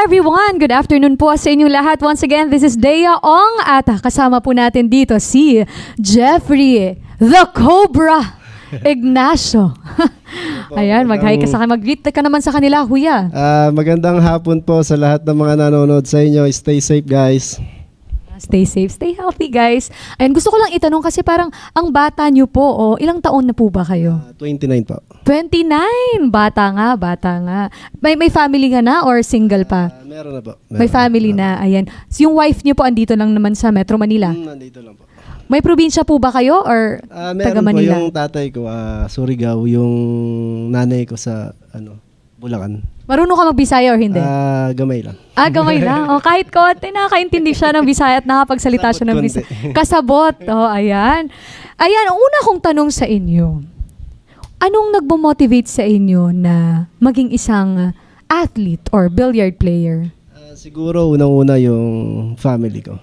everyone! Good afternoon po sa inyong lahat. Once again, this is Dea Ong at kasama po natin dito si Jeffrey, the Cobra, Ignacio. Ayan, mag-hi ka sa kanila. Mag-greet ka naman sa kanila, Huya. Magandang hapon po sa lahat ng mga nanonood sa inyo. Stay safe, guys. Stay safe, stay healthy, guys. Ayan, gusto ko lang itanong kasi parang ang bata nyo po, ilang taon na po ba kayo? 29 po. 29! Bata nga, bata nga. May family ka na or single pa? Meron na po. May family na, ayan. So, yung wife niyo po andito lang naman sa Metro Manila? Nandito lang po. May probinsya po ba kayo or taga Manila? Meron po yung tatay ko, Surigao, yung nanay ko sa Bulacan. Marunong ka mag-Bisaya or hindi? Gamay lang. Gamay lang. O, kahit konti, nakakaintindi siya ng Bisaya at nakapagsalita siya ng Bisaya. Kasabot. O, ayan. Ayan, ang una kong tanong sa inyo, anong nagmo-motivate sa inyo na maging isang athlete or billiard player? Siguro, unang-una yung family ko.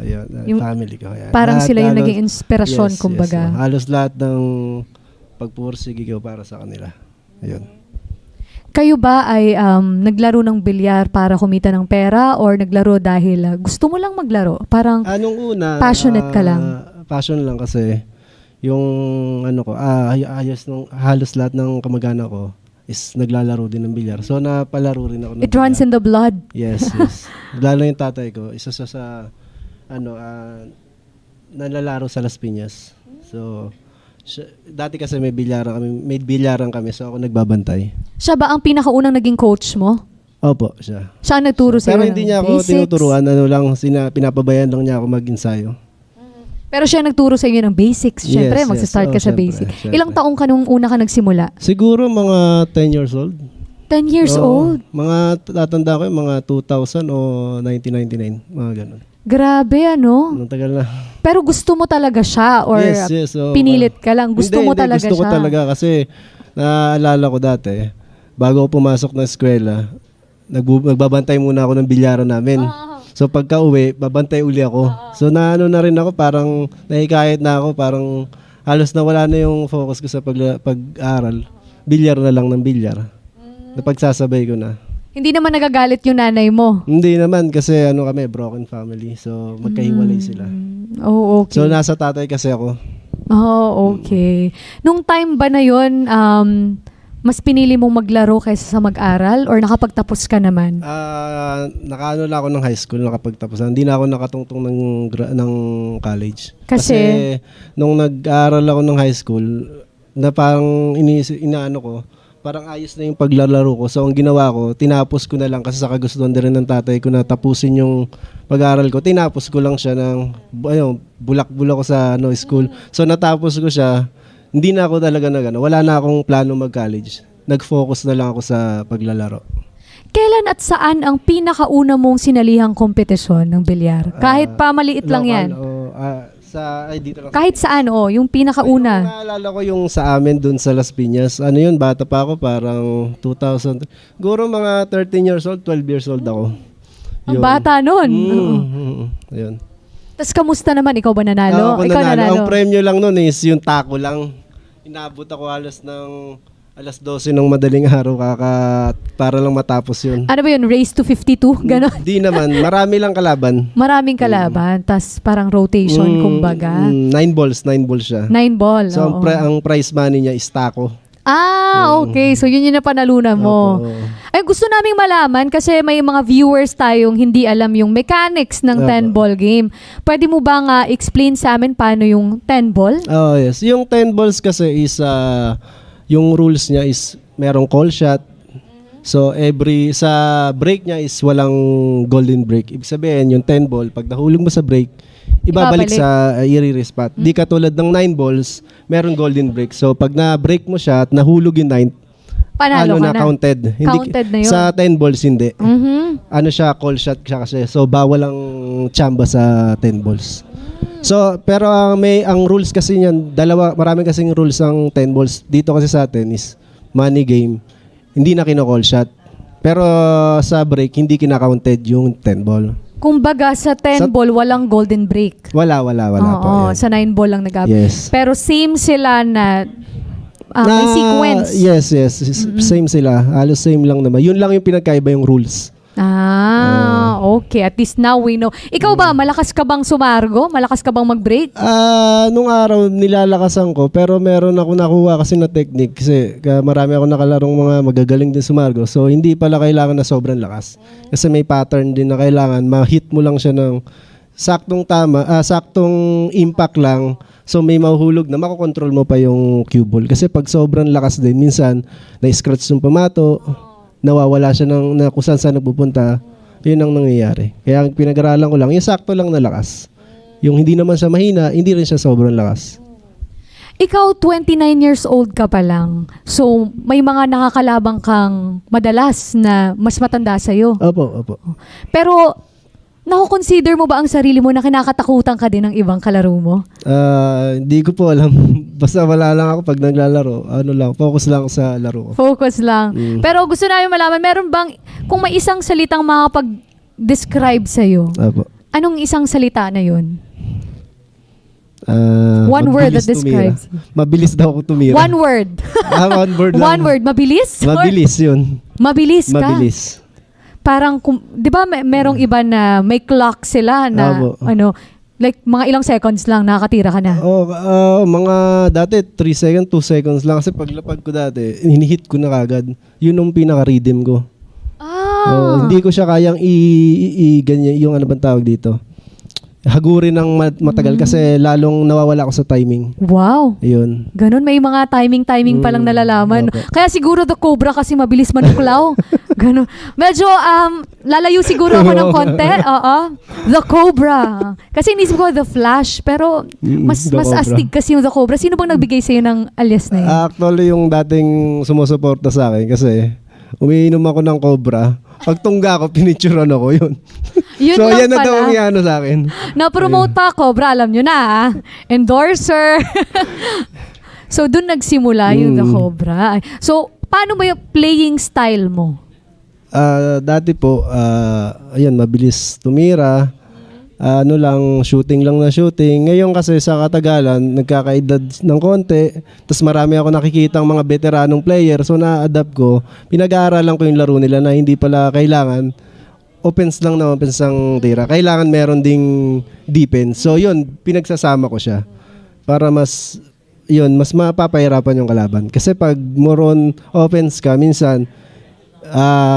Ayun, family ko. Ayan. Parang sila yung naging inspirasyon, kumbaga. Yes. Halos lahat ng pagpursige ko para sa kanila. Ayun. Kayo ba ay naglaro ng bilyar para kumita ng pera or naglaro dahil gusto mo lang maglaro? Parang passionate ka lang? Passion lang kasi yung halos lahat ng kamag-anak ko is naglalaro din ng bilyar. So napalaro rin ako ng It runs in the blood. Yes, yes. Lalo yung tatay ko, isa sa nalalaro sa Las Piñas. So dati kasi may bilyaran kami, so ako nagbabantay. Siya ba ang pinakaunang naging coach mo? Opo, siya. Siya ang nagturo sa'yo? Pero hindi niya ako tinuturuan, pinapabayan lang niya ako mag-ensayo. Pero siya nagturo sa inyo ng basics. Siyempre, magsistart ka sa basic. Ilang taong ka nung una ka nagsimula? Siguro mga 10 years old. 10 years old? Mga tatanda ko yung mga 2000 o 1999, mga ganun. Grabe, ano? Ang tagal na. Pero gusto mo talaga siya or pinilit ka lang? Gusto mo talaga siya? Gusto ko talaga kasi naalala ko dati, bago ako pumasok ng eskwela, nagbabantay muna ako ng bilyaran namin. So pagka uwi, babantay uli ako. So na rin ako, parang nahikayat na ako, parang halos nawala na yung focus ko sa pag-aaral. Bilyar na lang ng bilyar. Napagsasabay ko na. Hindi naman nagagalit yung nanay mo? Hindi naman kasi kami, broken family. So magkahiwalay sila. Oh, okay. So nasa tatay kasi ako. Oh, okay. Nung time ba na yun, mas pinili mong maglaro kaysa sa mag-aral or nakapagtapos ka naman? Nakaano lang ako ng high school, nakapagtapos. Hindi na ako nakatungtong ng college. Kasi nung nag-aaral ako ng high school, na parang parang ayos na yung paglalaro ko. So, ang ginawa ko, tinapos ko na lang kasi sa kagustuhan din rin ng tatay ko na tapusin yung pag-aaral ko. Tinapos ko lang siya ng, bulak-bulak ko sa school. So, natapos ko siya. Hindi na ako talaga wala na akong plano mag-college. Nag-focus na lang ako sa paglalaro. Kailan at saan ang pinakauna mong sinalihang kompetisyon ng bilyar? Kahit pa maliit lang yan. Dito lang. Kahit saan, yung pinakauna. Naalala ko yung sa amin dun sa Las Piñas. Bata pa ako, parang 2000. Siguro mga 13 years old, 12 years old ako. Ang bata nun. Ayun. Tapos kamusta naman? Ikaw ba nanalo? Ikaw nanalo. Ang premyo lang nun is yung tako lang. Inabot ako halos ng alas 12 ng madaling araw para lang matapos yun. Ano ba yun? Race to 52? Ganon? Di naman. Marami lang kalaban. Maraming kalaban. Tas parang rotation, kumbaga. 9 balls siya. 9 ball. So, ang prize money niya is tako. Okay. So, yun yung napanalunan mo. Ay, gusto naming malaman kasi may mga viewers tayong hindi alam yung mechanics ng 10 ball game. Pwede mo ba nga explain sa amin paano yung 10 ball? Oh, yes. Yung 10 balls kasi is yung rules niya is merong call shot. So sa break niya is walang golden break. Ibig sabihin yung 10 ball, pag nahulog mo sa break, ibabalik sa i-re-spot. Di katulad ng 9 balls, merong golden break. So pag na-break mo siya at nahulog yung 9, panalo ka na. Counted. Counted na yun. Sa 10 balls hindi. Siya, call shot siya kasi. So bawal ang chamba sa 10 balls. So, pero ang rules kasi niyan, maraming kasing rules ang 10 balls. Dito kasi sa atin is money game. Hindi na kino-call shot. Pero sa break, hindi kina-counted yung 10 ball. Kumbaga sa 10 ball, walang golden break. Wala po. Sa 9 ball lang nag-up. Yes. Pero same sila na may sequence. Yes. Same sila. Halos same lang naman. Yun lang yung pinagkaiba yung rules. Okay. At least now we know. Ikaw ba, malakas ka bang sumargo? Malakas ka bang mag-break? Nung araw, nilalakasan ko. Pero meron ako nakuha kasi na technique. Kasi marami ako nakalarong mga magagaling din sumargo. So, hindi pala kailangan na sobrang lakas. Kasi may pattern din na kailangan. Ma-hit mo lang siya ng saktong tama, saktong impact lang. So, may mahuhulog na makokontrol mo pa yung cue ball. Kasi pag sobrang lakas din, minsan, na-scratch yung pamato, nawawala siya na kung saan nagpupunta. Yun ang nangyayari. Kaya pinag-aralan ko lang, yung sakto lang na lakas. Yung hindi naman siya mahina, hindi rin siya sobrang lakas. Ikaw, 29 years old ka pa lang. So, may mga nakakalabang kang madalas na mas matanda sa'yo. Opo. Pero, nakukonsider mo ba ang sarili mo na kinakatakutan ka din ng ibang kalaro mo? Hindi ko po alam. Basta wala lang ako pag naglalaro. Focus lang sa laro ko. Focus lang. Pero gusto namin malaman, meron bang, kung may isang salitang makapag-describe sa'yo, Opo. anong isang salita na yun? One word that describes. Mabilis daw ako tumira. One word. One word lang. One word. Mabilis? Mabilis yun. Mabilis ka? Mabilis. Parang, di ba merong iba na may clock sila na, like mga ilang seconds lang, nakakatira ka na? Mga dati 3 seconds, 2 seconds lang. Kasi paglapag ko dati, hinihit ko na kagad. Yun yung pinaka-rhythm ko. Hindi ko siya kayang ganyan, yung ano bang tawag dito. Hagurin ng matagal kasi lalong nawawala ako sa timing. Wow. Ayun. Ganun, may mga timing pa lang nalalaman. Kaya siguro the Cobra kasi mabilis manuklaw. Ganun. Medyo lalayo siguro ako ng konti. The Cobra. Kasi inisip ko The Flash, pero mas astig kasi yung The Cobra. Sino bang nagbigay sa'yo ng alias na yun? Actually, yung dating sumusuporta sa akin kasi umiinom ako ng Cobra. Pag tungga ko, pinicturean ako yun. So, yan na daw ang sa akin. Na-promote pa Cobra, alam nyo na. Endorser. So, dun nagsimula yung The Cobra. So, paano ba yung playing style mo? Dati po, mabilis tumira. Shooting lang na shooting. Ngayon kasi sa katagalan, nagkakaedad ng konti. Tapos marami ako nakikitang mga veteranong player. So na-adapt ko. Pinag-aaralan ko yung laro nila na hindi pala kailangan offense lang na offense ang tira. Kailangan meron ding defense. So yun, pinagsasama ko siya. Para mas mapapahirapan yung kalaban. Kasi pag more on offense ka, minsan,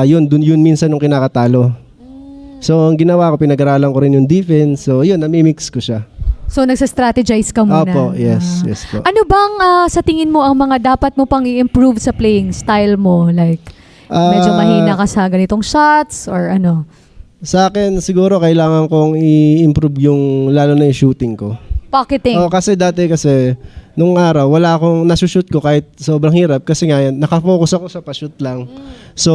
yun minsan yung kinakatalo. So, ang ginawa ko, pinag-aralan ko rin yung defense. So, yun, namimix ko siya. So, nagsa-strategize ka muna? Opo, yes po. Ano bang sa tingin mo ang mga dapat mo pang i-improve sa playing style mo? Like, medyo mahina ka sa ganitong shots or ano? Sa akin, siguro kailangan kong i-improve lalo na yung shooting ko. Pocketing? Kasi dati nung araw, wala akong nasushoot ko kahit sobrang hirap kasi nga yan, nakafocus ako sa pa-shoot lang. So,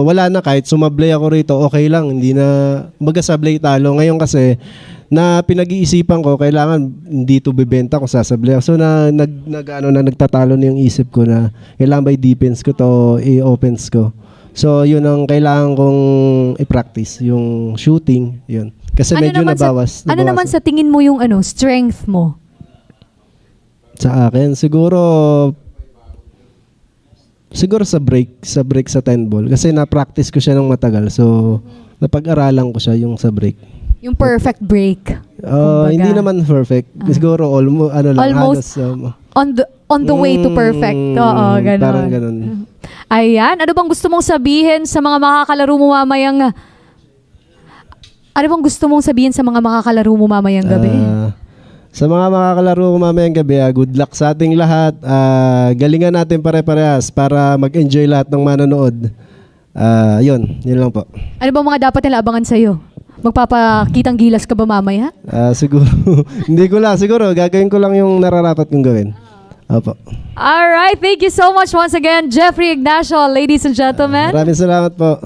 wala na kahit sumablay ako rito, okay lang, hindi na magasablay talo. Ngayon kasi, na pinag-iisipan ko, kailangan hindi to bibenta ko sasablay. So, nagtatalo na yung isip ko na kailangan by defense ko to, i-offense ko. So, yun ang kailangan kong i-practice, yung shooting, yun. Kasi medyo nabawas. Ano naman sa tingin mo yung strength mo? Sa akin, siguro sa break sa 10 ball. Kasi na-practice ko siya ng matagal. So, napag-aralan ko siya yung sa break. Yung perfect break. Hindi naman perfect. Siguro almost on the way to perfect. Oo, ganun. Parang ganun. Ayan. Ano bang gusto mong sabihin sa mga makakalaro mo mamayang gabi? Sa mga makakalaro ko mamayang gabi, good luck sa ating lahat. Galingan natin pare-parehas para mag-enjoy lahat ng manonood. Yun lang po. Ano ba mga dapat nila abangan sa'yo? Magpapakitang gilas ka ba mamaya? Siguro. Hindi ko lang. Siguro, gagawin ko lang yung nararapat kong gawin. Opo. Alright, thank you so much once again, Jeffrey Ignacio, ladies and gentlemen. Maraming salamat po.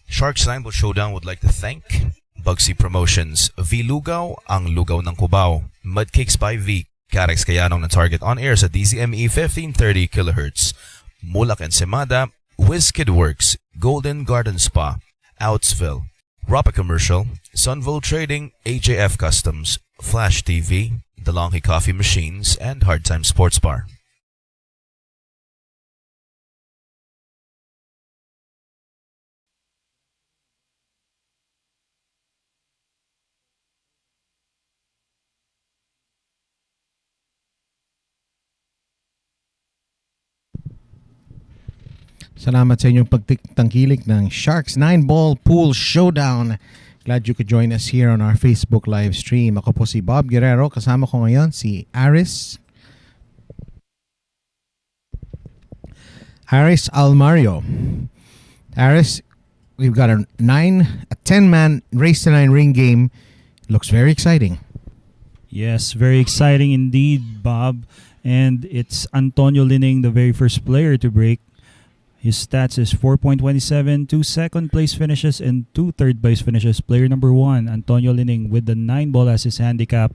Sharks 9 Showdown would like to thank Bugsy Promotions, V Lugaw, ang lugaw ng Cubao, Mudcakes by V, Carex Kayanong na target on air sa DZME 1530 kHz, Mulak Ensemada, WizKid Works, Golden Garden Spa, Outsville, Rapa Commercial, Sunville Trading, AJF Customs, Flash TV, DeLonghi Coffee Machines, and Hard Time Sports Bar. Salamat sa inyong pagtangkilik ng Sharks 9-Ball Pool Showdown. Glad you could join us here on our Facebook live stream. Ako po si Bob Guerrero. Kasama ko ngayon si Aris Almario. Aris, we've got a 10-man race to 9 ring game. Looks very exciting. Yes, very exciting indeed, Bob. And it's Antonio Lining, the very first player to break. His stats is 4.27, 2 second place finishes, and 2 third place finishes. Player number 1, Antonio Lining, with the 9-ball as his handicap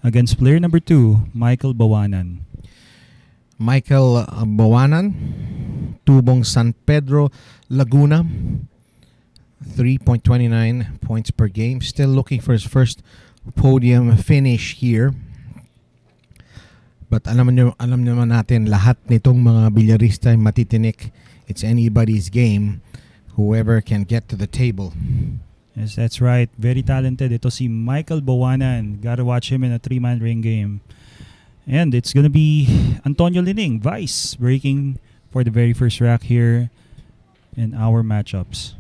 against player number 2, Michael Bowanan. Michael Bowanan, Tubong San Pedro, Laguna, 3.29 points per game. Still looking for his first podium finish here. But alam naman natin, lahat nitong mga bilyarista ay matitinik. It's anybody's game, whoever can get to the table. Yes, that's right. Very talented. Ito si Michael Bowanan. Gotta watch him in a 3-man ring game. And it's gonna be Antonio Lining, vice, breaking for the very first rack here in our matchups.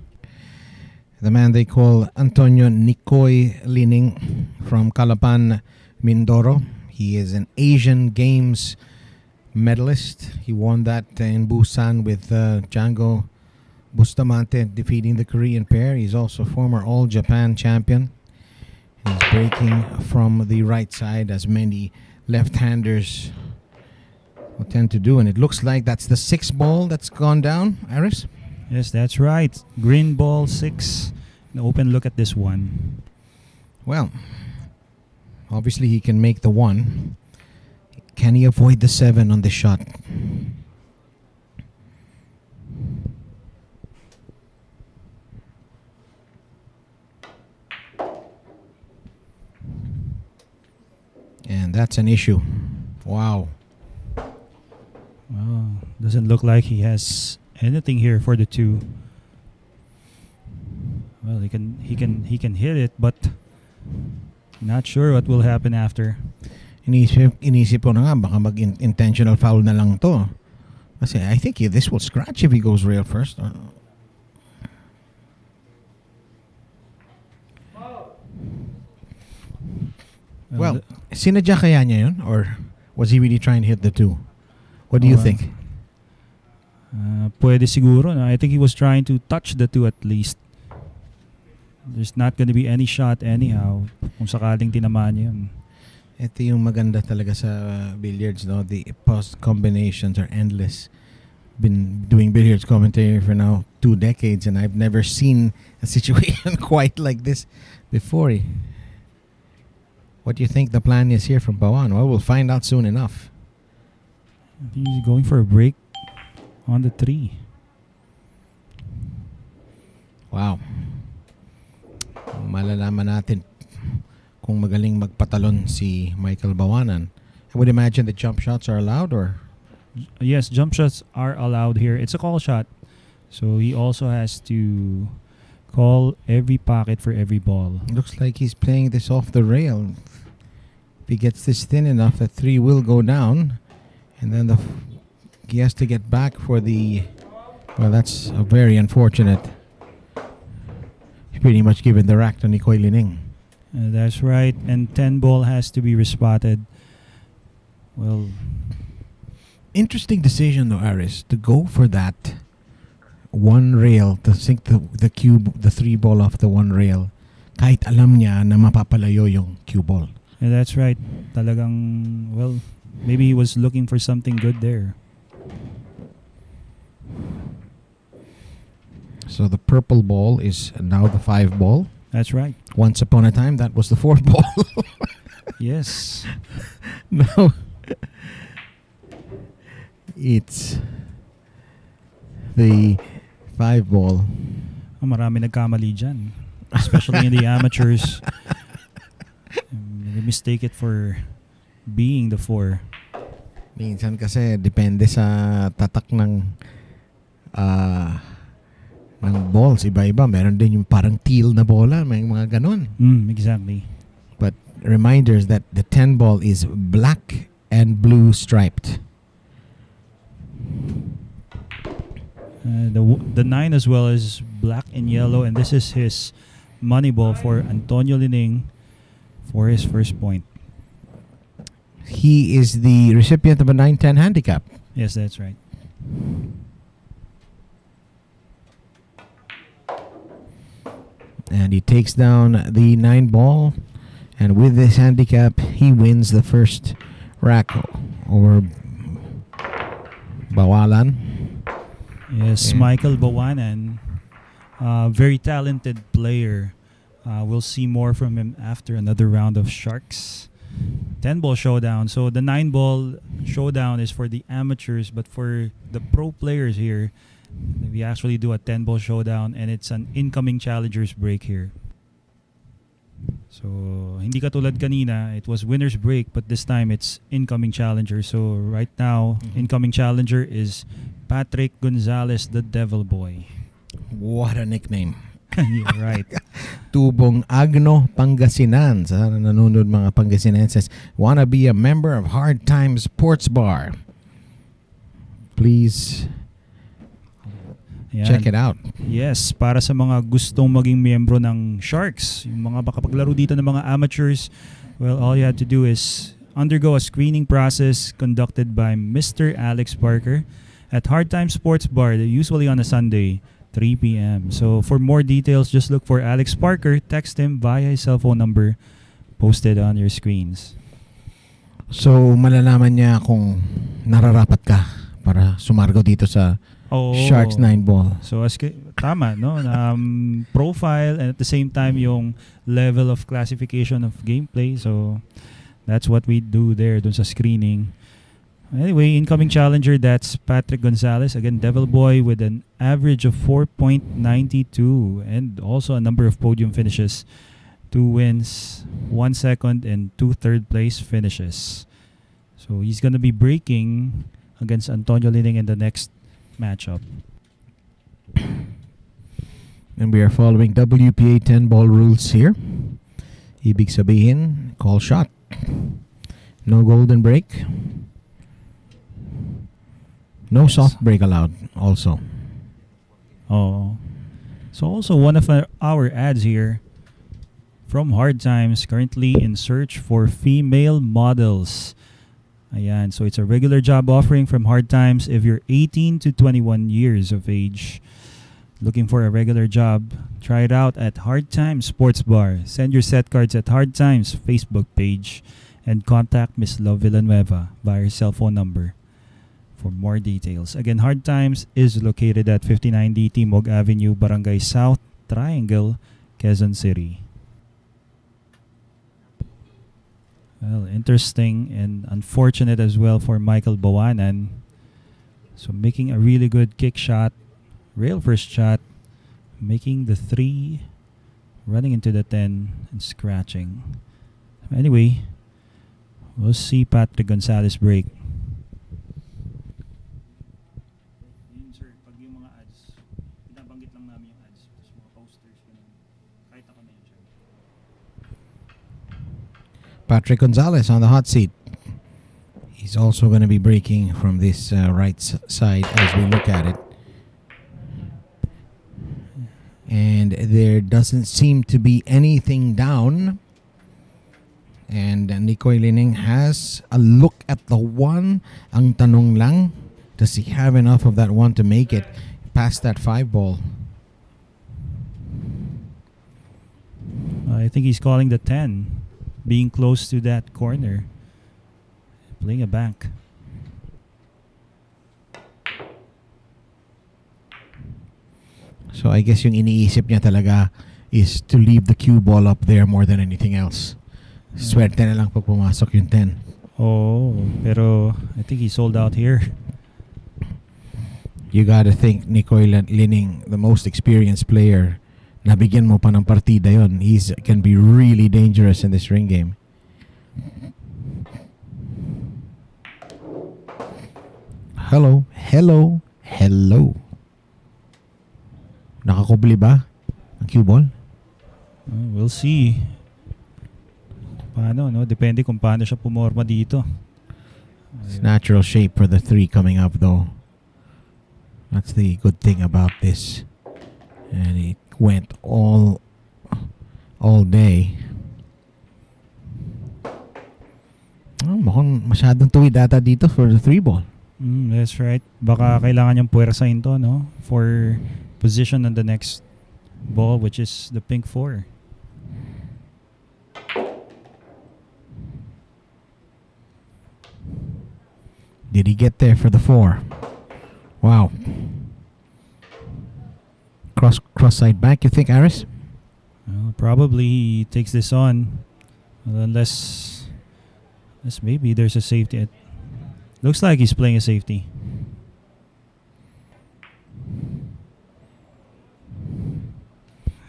The man they call Antonio Nicoy Lining from Calapan, Mindoro. He is an Asian Games medalist. He won that in Busan with Django Bustamante defeating the Korean pair. He's also former All Japan champion. He's breaking from the right side as many left-handers will tend to do. And it looks like that's the 6th ball that's gone down, Aris? Yes, that's right. Green ball 6. An open look at this one. Well, obviously he can make the 1. Can he avoid the 7 on the shot? And that's an issue. Wow. Well, doesn't look like he has anything here for the 2. Well, he can hit it, but not sure what will happen after. Inisip ko na nga, baka mag-intentional foul na lang to. Kasi I think this will scratch if he goes rail first. Well, sinadya kaya niya yun? Or was he really trying to hit the 2? What do you think? Pwede siguro. No? I think he was trying to touch the 2 at least. There's not going to be any shot anyhow kung sakaling tinamaan niya yun. Ito yung maganda talaga sa billiards, no? The post combinations are endless. Been doing billiards commentary for now 2 decades, and I've never seen a situation quite like this before. What do you think the plan is here from Baoanan? Well, we'll find out soon enough. He's going for a break on the 3. Wow. Malalaman natin kung magaling magpatalon si Michael Bowanan. I would imagine the jump shots are allowed, or? Yes, jump shots are allowed here. It's a call shot. So he also has to call every pocket for every ball. Looks like he's playing this off the rail. If he gets this thin enough, the 3 will go down. And then he has to get back for the... Well, that's a very unfortunate. He's pretty much given the rack to Nicoy Lining. That's right. And 10 ball has to be respotted. Well, interesting decision though, Aris, to go for that 1 rail, to sink the cube, the 3 ball off the 1 rail, kahit alam niya na mapapalayo yung cue ball. Yeah, that's right. Talagang, well, maybe he was looking for something good there. So the purple ball is now the 5 ball. That's right. Once upon a time, that was the 4 ball. Yes. Now, it's the 5 ball. Marami nagkamali dyan. Especially in the amateurs. They mistake it for being the 4. Minsan kasi depende sa tatak ng balls. Iba-iba. Meron din yung parang teal na bola. May mga ganun. Exactly. But reminders that the 10 ball is black and blue striped. The 9 as well is black and yellow, and this is his money ball for Antonio Lining for his first point. He is the recipient of a 9-10 handicap. Yes, that's right. And he takes down the 9 ball, and with this handicap, he wins the first rack over Baoanan. Yes, Yeah. Michael Bowanan, very talented player. We'll see more from him after another round of Sharks. 10 ball showdown. So the 9 ball showdown is for the amateurs, but for the pro players here, we actually do a 10 ball showdown, and it's an incoming challengers break here. So hindi katulad kanina, it was winner's break, but this time it's incoming challenger. So right now, incoming challenger is Patric Gonzales, the Devil Boy. What a nickname. Yeah, right. Tubong Agno, Pangasinan. Sa nanonood mga Pangasinenses, wanna be a member of Hard Times Sports Bar? Please Yan. check it out. Yes, para sa mga gustong maging miyembro ng Sharks, yung mga makapaglaro dito ng mga amateurs, well, all you have to do is undergo a screening process conducted by Mr. Alex Parker at Hard Time Sports Bar, usually on a Sunday, 3 p.m. So for more details, just look for Alex Parker. Text him via his cell phone number posted on your screens. So malalaman niya kung nararapat ka para sumargo dito sa Sharks 9 ball. So tama, no? Profile, and at the same time yung level of classification of gameplay. So that's what we do there dun sa screening. Anyway, incoming challenger, that's Patric Gonzales. Again, Devil Boy with an average of 4.92 and also a number of podium finishes. 2 wins, 1 second, and 2 third place finishes. So he's going to be breaking against Antonio Lining in the next matchup. And we are following WPA 10 ball rules here. Ibig sabihin, call shot. No golden break. No soft break allowed also. Oh. So also one of our ads here from Hard Times, currently in search for female models. Ayan, so it's a regular job offering from Hard Times. If you're 18 to 21 years of age, looking for a regular job, try it out at Hard Times Sports Bar. Send your set cards at Hard Times Facebook page and contact Miss Love Villanueva by her cell phone number for more details. Again, Hard Times is located at 59D Timog Avenue, Barangay South, Triangle, Quezon City. Well, interesting and unfortunate as well for Michael Bowanan. So making a really good kick shot, rail first shot, making the 3, running into the 10 and scratching. Anyway, we'll see Patric Gonzales break. Patric Gonzales on the hot seat. He's also going to be breaking from this right side as we look at it. And there doesn't seem to be anything down. And Nicoy Lining has a look at the 1. Ang tanong lang, does he have enough of that 1 to make it past that 5 ball? I think he's calling the 10. Being close to that corner, playing a bank. So So I guess yung iniisip niya talaga is to leave the cue ball up there more than anything else. Swerte na lang pag pumasok yung 10. Oh, pero I think he sold out here. You gotta think Nicoy Lining, the most experienced player, nabigyan mo pa ng partida yon. He can be really dangerous in this ring game. Hello. Nakakubli ba ang cue ball? We'll see. Paano, no? Depende kung paano siya pumorma dito. It's natural shape for the 3 coming up though. That's the good thing about this. And it went all day. Mukhang masyadong tuwid data dito for the 3 ball. That's right. Baka kailangan niyang puwersahin to, no? For position on the next ball, which is the pink 4. Did he get there for the 4? Wow. Cross side back, you think, Aris? Probably he takes this on. Unless maybe there's a safety. Looks like he's playing a safety.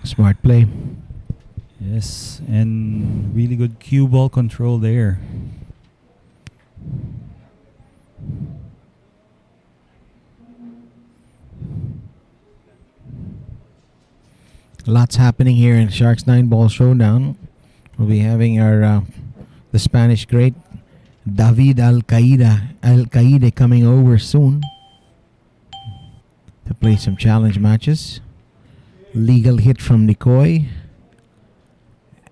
Smart play. Yes, and really good cue ball control there. Lots happening here in Sharks 9-ball showdown. We'll be having our the Spanish great David Alcaide coming over soon to play some challenge matches. Legal hit from Nicoy,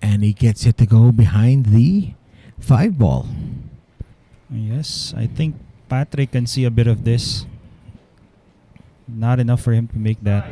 and he gets it to go behind the 5-ball. Yes, I think Patric can see a bit of this. Not enough for him to make that.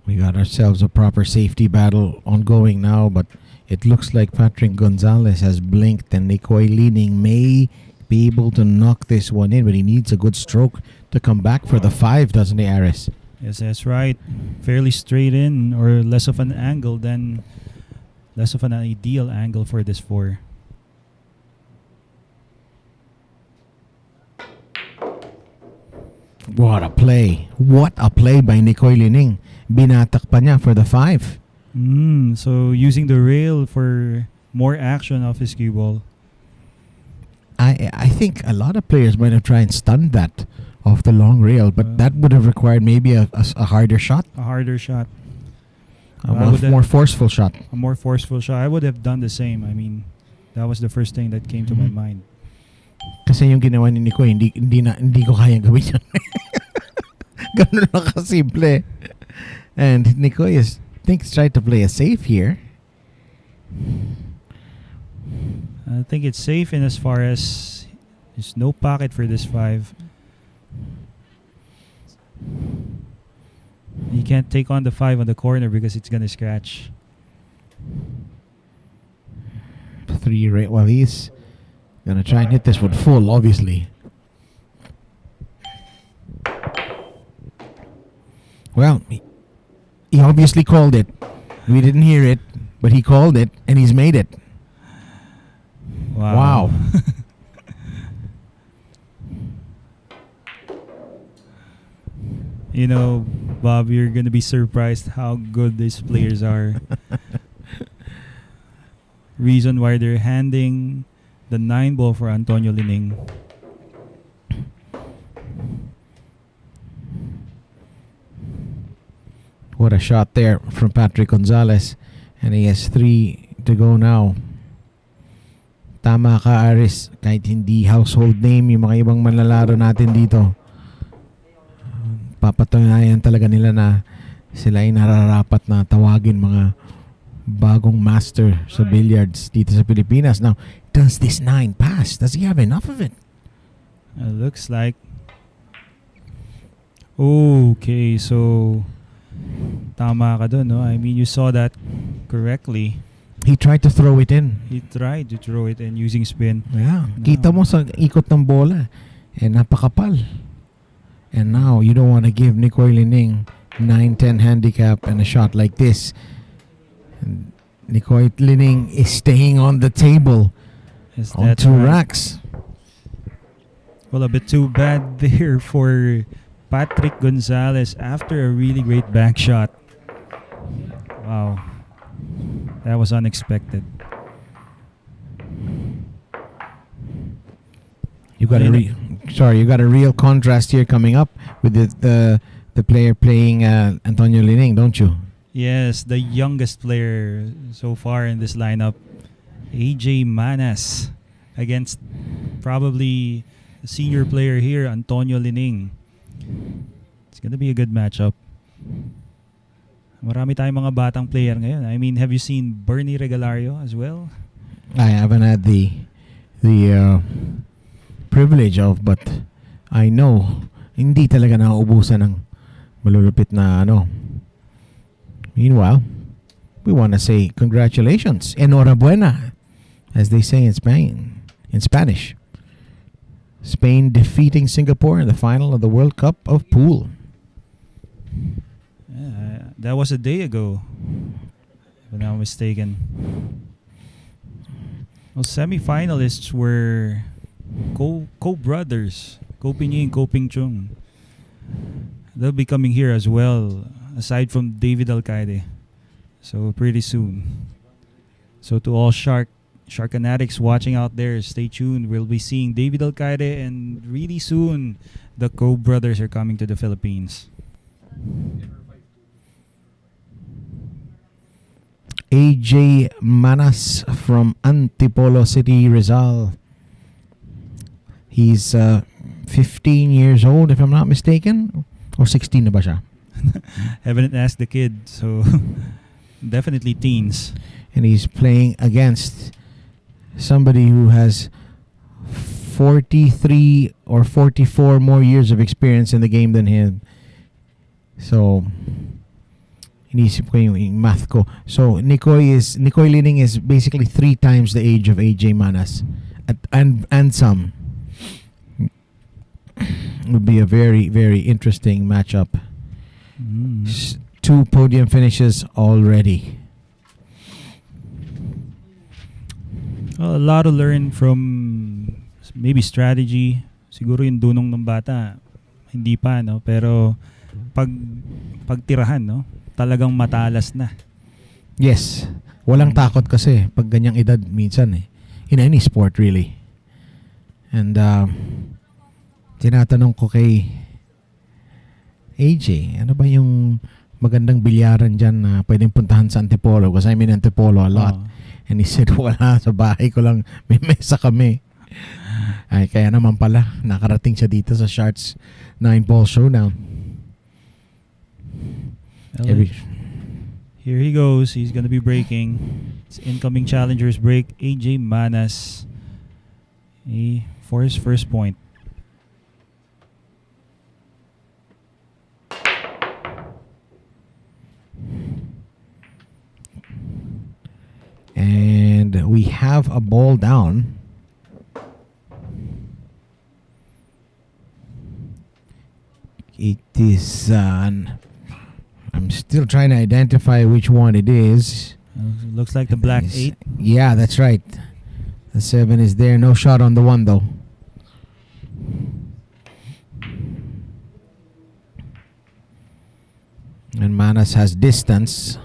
We got ourselves a proper safety battle ongoing now, but it looks like Patric Gonzales has blinked and Nicoy Lining may be able to knock this one in, but he needs a good stroke to come back for the 5, doesn't he, Aris? Yes, that's right. Fairly straight in, or less of an angle than less of an ideal angle for this 4. What a play. What a play by Nicoy Lining. Binatak pa niya for the 5. So using the rail for more action off his cue ball. I think a lot of players might have tried and stunned that off the long rail, but that would have required maybe a harder shot. A harder shot. A more forceful shot. A more forceful shot. I would have done the same. I mean, that was the first thing that came to my mind. Kasi yung ginawa ni Nicoy, hindi ko kayang gawin yun. Ganun lang kasimple. And Nicoy thinks tried to play a safe here. I think it's safe in as far as there's no pocket for this 5. You can't take on the 5 on the corner because it's gonna scratch. 3 right. Well, he's gonna try and hit this one full, obviously. Well, he obviously called it. We didn't hear it, but he called it and he's made it. Wow. You know, Bob, you're going to be surprised how good these players are. Reason why they're handing the 9-ball for Antonio Lining. What a shot there from Patric Gonzales. And he has 3 to go now. Tama ka, Aris. Kahit hindi household name yung mga ibang manlalaro natin dito, papatunayan talaga nila na sila ay nararapat na tawagin mga bagong master sa billiards dito sa Pilipinas. Now, does this 9 pass? Does he have enough of it? Looks like. Okay, so tama ka dun, no? I mean, you saw that correctly. He tried to throw it in. He tried to throw it in using spin. Yeah. No. Kita mo sa ikot ng bola. Napakapal. And now, you don't want to give Nicoy Lining 9-10 handicap and a shot like this. And Nicoy Lining is staying on the table Yes, on that's 2 right. racks. Well, a bit too bad there for Patric Gonzales after a really great back shot. Wow. That was unexpected. You got a real contrast here coming up with the player playing Antonio Lining, don't you? Yes, the youngest player so far in this lineup, AJ Manas, against probably the senior player here, Antonio Lining. It's gonna be a good matchup. Marami tayong mga batang player ngayon. I mean, have you seen Bernie Regalario as well? I haven't had the privilege of, but I know hindi talaga nauubusan ng malulupit na ano. Meanwhile, we want to say congratulations, enhorabuena, as they say in Spain, in Spanish. Spain defeating Singapore in the final of the World Cup of Pool. Yeah, that was a day ago, if I'm not mistaken. Well, semi-finalists were co-brothers, Ko Pinyi and Ko Ping Chung. They'll be coming here as well, aside from David Alcaide. So pretty soon. So to all shark fanatics watching out there, stay tuned. We'll be seeing David Alcaide, and really soon the Ko brothers are coming to the Philippines. AJ Manas from Antipolo City, Rizal. He's 15 years old, if I'm not mistaken. Or 16 na ba siya? Haven't asked the kid, so definitely teens. And he's playing against somebody who has 43 or 44 more years of experience in the game than him. So, inisip ko yung math ko. So, Nicoy Lining is basically 3 times the age of AJ Manas. And some. Would be a very, very interesting matchup. 2 podium finishes already. Well, a lot to learn from maybe strategy. Siguro yung dunong ng bata, hindi pa, no? Pero pagtirahan, no? Talagang matalas na. Yes. Walang takot kasi pag ganyang edad minsan eh. In any sport really. And tinatanong ko kay AJ, ano ba yung magandang bilyaran dyan na pwedeng puntahan sa Antipolo? Because I'm in Antipolo a lot. And he said, wala, sa bahay ko lang, may mesa kami. Ay, kaya naman pala, nakarating siya dito sa Sharks 9-ball showdown. Here he goes. He's gonna be breaking. It's incoming challengers break. AJ Manas for his first point. And we have a ball down. It is I'm still trying to identify which one it is. Looks like the black 8. Yeah, that's right. The 7 is there. No shot on the 1 though. And Manas has distance.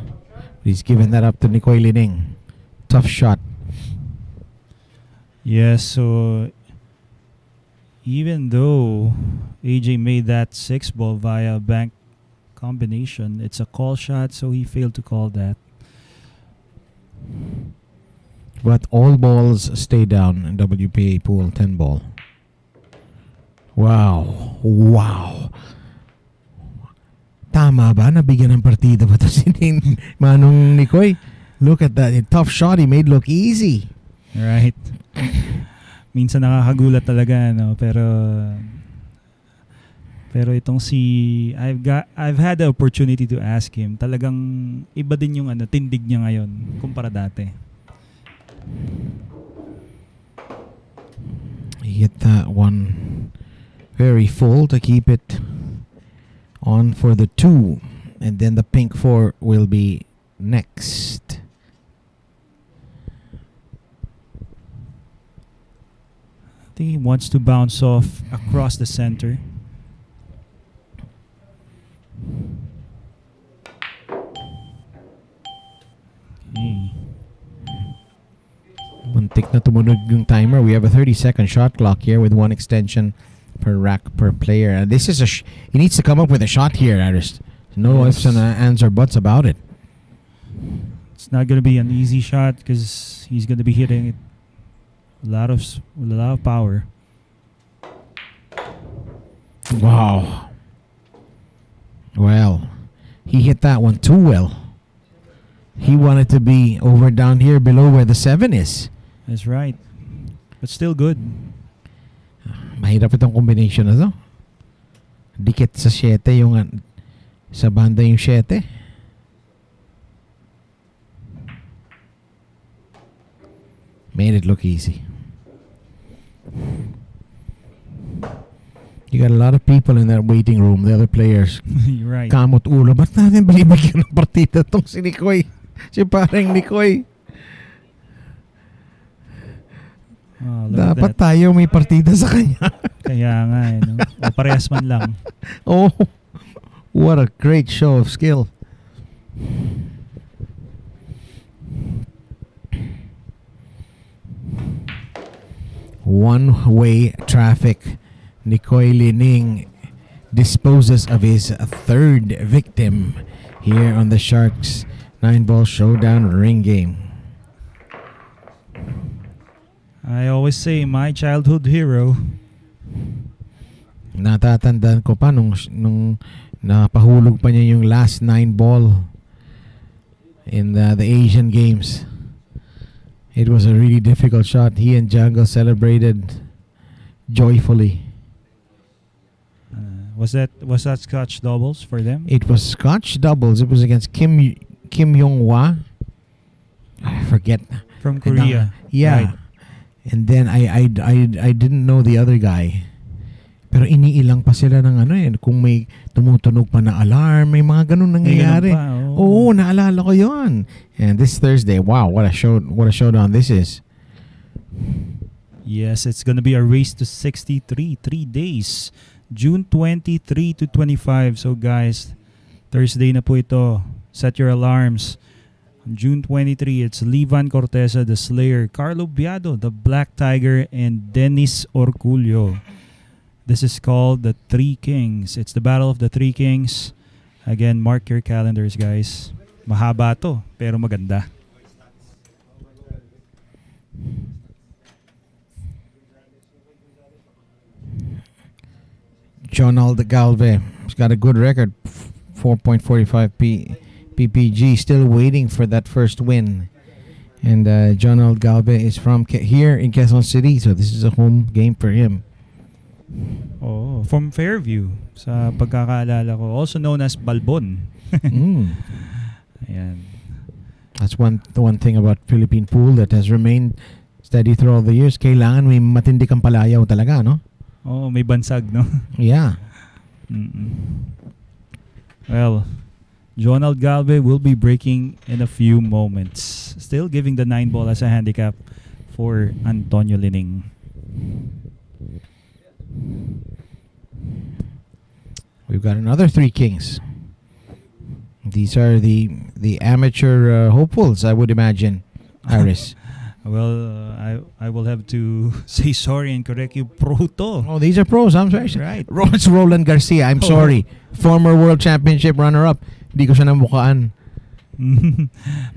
He's given that up to Nicoy Lining. Tough shot. Yes, so even though AJ made that 6 ball via bank combination, it's a call shot, so he failed to call that. But all balls stay down in WPA pool 10 ball. Wow. Wow. Tama ba? Nabigyan ng partida ba ito si Manong Nicoy? Look at that. A tough shot he made look easy. Right. Minsan nakakagulat talaga, no? Pero itong si I've had the opportunity to ask him. Talagang iba din yung tindig niya ngayon kumpara dati. He hit that one very full to keep it on for the 2. And then the pink 4 will be next. I think he wants to bounce off across the center. Okay. Muntik na tumunog yung timer. We have a 30-second shot clock here with 1 extension per rack per player. This is he needs to come up with a shot here, Aris. No ifs and ands or buts about it. It's not going to be an easy shot because he's going to be hitting it with a lot of power. Wow. Well, he hit that one too well. He wanted to be over down here below where the 7 is. That's right. But still good. Mahirap itong combination na to. Dikit sa 7 yung sa banda yung 7. Made it look easy. You got a lot of people in that waiting room, the other players. You're right. Kamot ulo. Ba't natin binibigyan ng partida tong si Nikoy? Si parang Nikoy. Oh, look at Dapat that. tayo may partida sa kanya. Kaya nga eh. No? O parehas man lang. Oh, what a great show of skill. One-way traffic. Nikoy Lining disposes of his 3rd victim here on the Sharks 9-ball showdown ring game. I always say my childhood hero. Natatandaan ko pa nung napahulog pa niya yung last 9-ball in the Asian Games. It was a really difficult shot. He and Jungle celebrated joyfully. Was that Scotch doubles for them? It was Scotch doubles. It was against Kim Yong-hwa. I forget. From Korea. Yeah. Right. And then I didn't know the other guy. Pero iniilang pa sila ng kung may tumutunog pa na alarm, may mga ganun nangyayari. Oo, naalala ko 'yon. And this Thursday, wow, what a showdown this is. Yes, it's gonna be a race to 63, 3 days. June 23 to 25. So guys, Thursday na po ito. Set your alarms. On June 23, it's Livan Corteza, the Slayer, Carlo Biado, the Black Tiger, and Dennis Orcollo. This is called the Three Kings. It's the Battle of the Three Kings. Again, mark your calendars, guys. Mahaba to, pero maganda. Jonald Galve has got a good record, 4.45 PPG, still waiting for that first win. And Jonald Galve is from here in Quezon City, so this is a home game for him. Oh, from Fairview, sa pagkakaalala ko. Also known as Balbon. Ayan. That's one thing about Philippine pool that has remained steady through all the years. Kailangan may matindi kang palayaw talaga, no? Oh, may bansag, no? Yeah. Well, Jonald Galve will be breaking in a few moments. Still giving the 9-ball as a handicap for Antonio Lining. We've got another Three Kings. These are the amateur hopefuls, I would imagine, Aris. Well, I will have to say sorry and correct you. Pro to. Oh, these are pros. I'm sorry. Right. It's Roland Garcia. I'm sorry. Former World Championship runner-up. Di ko siya namukaan.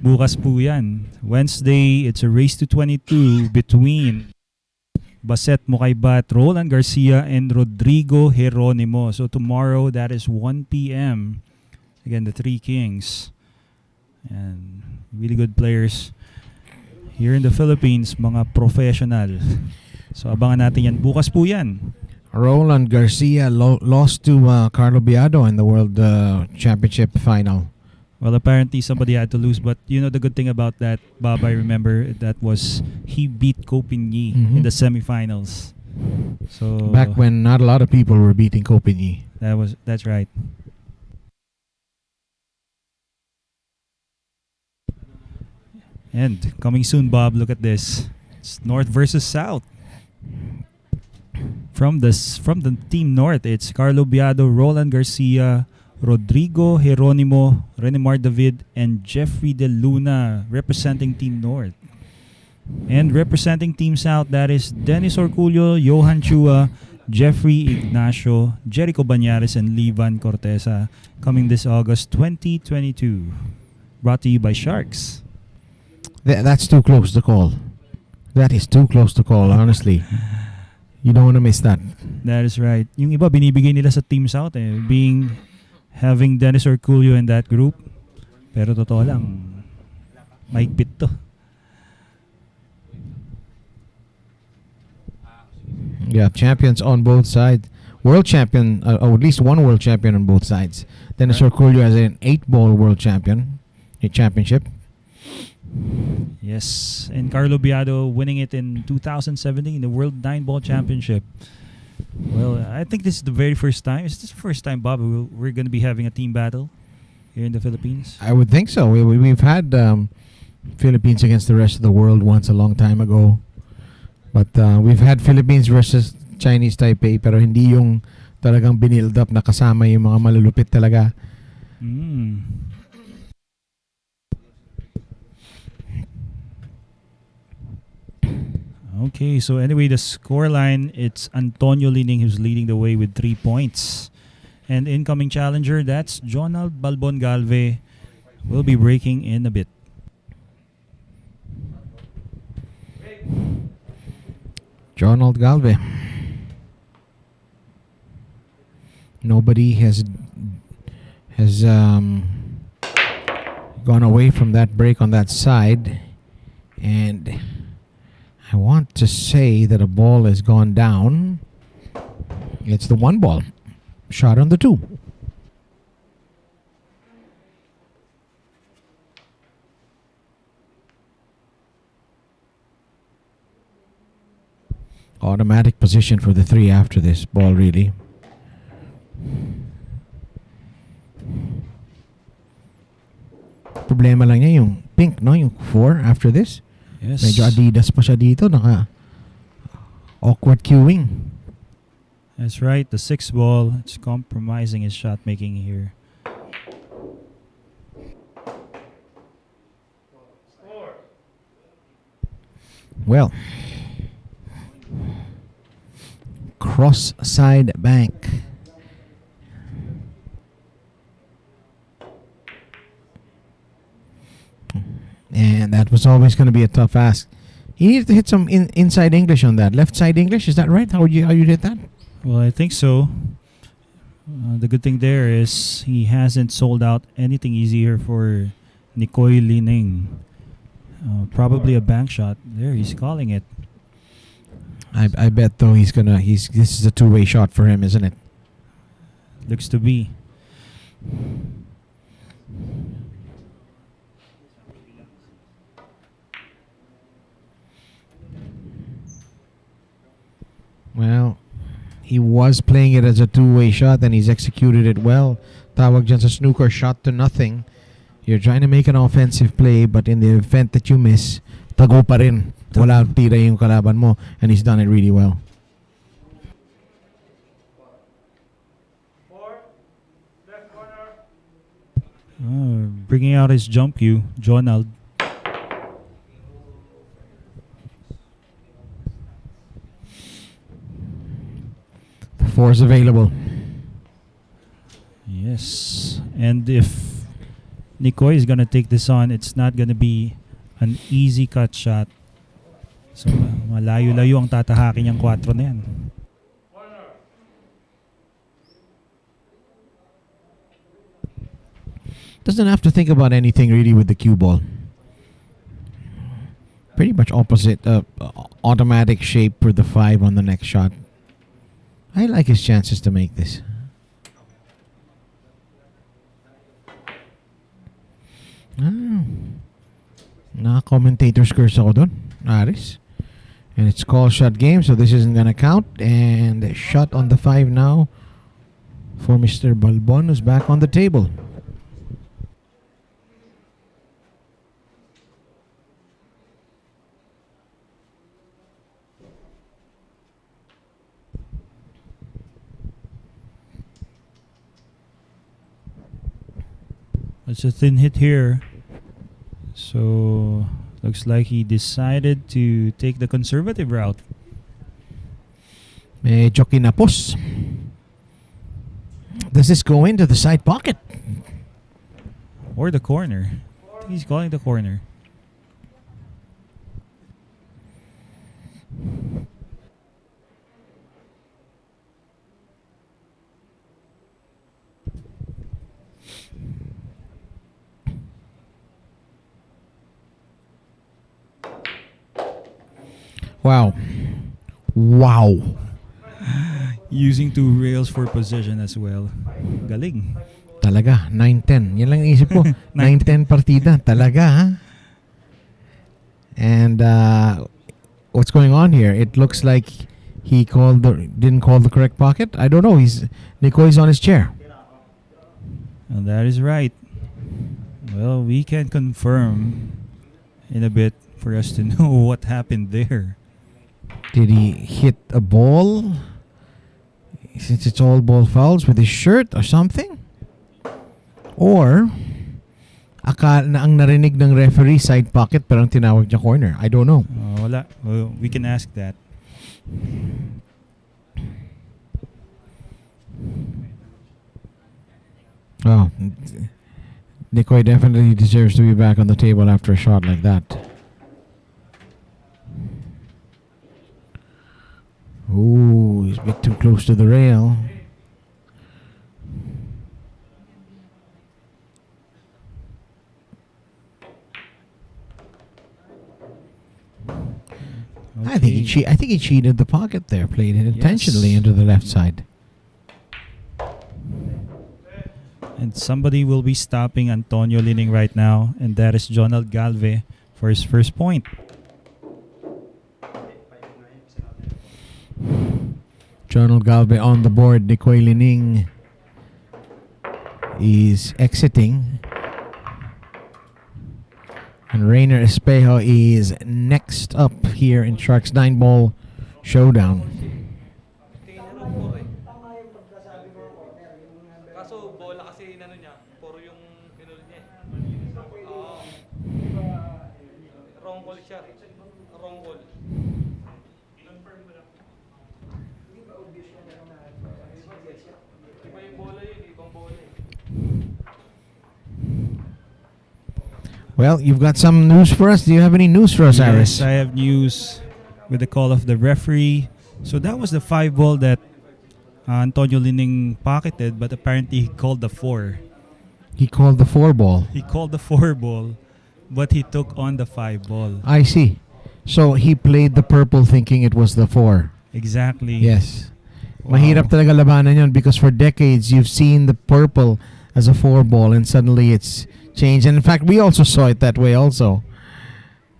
Bukas po yan. Wednesday, it's a race to 22 between Baset Mukaybat, Roland Garcia, and Rodrigo Jeronimo. So tomorrow, that is 1 p.m. Again, the Three Kings. And really good players. Here in the Philippines, mga professional. So abangan natin yan. Bukas po yan. Roland Garcia lost to Carlo Biado in the World Championship final Well, apparently somebody had to lose, but you know the good thing about that, Bob, I remember that was he beat Copigny in the semifinals. So Back when not a lot of people were beating Copigny. that's right. And coming soon, Bob, look at this. It's North versus South. From the team North, it's Carlo Biado, Roland Garcia, Rodrigo Jeronimo, Renemar David, and Jeffrey De Luna representing Team North. And representing Team South, that is Dennis Orcollo, Johan Chua, Jeffrey Ignacio, Jericho Banyares, and Levan Cortesa, coming this August 2022. Brought to you by Sharks. That's too close to call. That is too close to call, honestly. You don't want to miss that. That is right. Yung iba binibigay nila sa Team South having Dennis Orcollo in that group. Pero totoo lang, mahigpit to. Yeah, champions on both sides. World champion, or at least one world champion on both sides. Dennis Orcollo has an 8-ball world champion, a championship. Yes, and Carlo Biado winning it in 2017, the World 9-Ball Championship. Well, I think this is the very first time. Is this the first time, Bob, we're going to be having a team battle here in the Philippines? I would think so. We've had Philippines against the rest of the world once a long time ago. But we've had Philippines versus Chinese Taipei, pero hindi yung talagang binild up na kasama yung mga malulupit talaga. Okay, so anyway, the scoreline, it's Antonio Lining who's leading the way with 3 points. And incoming challenger, that's Jonald Galve. Will be breaking in a bit. Jonald Galve. Nobody has gone away from that break on that side, and I want to say that a ball has gone down. It's the 1 ball. Shot on the 2. Automatic position for the 3 after this ball, really. Problema lang niya yung pink, no? Yung 4 after this. Yes. Medyo Adidas pa siya dito. Awkward queuing. That's right. The 6 ball. It's compromising his shot making here. Well, cross side bank. And that was always going to be a tough ask. You needed to hit some inside English on that. Left side English, is that right? How you did that? Well, I think so. The good thing there is he hasn't sold out anything easier for Nicoy Lining. Probably a bank shot. There, he's calling it. I bet though this is a two-way shot for him, isn't it? Looks to be. Well, he was playing it as a two-way shot and he's executed it well. Tawag dyan sa snooker, shot to nothing. You're trying to make an offensive play, but in the event that you miss, tago pa rin. Wala tira yung kalaban mo, and he's done it really well. Bringing out his jump cue, Jonald. The 4 is available. Yes. And if Nicoy is going to take this on, it's not going to be an easy cut shot. So, malayo-layo ang tatahakin niyang 4 na yan. Doesn't have to think about anything really with the cue ball. Pretty much opposite, automatic shape for the 5 on the next shot. I like his chances to make this. Na-commentator's curse ako dun, Aris. And it's called shot game, so this isn't gonna count. And a shot on the 5 now for Mr. Balbon, who's back on the table. It's a thin hit here. So, looks like he decided to take the conservative route. Medyo kinapos. Does this go into the side pocket? Or the corner. I think he's calling the corner. Wow. Wow. Using 2 rails for position as well. Galing. Talaga, 9-10. Yan lang isip ko. 9-10 partida. Talaga, ha? And what's going on here? It looks like he didn't call the correct pocket. I don't know. Nicoy's on his chair. And that is right. Well, we can confirm in a bit for us to know what happened there. Did he hit a ball? Since it's all ball fouls with his shirt or something? Or akala na ang narinig ng referee side pocket pero ang tinawag niya corner. I don't know. Wala. Well, we can ask that. Oh, Nicoy definitely deserves to be back on the table after a shot like that. Ooh, he's a bit too close to the rail. I think he cheated the pocket there. Played it intentionally into the left side. And somebody will be stopping Antonio Lining right now, and that is Jonald Galve for his first point. Jonald Galve on the board. Nicoy Lining is exiting. And Rayner Espejo is next up here in Sharks 9-ball showdown. Kaso bola kasi inano niya, puro yung pinulot niya. Wrong ball siya. Wrong ball. Iba yung bola yun, ibang bola eh. Well, you've got some news for us. Do you have any news for us, Aris? Yes, I have news with the call of the referee. So that was the 5 ball that Antonio Lining pocketed, but apparently he called the 4. He called the 4 ball. He called the 4 ball, but he took on the 5 ball. I see. So he played the purple thinking it was the 4. Exactly. Yes. Wow. Mahirap talaga labanan yun because for decades you've seen the purple as a 4 ball and suddenly it's changed. And in fact, we also saw it that way also.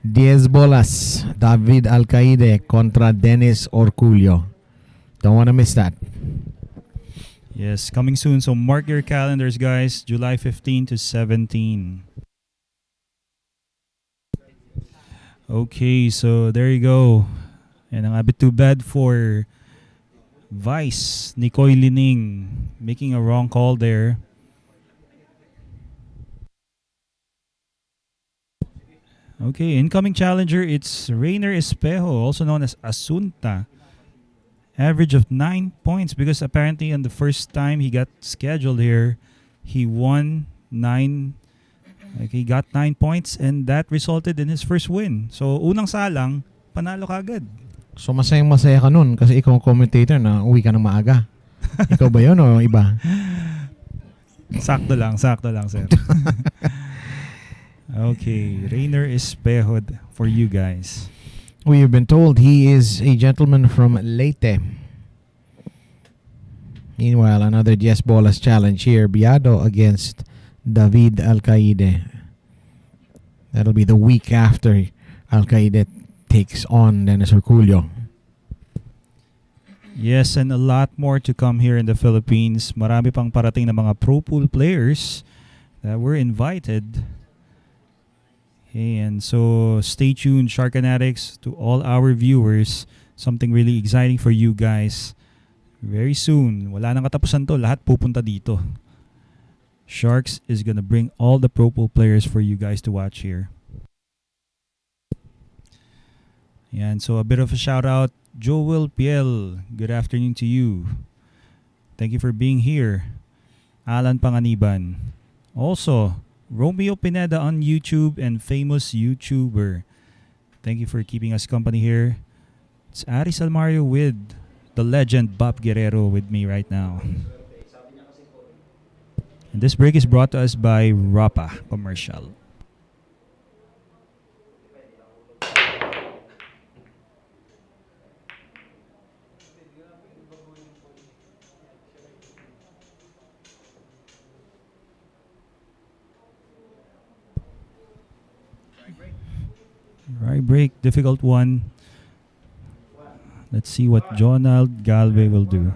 10 bolas, David Alcaide contra Dennis Orcollo. Don't want to miss that. Yes, coming soon. So mark your calendars, guys. July 15 to 17. Okay, so there you go. And ang a bit too bad for Vice, Nicoy Lining, making a wrong call there. Okay, incoming challenger, it's Rayner Espejo, also known as Asunta. Average of 9 points because apparently on the first time he got scheduled here, he won 9. Like he got 9 points and that resulted in his first win. So unang salang, panalo kagad. So masayang-masaya ka nun kasi ikaw ang commentator na uwi ka ng maaga. Ikaw ba yun o iba? Sakto lang, sir. Okay, Rayner Espejo for you guys. We have been told he is a gentleman from Leyte. Meanwhile, another 10 bolas challenge here. Biado against David Alcaide. That'll be the week after Al-Qaeda takes on Dennis Orcollo. Yes, and a lot more to come here in the Philippines. Marami pang parating na mga pro pool players that were invited. Hey, and so stay tuned, Shark Fanatics, to all our viewers. Something really exciting for you guys. Very soon, wala nang katapusan to. Lahat pupunta dito. Sharks is gonna bring all the pro pool players for you guys to watch here. Yeah, and so a bit of a shout out, Joel Piel. Good afternoon to you. Thank you for being here. Alan Panganiban. Also, Romeo Pineda on YouTube and famous YouTuber. Thank you for keeping us company here. It's Ari Salmario with the legend Bob Guerrero with me right now. And this break is brought to us by Rapa Commercial. Right break, difficult one. Let's see what Jonald Galve will do.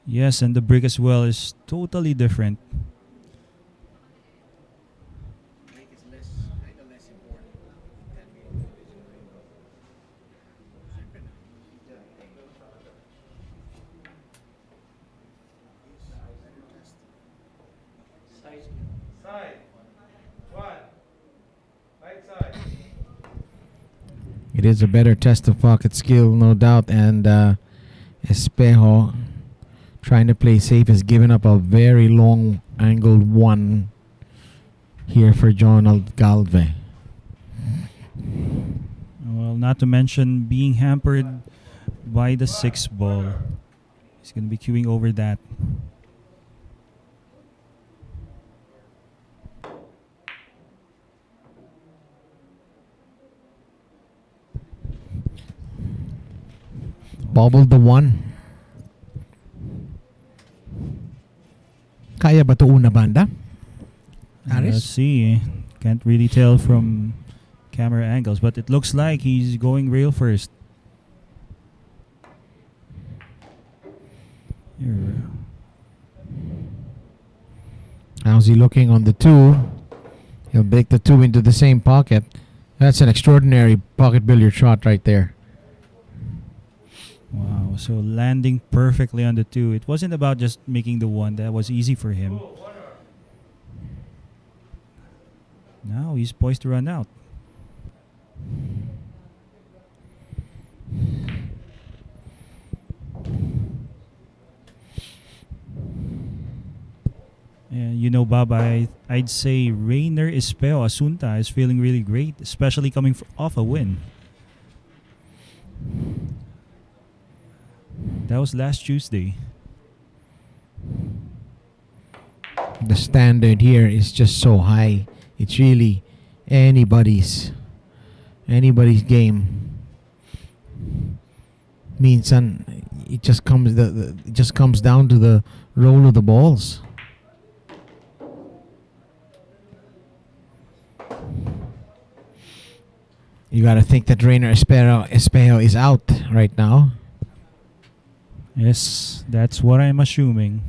Yes, and the break as well is totally different. Side. One. Right side. It is a better test of pocket skill, no doubt, and Espejo, trying to play safe, has given up a very long angled one here for Jonald Galve. Well, not to mention being hampered by the 6 ball. He's going to be queuing over that. Bobbled the 1. Kaya ba to una banda? Let's see. Can't really tell from camera angles, but it looks like he's going rail first. Here. How's he looking on the 2? He'll bake the 2 into the same pocket. That's an extraordinary pocket billiard shot right there. Wow, so landing perfectly on the 2. It wasn't about just making the 1. That was easy for him. Now he's poised to run out. And you know, Bob, I'd say Rayner Espejo Asunta is feeling really great, especially coming off a win. That was last Tuesday. The standard here is just so high. It's really anybody's game. Minsan it just comes down to the roll of the balls. You got to think that Rayner Espejo is out right now. Yes, that's what I'm assuming.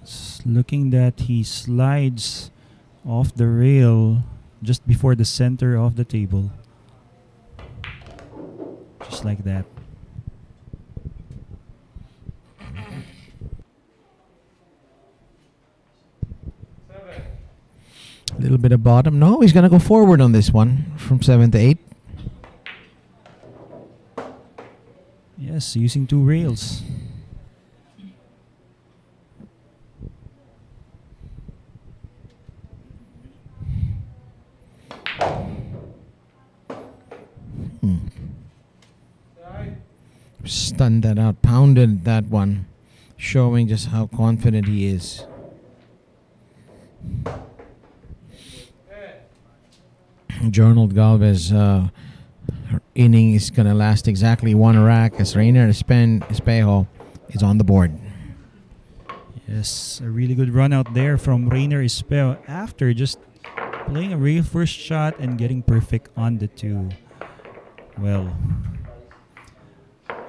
It's looking that he slides off the rail just before the center of the table. Just like that. A little bit of bottom. No, he's going to go forward on this one from 7 to 8. Yes, using 2 rails. stunned that out, pounded that one, showing just how confident he is. Jonald Galve's inning is going to last exactly one rack as Rayner Espejo is on the board. Yes, a really good run out there from Rayner Espejo after just playing a real first shot and getting perfect on the two. Well,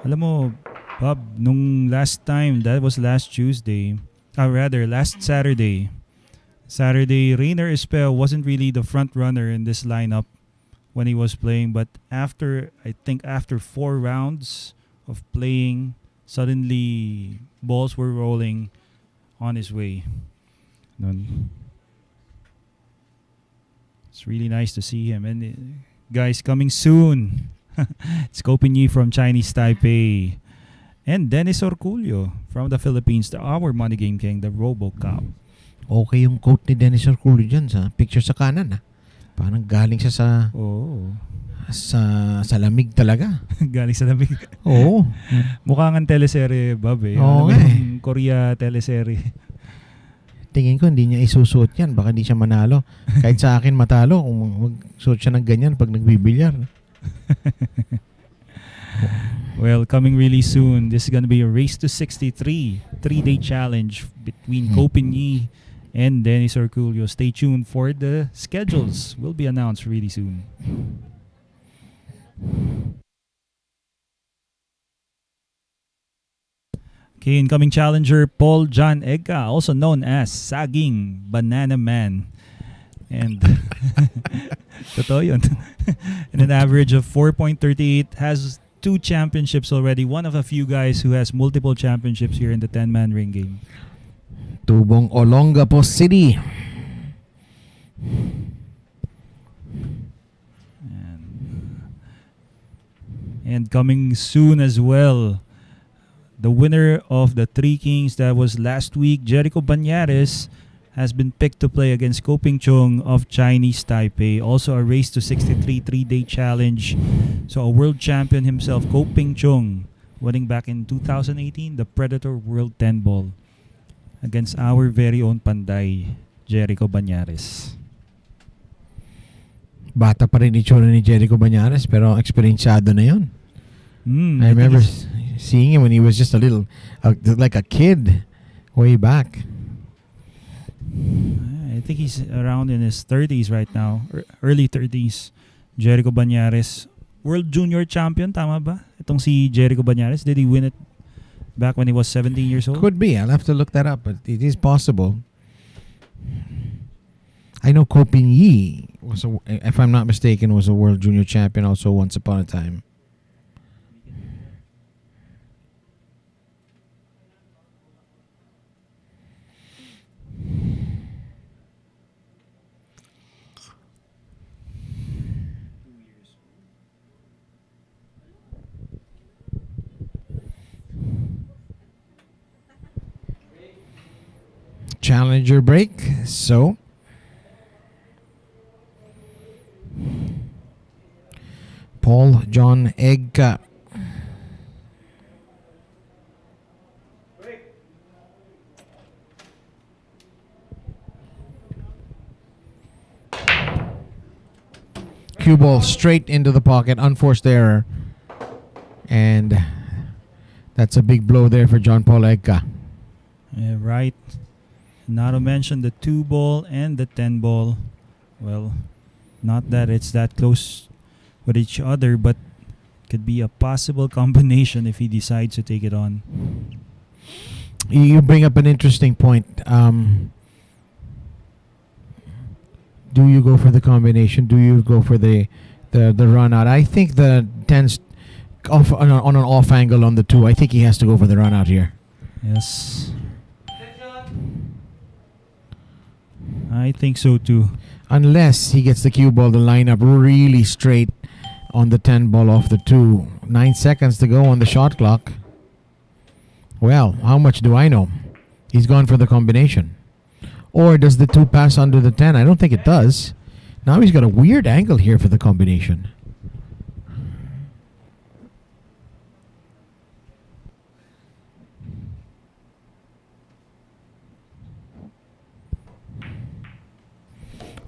alam mo, Bob, nung last time, that was last Tuesday, last Saturday. Rayner Espejo wasn't really the front runner in this lineup when he was playing, but after 4 rounds of playing, suddenly balls were rolling on his way. It's really nice to see him. And guys, coming soon, it's Kopinyi from Chinese Taipei. And Dennis Orcollo from the Philippines, our money game king, the RoboCop. Okay yung quote ni Dennis Orcollo dyan sa picture sa kanan. Parang galing siya sa lamig talaga. Galing sa lamig. Oo. Mukha nga teleserye, Bob eh. Oo nga eh. Korea teleserye. Tingin ko hindi niya isusuot yan. Baka hindi siya manalo. Kahit sa akin matalo kung magsuot siya ng ganyan pag nagbibilyar. Well, coming really soon, this is going to be a race to 63, 3-day challenge between Kopinyi and Dennis Orcollo. Stay tuned for the schedules. Will be announced really soon. Okay, incoming challenger Paul John Egca, also known as Saging Banana Man. And totoo yun. And an average of 4.38, has 2 championships already. One of a few guys who has multiple championships here in the 10-man ring game. Tubong Olongapo City. And coming soon as well, the winner of the Three Kings that was last week, Jericho Banyares, has been picked to play against Ko Ping Chung of Chinese Taipei. Also a race to 63 3-day challenge. So a world champion himself, Ko Ping Chung, winning back in 2018 the Predator World 10 Ball against our very own Panday, Jericho Banyares. Bata pa rin itsura ni Jericho Banyares pero experienciado na yun. I remember seeing him when he was just a little, like a kid way back. I think he's around in his 30s right now, early 30s. Jericho Banyares, World Junior Champion, tama ba? Itong si Jericho Banyares, did he win it back when he was 17 years old? Could be. I'll have to look that up, but it is possible. I know Kopinyi was, if I'm not mistaken, was a World Junior Champion also once upon a time. Challenger break. So Paul John Egca. Cue ball straight into the pocket, unforced error. And that's a big blow there for John Paul Egca. Yeah, right. Not to mention the 2 ball and the 10 ball. Well, not that it's that close with each other, but could be a possible combination if he decides to take it on. You bring up an interesting point. Do you go for the combination? Do you go for the run out? I think the 10's off on an off angle on the 2. I think he has to go for the run out here. Yes. I think so too. Unless he gets the cue ball to line up really straight on the 10 ball off the 2. 9 seconds to go on the shot clock. Well, how much do I know? He's gone for the combination. Or does the 2 pass under the 10? I don't think it does. Now he's got a weird angle here for the combination.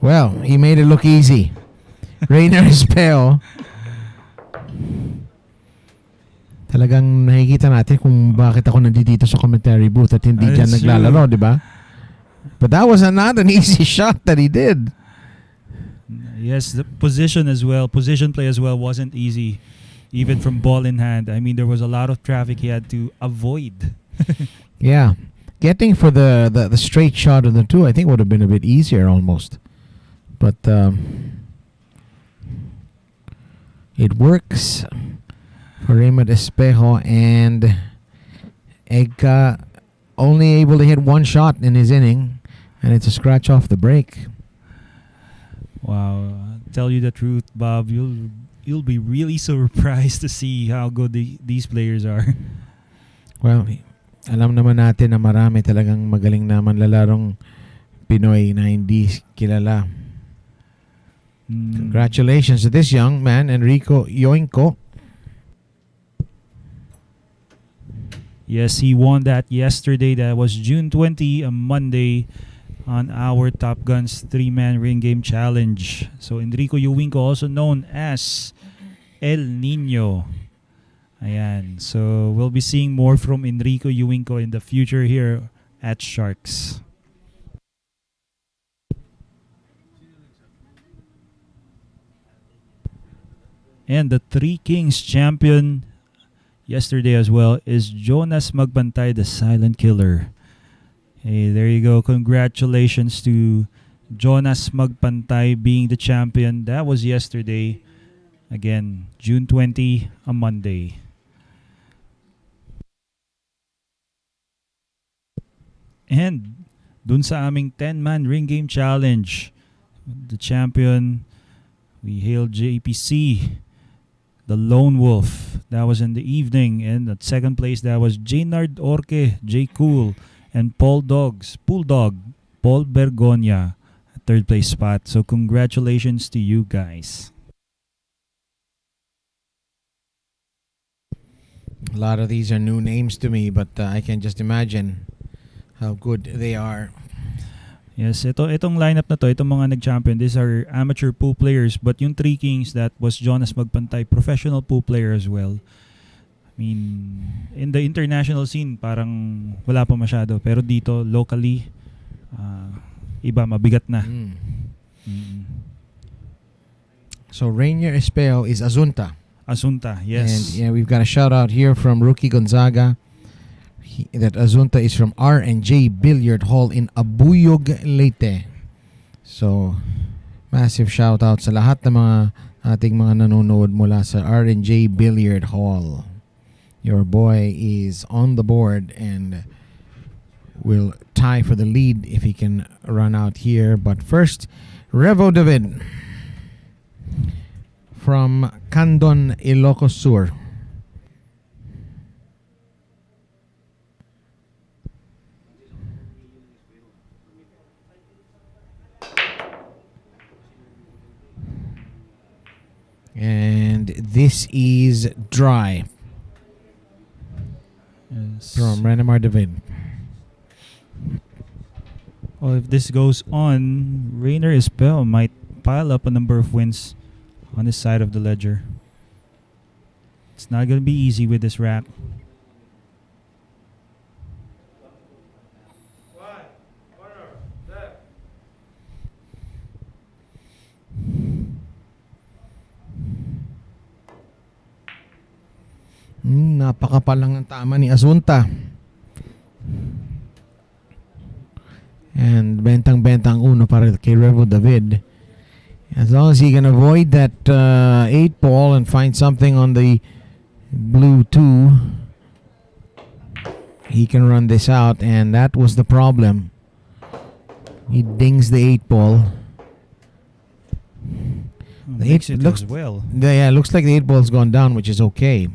Well, he made it look easy. Rayner Espejo. Talagang nakikita natin kung bakit ako nandito sa commentary booth at hindi dyan That's naglalaro, di ba? But that was not an easy shot that he did. Yes, the position as well, position play as well wasn't easy, even from ball in hand. I mean, there was a lot of traffic he had to avoid. Yeah. Getting for the straight shot of the two, I think would have been a bit easier almost. But it works for Rayner Espejo, and Egca only able to hit one shot in his inning, and it's a scratch off the break. Wow, tell you the truth, Bob, you'll be really surprised to see how good these players are. Well, alam naman natin na marami talagang magaling na manlalarong Pinoy na hindi kilala. Congratulations to this young man, Enrico Yoinco. Yes, he won that yesterday. That was June 20, a Monday, on our Top Guns 3-man ring game challenge. So Enrico Yoinco, also known as El Nino. Ayan. So we'll be seeing more from Enrico Yoinco in the future here at Sharks. And the Three Kings champion yesterday as well is Jonas Magbantay, the Silent Killer. Hey, there you go. Congratulations to Jonas Magbantay being the champion. That was yesterday. Again, June 20, a Monday. And dun sa aming 10-man ring game challenge, the champion, we hailed JPC, the Lone Wolf. That was in the evening. And at second place, that was Jaynard Orque, J. Cool, and Bulldog, Paul Bergonia, at third place spot. So congratulations to you guys. A lot of these are new names to me, but I can just imagine how good they are. Yes, itong lineup na to, itong mga nag-champion, these are amateur pool players, but yung Three Kings, that was Jonas Magbantay, professional pool player as well. I mean, in the international scene, parang wala pa masyado. Pero dito, locally, iba, mabigat na. So Rayner Espejo is Azunta. Asunta, yes. And yeah, we've got a shout out here from Rookie Gonzaga. That Azunta is from R&J Billiard Hall in Abuyog, Leyte. So, massive shout out sa lahat ng mga ating mga nanonood mula sa R&J Billiard Hall. Your boy is on the board and will tie for the lead if he can run out here. But first, Revo David from Candon, Ilocos Sur. And this is dry. Yes. From Renemar David. Well, if this goes on, Rayner Espejo might pile up a number of wins on his side of the ledger. It's not going to be easy with this rack. Napakapalang ang tama ni Azunta. And bentang-bentang uno para kay Revo David. As long as he can avoid that 8 ball and find something on the blue 2, he can run this out, and that was the problem. He dings the 8 ball. The Makes it looks as well. Yeah, looks like the 8 ball's gone down, which is okay.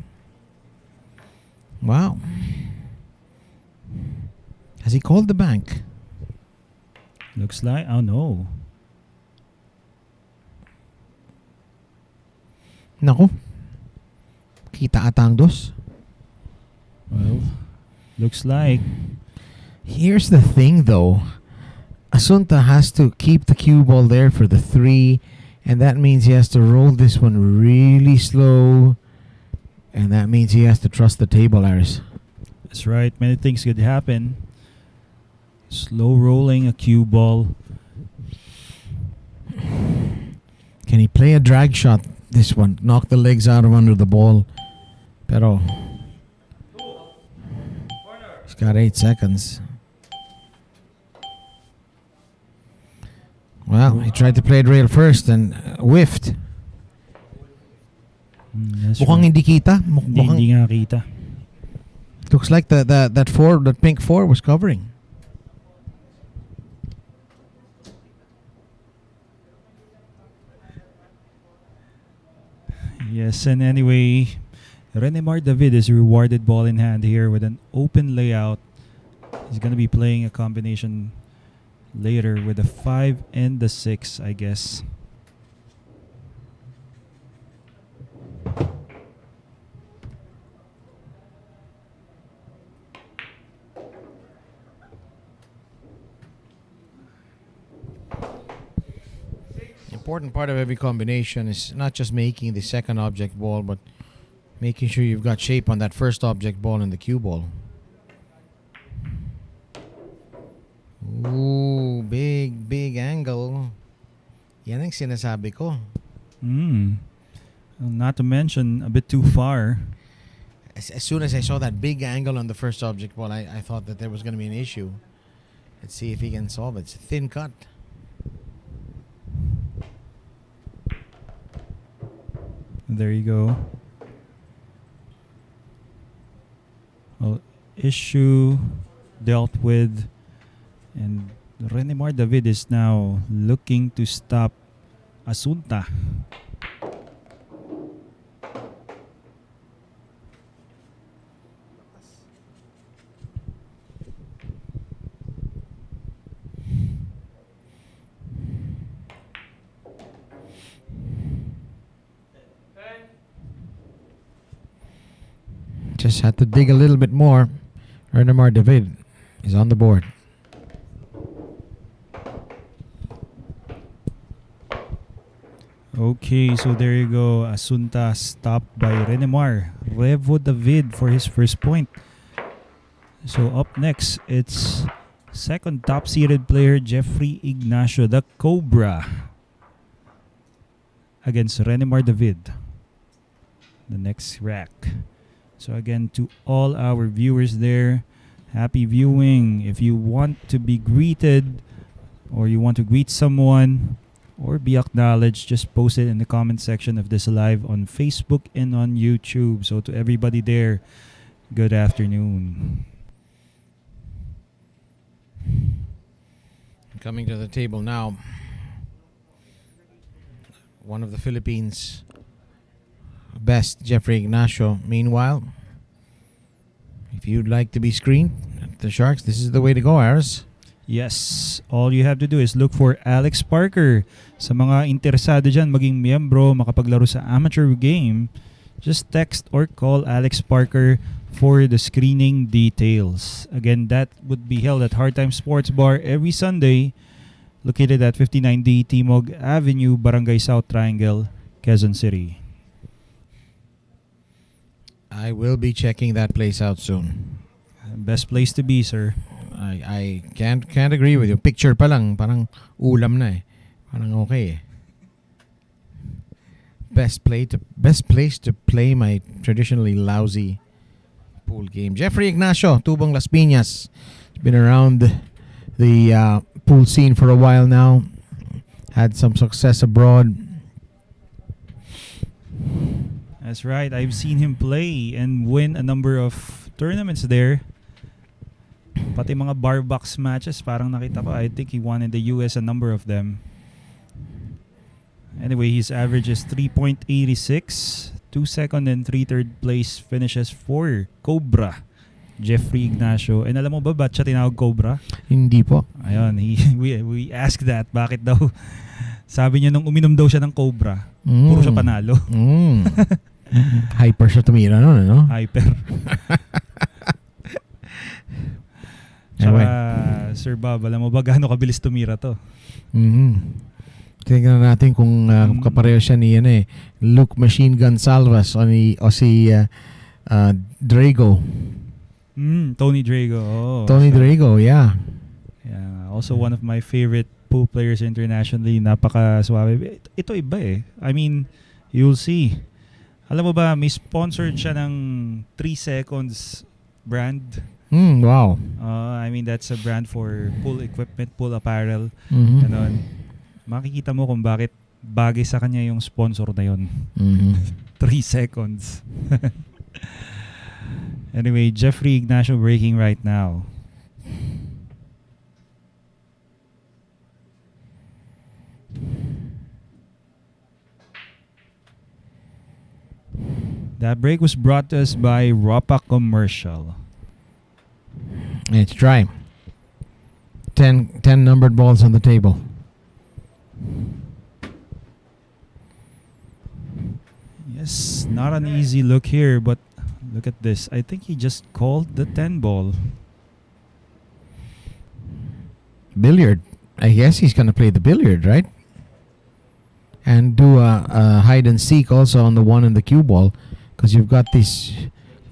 Wow. Has he called the bank? Looks like, oh no. Naku. Kita atang dos. Well, looks like. Here's the thing though. Asunta has to keep the cue ball there for the 3, and that means he has to roll this one really slow, and that means he has to trust the table, Aris. That's right. Many things could happen. Slow rolling a cue ball. Can he play a drag shot this one? Knock the legs out of under the ball. Pero he's got 8 seconds. Well, he tried to play it rail first and whiffed. That's Mukhang right. hindi kita. Hindi nga kita. Looks like that pink 4 was covering. Yes, and anyway, Renemar David is rewarded ball in hand here with an open layout. He's going to be playing a combination later with the 5 and the 6, I guess. Important part of every combination is not just making the second object ball, but making sure you've got shape on that first object ball and the cue ball. Ooh, big angle. Yan ang sinasabi ko. Not to mention, a bit too far. As soon as I saw that big angle on the first object ball, I thought that there was going to be an issue. Let's see if he can solve it. It's a thin cut. There you go. Well, issue dealt with, and Renemar David is now looking to stop Asunta. Just had to dig a little bit more. Renemar David is on the board. Okay, so there you go. Asunta stopped by Renemar. Revo David for his first point. So up next, it's second top-seeded player Jeffrey Ignacio, the Cobra, against Renemar David. The next rack. So again, to all our viewers there, happy viewing. If you want to be greeted or you want to greet someone or be acknowledged, just post it in the comment section of this live on Facebook and on YouTube. So to everybody there, good afternoon. Coming to the table now, one of the Philippines' best, Jeffrey Ignacio. Meanwhile, if you'd like to be screened at the Sharks, this is the way to go, Aris. Yes, all you have to do is look for Alex Parker. Sa mga interesado dyan maging miyembro, makapaglaro sa amateur game, just text or call Alex Parker for the screening details. Again, that would be held at Hard Time Sports Bar every Sunday, located at 59D Timog Avenue, Barangay South Triangle, Quezon City. I will be checking that place out soon. Best place to be, sir. I can't agree with you. Picture pa lang, parang ulam na eh. Parang okay eh. Best place to play my traditionally lousy pool game. Jeffrey Ignacio, Tubong Las Piñas. He's been around the pool scene for a while now. Had some success abroad. That's right. I've seen him play and win a number of tournaments there. Pati mga bar box matches, parang nakita ko. I think he won in the US a number of them. Anyway, his average is 3.86. 2 second and 3 third place finishes for Cobra, Jeffrey Ignacio. And alam mo ba ba't siya tinawag Cobra? Hindi po. Ayun, we asked that. Bakit daw? Sabi niya nung uminom daw siya ng Cobra, puro siya panalo. Hyper siya tumira nun, ano? Hyper. Tsaka Sir Bob, alam mo ba gaano kabilis tumira to? Tingnan natin kung kapareho siya ni Luke Machine Gun Salvas o si Drago. Tony Drago. Oh, Tony Drago, yeah. Yeah, also one of my favorite pool players internationally. Napaka-suwabe. Ito iba eh. I mean, you'll see. Alam mo ba, may sponsored siya ng 3 seconds brand. Wow. I mean, that's a brand for pool equipment, pool apparel. Ganon. Makikita mo kung bakit bagay sa kanya yung sponsor na yun. 3 seconds. Anyway, Jeffrey Ignacio breaking right now. That break was brought to us by Ropa Commercial. It's dry. 10 numbered balls on the table. Yes, not an easy look here, but look at this. I think he just called the 10 ball. Billiard. I guess he's going to play the billiard, right? And do a hide and seek also on the 1 and the cue ball, because you've got these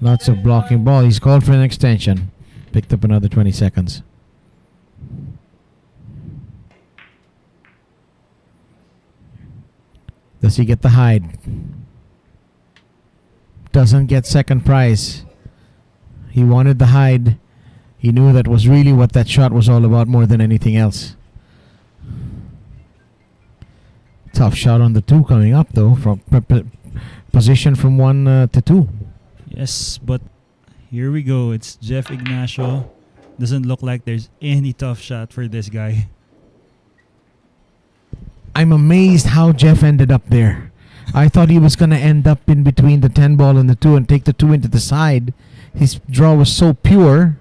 lots of blocking ball. He's called for an extension. Picked up another 20 seconds. Does he get the hide? Doesn't get second prize. He wanted the hide. He knew that was really what that shot was all about more than anything else. Tough shot on the 2 coming up though, from position from 1 to 2. Yes, but here we go. It's Jeff Ignacio. Doesn't look like there's any tough shot for this guy. I'm amazed how Jeff ended up there. I thought he was going to end up in between the 10 ball and the 2 and take the 2 into the side. His draw was so pure.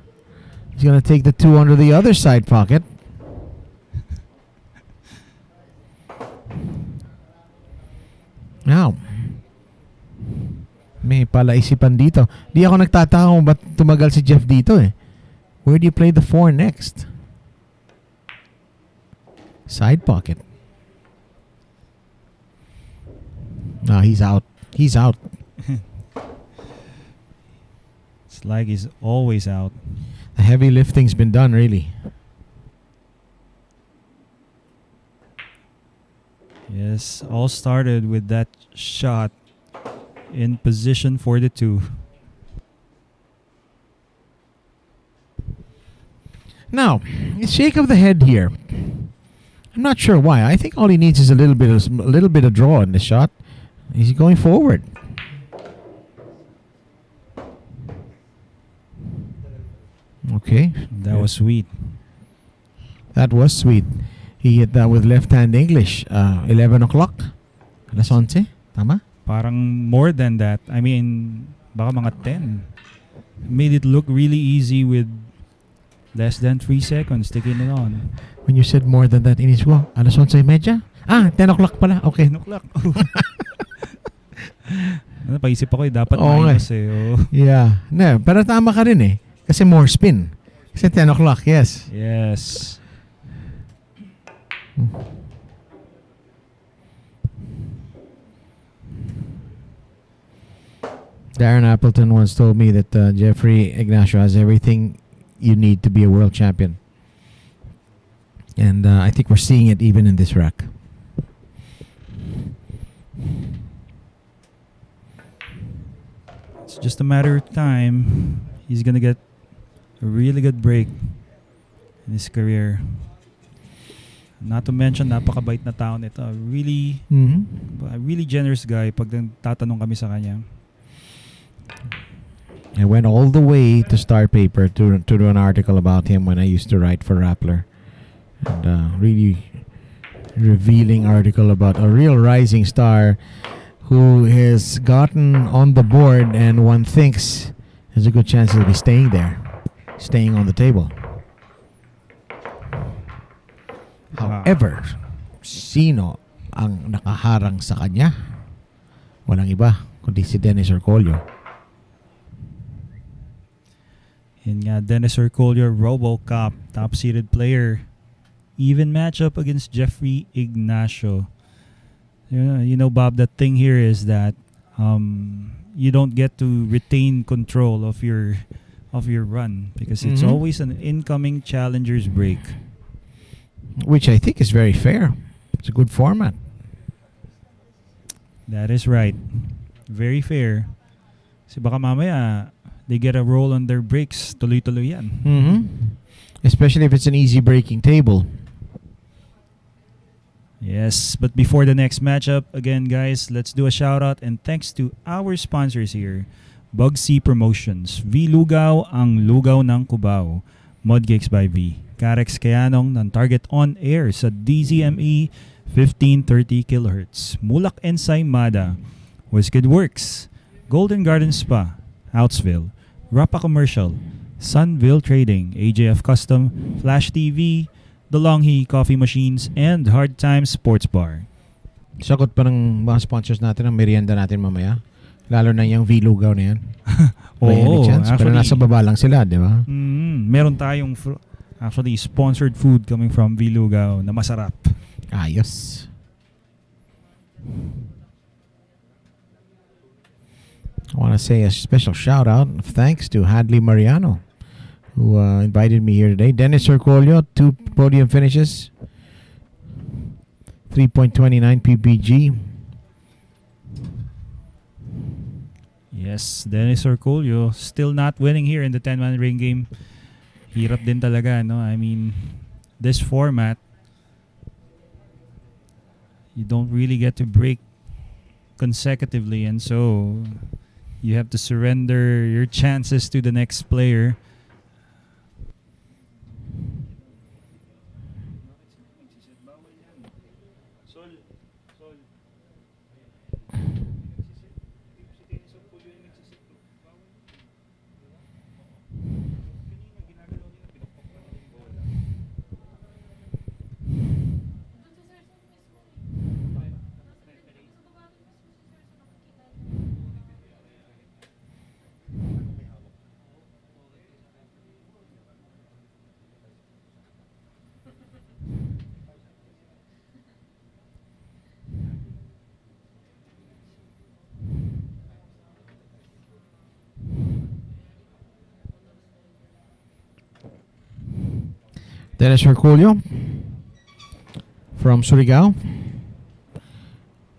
He's going to take the 2 under the other side pocket. Now, may palaisipan dito. Di ako nagtataka kung ba't tumagal si Jeff dito eh. Where do you play the 4 next? Side pocket. No, he's out. He's out. It's like he's always out. The heavy lifting's been done, really. Yes, all started with that shot in position for the 2. Now, shake of the head here. I'm not sure why. I think all he needs is a little bit of draw in the shot. He's going forward. Okay. That was sweet. That was sweet. He hit that with left-hand English. 11 o'clock. Alas 11. Tama? Parang more than that. I mean, baka mga 10. Made it look really easy with less than 3 seconds taking it on. When you said more than that, inis ko, alas 11:30? 10 o'clock pala. Okay. 10 o'clock. Napaisip ako dapat Oo nga. minus eh. Oh. Yeah. No, pero tama ka rin eh. Kasi more spin. Kasi 10 o'clock, yes. Yes. Darren Appleton once told me that Jeffrey Ignacio has everything you need to be a world champion. And I think we're seeing it even in this rack. It's just a matter of time. He's gonna get a really good break in his career. Not to mention, napakabait na tao nito. Really, a really generous guy pag tatanong kami sa kanya. I went all the way to Star Paper to do an article about him when I used to write for Rappler. And really revealing article about a real rising star who has gotten on the board, and one thinks there's a good chance he'll be staying there, staying on the table. However, sino ang nakaharang sa kanya? Walang iba kundi si Dennis Orcollo. Yun nga, Dennis Orcollo, RoboCop, top-seeded player. Even matchup against Jeffrey Ignacio. You know, Bob, the thing here is that you don't get to retain control of your run because it's always an incoming challenger's break. Which I think is very fair. It's a good format. That is right. Very fair. Kasi baka mamaya, they get a roll on their breaks. Tuloy-tuloy yan. Especially if it's an easy breaking table. Yes, but before the next matchup, again, guys, let's do a shout-out and thanks to our sponsors here. Bugsy Promotions, V Lugaw, ang lugaw ng Cubao. Mudcakes by V. Carex Kayanong ng Target On Air sa DZME 1530 kHz. Mulak Ensaymada, Wizkid Works, Golden Garden Spa, Outsville, Rapa Commercial, Sunville Trading, AJF Custom, Flash TV, The Longhi Coffee Machines, and Hard Times Sports Bar. Sagot pa ng mga sponsors natin ang merienda natin mamaya. Lalo na yung V-Lugaw na yan. May any chance? Pero nasa baba lang sila, di ba? Meron tayong actually sponsored food coming from V-Lugaw na masarap. Ayos. I want to say a special shout out of thanks to Hadley Mariano, who invited me here today. Dennis Orcollo, 2 podium finishes, 3.29 PPG. Yes, Dennis Orcollo still not winning here in the 10-man ring game. Hirap din talaga, no? I mean, this format, you don't really get to break consecutively, and so you have to surrender your chances to the next player. Dennis Orcollo from Surigao.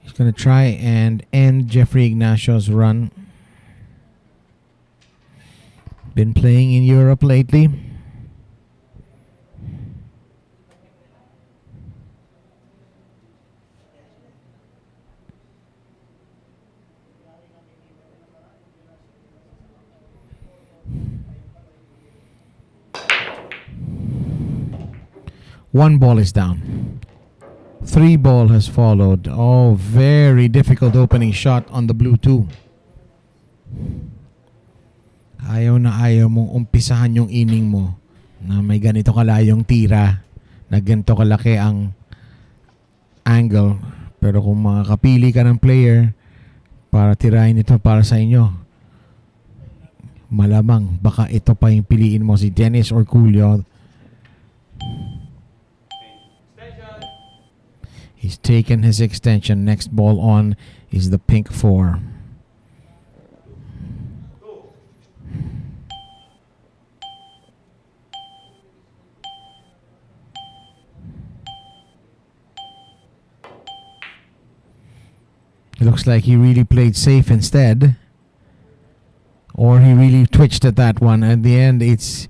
He's going to try and end Jeffrey Ignacio's run. Been playing in Europe lately. One ball is down. 3 ball has followed. Oh, very difficult opening shot on the blue 2. Ayaw na ayaw mong umpisahan yung inning mo na may ganito kalayong tira, na ganito kalaki ang angle. Pero kung makakapili ka ng player para tirahin ito para sa inyo, malamang baka ito pa yung piliin mo, si Dennis Orcollo. He's taken his extension. Next ball on is the pink 4. It looks like he really played safe instead. Or he really twitched at that one. At the end, he's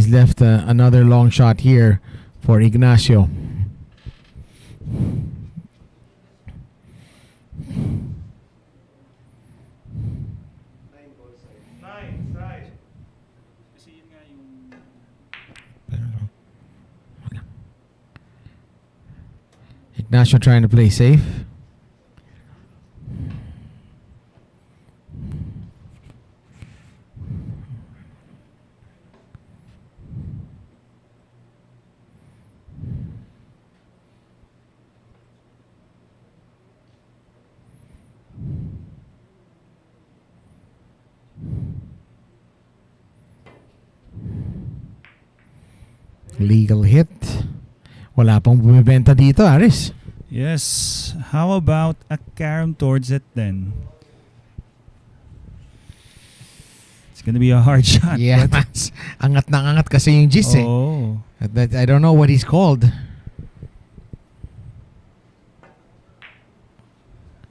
left another long shot here for Ignacio. Ignacio trying to play safe. Legal hit. Wala pong bumibenta dito, Aris. Yes. How about a carom towards it then? It's gonna be a hard shot. Yeah, but- angat na angat kasi yung Gis eh. Oh. I don't know what he's called.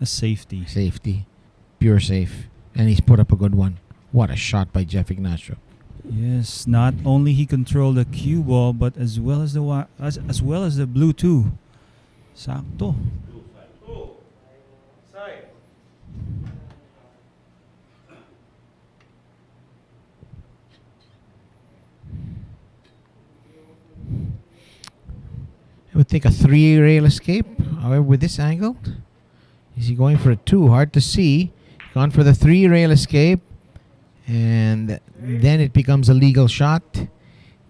A safety. Safety. Pure safe. And he's put up a good one. What a shot by Jeff Ignacio. Yes, not only he controlled the cue ball, but as well as the blue too. Sakto. I would think a 3-rail escape. However, with this angle, is he going for a 2? Hard to see. Gone for the 3-rail escape. And then it becomes a legal shot.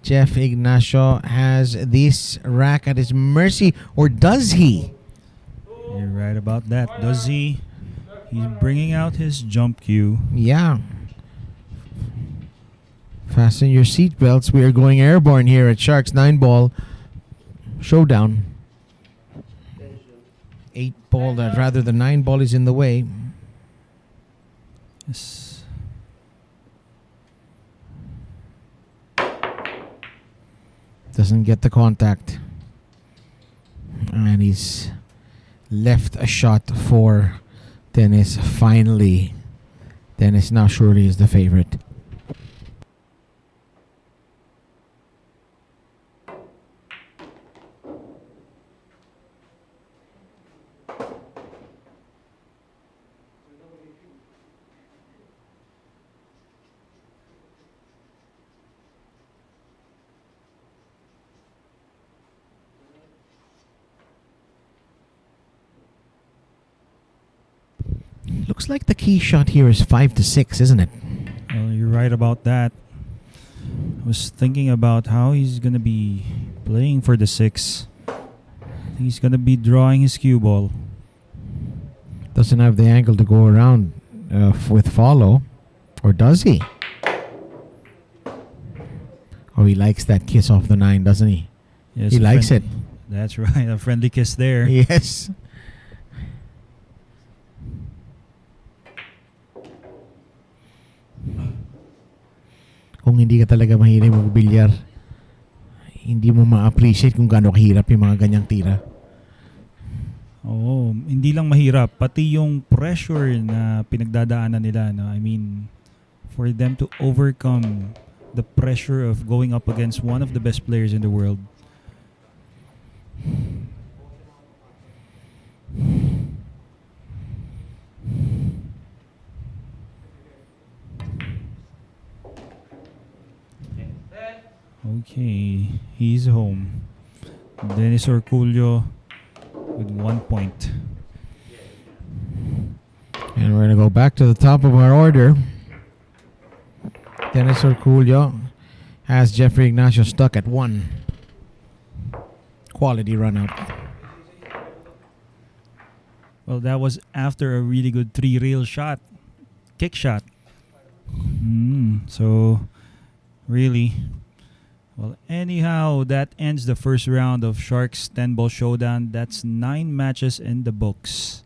Jeff Ignacio has this rack at his mercy. Or does he? You're right about that. Does he? He's bringing out his jump cue. Yeah. Fasten your seatbelts. We are going airborne here at Sharks 9-ball showdown. 8-ball, rather the 9-ball is in the way. Yes. Doesn't get the contact. And he's left a shot for Dennis finally. Dennis now surely is the favorite. Looks like the key shot here is 5-6, isn't it? Well, you're right about that. I was thinking about how he's gonna be playing for the 6. I think he's gonna be drawing his cue ball. Doesn't have the angle to go around with follow. Or does he? Oh, he likes that kiss off the 9, doesn't he? Yes, He likes it. That's right. A friendly kiss there. Yes. Kung hindi ka talaga mahilig mag-bilyar, hindi mo ma-appreciate kung gaano kahirap yung mga ganyang tira. Oo, hindi lang mahirap, pati yung pressure na pinagdadaanan nila, no? I mean, for them to overcome the pressure of going up against one of the best players in the world. Okay, he's home. Dennis Orcollo with 1 point. And we're going to go back to the top of our order. Dennis Orcollo has Jeffrey Ignacio stuck at 1. Quality run out. Well, that was after a really good 3-rail shot. Kick shot. So, really. Well, anyhow, that ends the first round of Sharks 10-ball showdown. That's 9 matches in the books.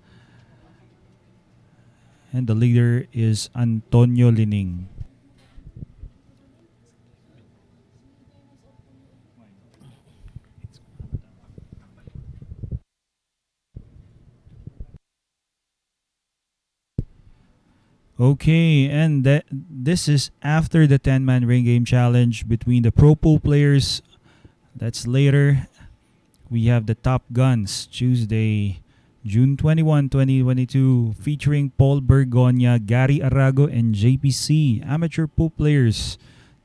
And the leader is Antonio Lining. Okay, and this is after the 10-man ring game challenge between the Pro Pool players. That's later. We have the Top Guns Tuesday, June 21, 2022, featuring Paul Bergonia, Gary Arago, and JPC, amateur pool players.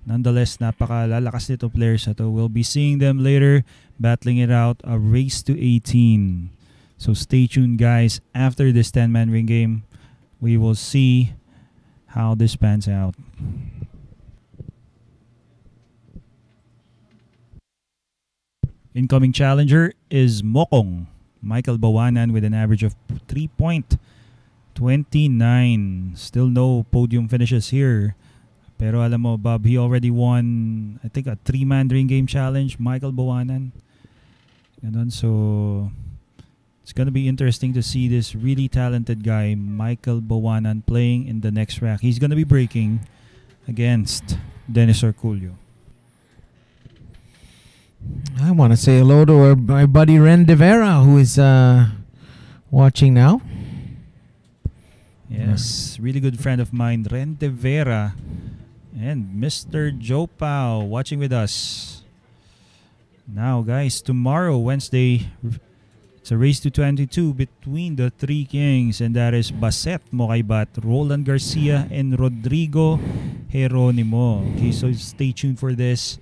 Nonetheless, napakalalakas nito players na to. We'll be seeing them later, battling it out, a race to 18. So stay tuned, guys. After this 10-man ring game, we will see how this pans out. Incoming challenger is Mokong Michael Bowanan with an average of 3.29. Still no podium finishes here. Pero alam mo, Bob, he already won, I think, a 3-man Dream Game Challenge, Michael Bowanan. Ganun, so it's gonna be interesting to see this really talented guy, Michael Bowanan, playing in the next rack. He's gonna be breaking against Dennis Orcollo. I want to say hello to our buddy Ren De Vera, who is watching now. Yes, really good friend of mine, Ren De Vera, and Mr. Joe Pao watching with us. Now, guys, tomorrow, Wednesday, it's a race to 22 between the three kings, and that is Baset Mokaybat, Roland Garcia, and Rodrigo Jeronimo. Okay, so stay tuned for this.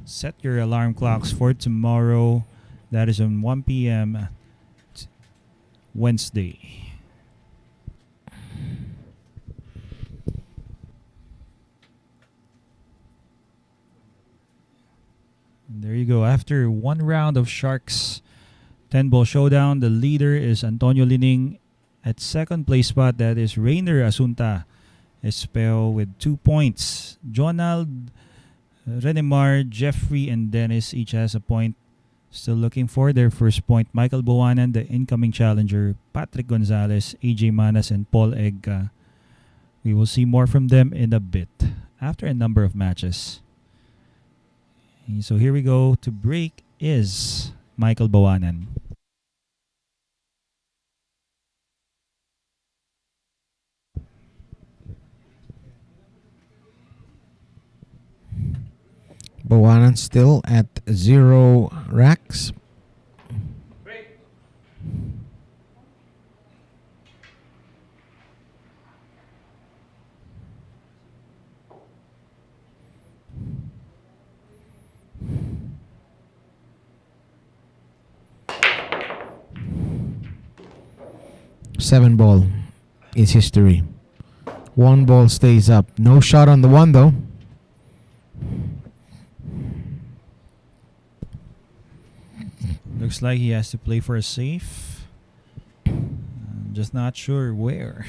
Set your alarm clocks for tomorrow. That is on 1 p.m. Wednesday. There you go. After one round of Sharks 10-ball showdown, the leader is Antonio Lining. At second place spot, that is Rayner Espejo with 2 points. Jonald, Renemar, Jeffrey, and Dennis each has a point. Still looking for their first point. Michael Bowanan, the incoming challenger. Patric Gonzales, AJ Manas, and Paul Egca. We will see more from them in a bit after a number of matches. So here we go. To break is Michael Bowanan. Bowanan still at 0 racks. Seven ball is history. 1 ball stays up. No shot on the 1 though. Looks like he has to play for a safe. I'm just not sure where.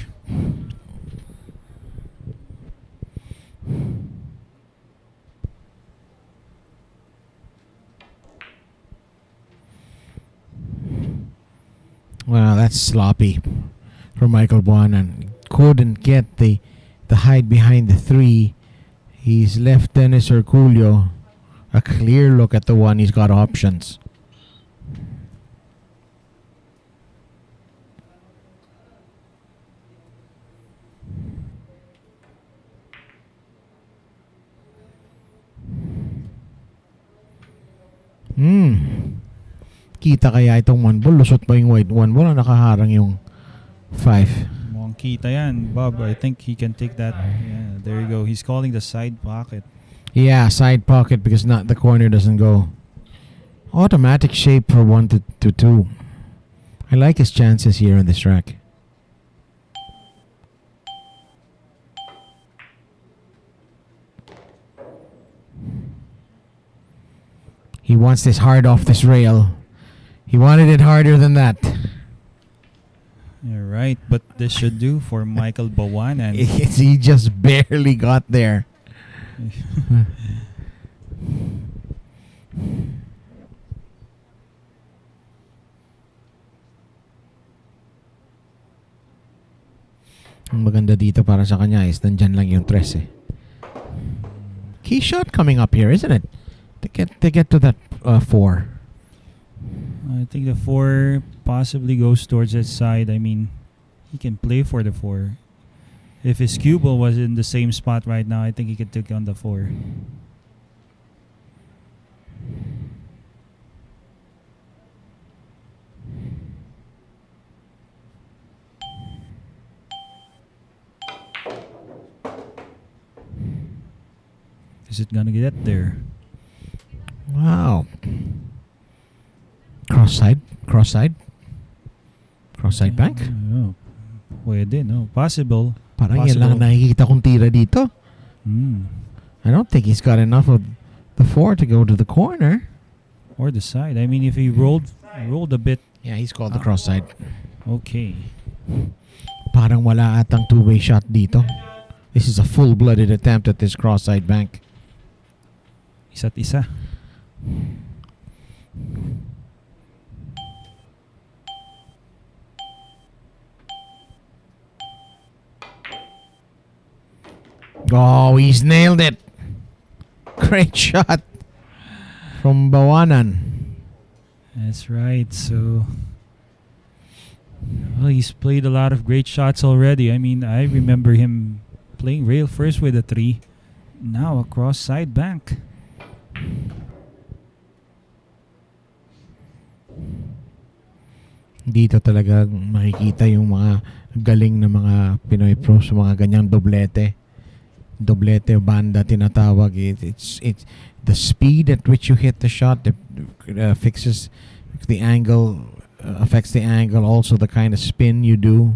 Wow, that's sloppy for Michael Bowanan. Couldn't get the hide behind the 3. He's left Dennis Orcollo a clear look at the 1. He's got options. Kita kaya itong 1 ball? Lusot ba yung white 1 ball? Nakaharang yung 5. Mukhang kita yan, Bob. I think he can take that. Yeah, there you go. He's calling the side pocket. Yeah, side pocket because not the corner doesn't go. Automatic shape for 1 to 2. I like his chances here on this track. He wants this hard off this rail. He wanted it harder than that. You're right, but this should do for Michael Bowanan. He just barely got there. Ang maganda dito para sa kanya is nandyan lang yung 13. Key shot coming up here, isn't it? To get to that 4. I think the 4 possibly goes towards that side. I mean, he can play for the 4. If his cue ball was in the same spot right now, I think he could take on the 4. Is it gonna get there? Wow. Cross-side bank. Oh, pwede, no? Possible. Parang yan lang nakikita kong tira dito. I don't think he's got enough of the 4 to go to the corner. Or the side. I mean, if he rolled a bit. Yeah, he's called the cross side. Okay. Parang wala atang two-way shot dito. This is a full-blooded attempt at this cross-side bank. Isa't isa. Oh, he's nailed it. Great shot from Bowanan. That's right. So, well, he's played a lot of great shots already. I mean, I remember him playing rail first with a 3. Now a cross side bank. Dito talaga makikita yung mga galing na mga Pinoy pro sa mga ganyang doblete. Doblete banda tinatawag. It's the speed at which you hit the shot that fixes the angle, affects the angle, also the kind of spin you do.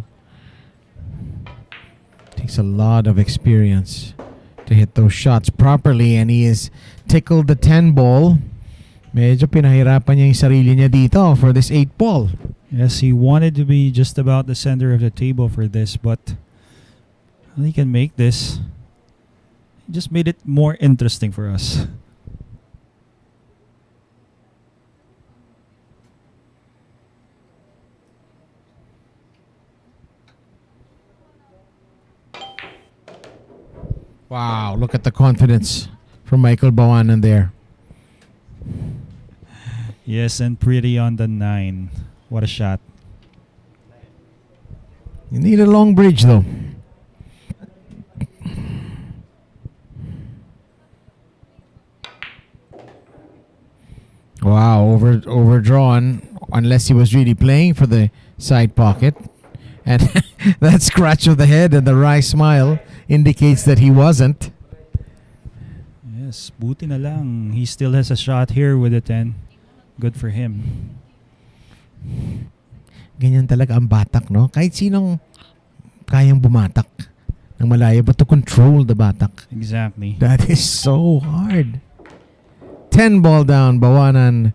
Takes a lot of experience to hit those shots properly, and he has tickled the 10 ball. Medyo pinahirapan niya yung sarili niya dito for this 8 ball. Yes, he wanted to be just about the center of the table for this, but he can make this. He just made it more interesting for us. Wow, look at the confidence from Michael Baoanan there. Yes, and pretty on the 9. What a shot. You need a long bridge though. Wow, overdrawn, unless he was really playing for the side pocket. And that scratch of the head and the wry smile indicates that he wasn't. Yes, buti na lang. He still has a shot here with a 10. Good for him. Ganyan talaga ang batak, no? Kahit sinong kayang bumatak ng malaya, but to control the batak. Exactly. That is so hard. 10 ball down, Bawanan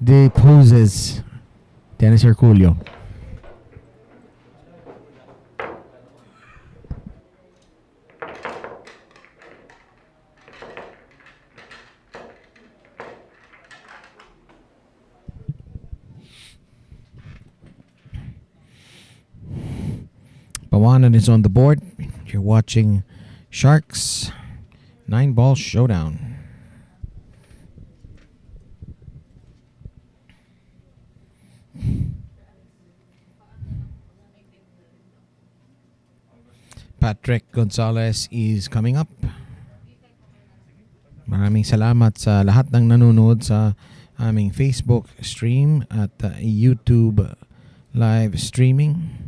deposes Dennis Orcollo. Bawanan is on the board. You're watching Sharks 9 ball showdown. Patric Gonzales is coming up. Maraming salamat sa lahat ng nanonood sa aming Facebook stream at YouTube live streaming.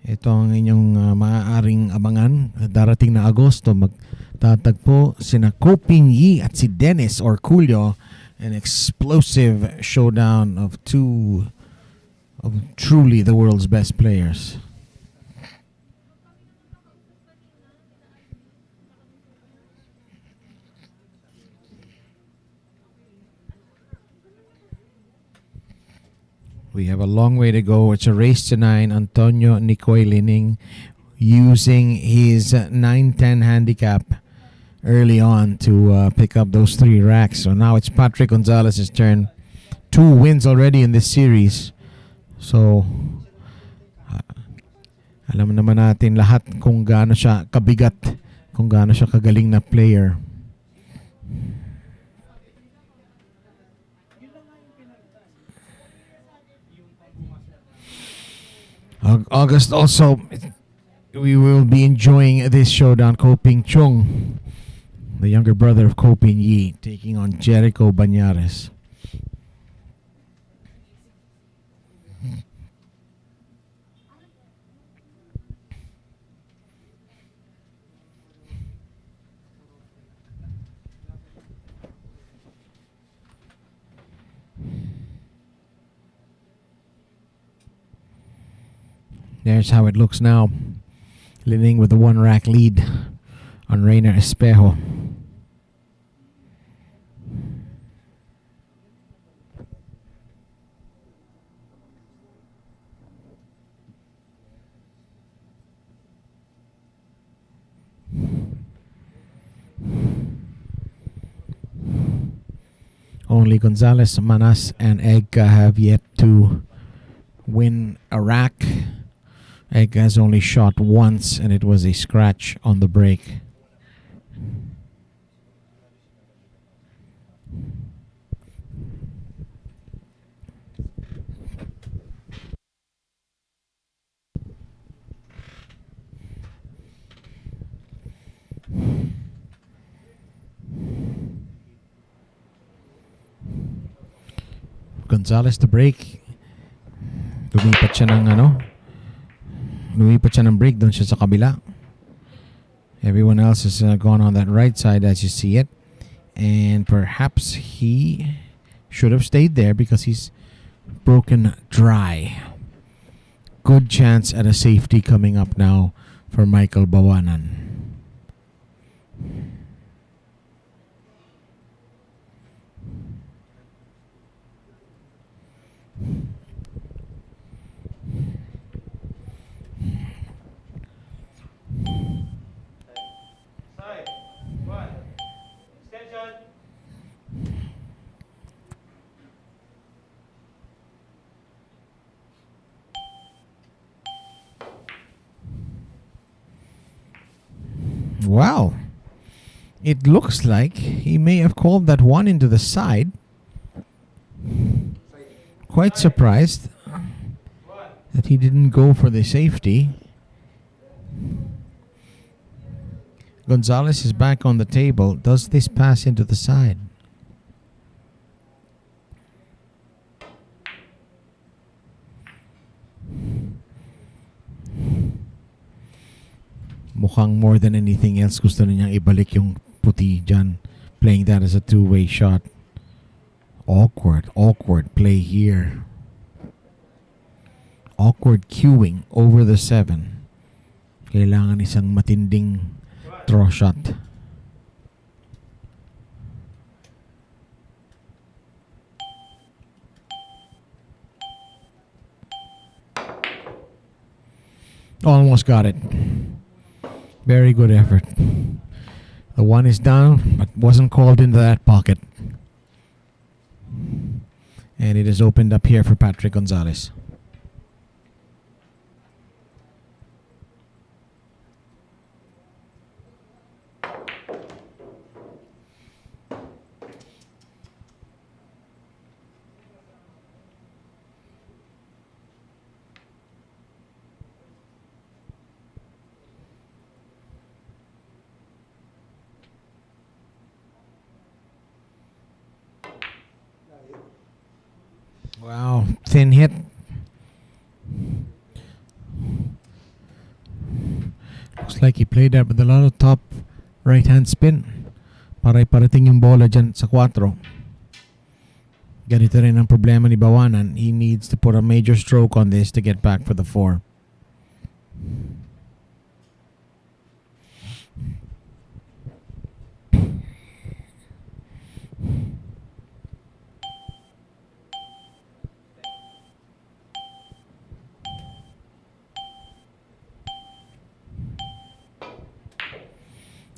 Ito ang inyong maaaring abangan. Darating na Agosto, magtatagpo sina Kopin Yi at si Dennis Orcollo. An explosive showdown of two of truly the world's best players. We have a long way to go. It's a race to 9. Antonio Nicoy Lining using his 9-10 handicap early on to pick up those 3 racks. So now it's Patric Gonzales' turn. 2 wins already in this series. So alam naman natin lahat kung gaano siya kabigat, kung gaano siya kagaling na player. August also, we will be enjoying this showdown. Ko Ping Chung, the younger brother of Ko Ping Yi, taking on Jericho Banyares. There's how it looks now. Lining with the 1 rack lead on Rayner Espejo. Only Gonzales, Manas, and Egca have yet to win a rack. Egca has only shot once, and it was a scratch on the break. Gonzales to break. Lumipat siya ng break doon siya sa kabila. Everyone else has gone on that right side as you see it. And perhaps he should have stayed there because he's broken dry. Good chance at a safety coming up now for Michael Bowanan. Wow. It looks like he may have called that one into the side. Quite surprised that he didn't go for the safety. Gonzales is back on the table. Does this pass into the side? Mukhang more than anything else gusto niyang ibalik yung puti dyan. Playing that as a two-way shot. Awkward play here. Awkward queuing over the 7. Kailangan isang matinding draw shot. Almost got it. Very good effort. The one is down, but wasn't called into that pocket. And it is opened up here for Patric Gonzales. Wow, thin hit. Looks like he played that with a lot of top right-hand spin. Parating yung bola dyan sa 4. Ganito rin ang problema ni Bowanan. He needs to put a major stroke on this to get back for the 4.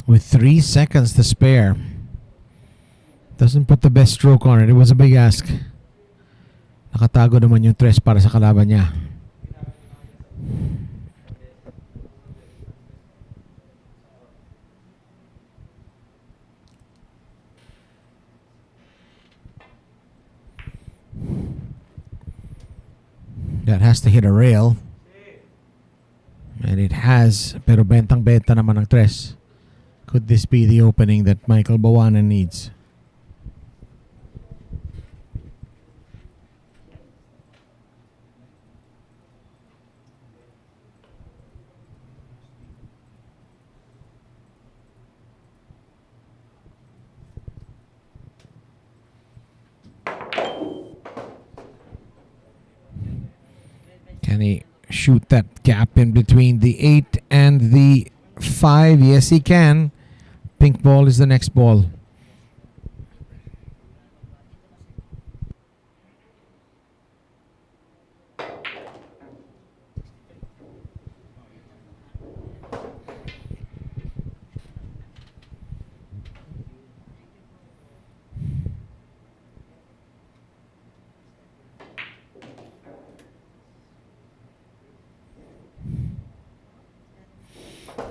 With 3 seconds to spare. Doesn't put the best stroke on it. It was a big ask. Nakatago naman yung 3 para sa kalaban niya. That has to hit a rail. And it has. Pero bentang-benta naman ang 3. Could this be the opening that Michael Bowanan needs? Can he shoot that gap in between the 8 and the 5? Yes, he can. Pink ball is the next ball.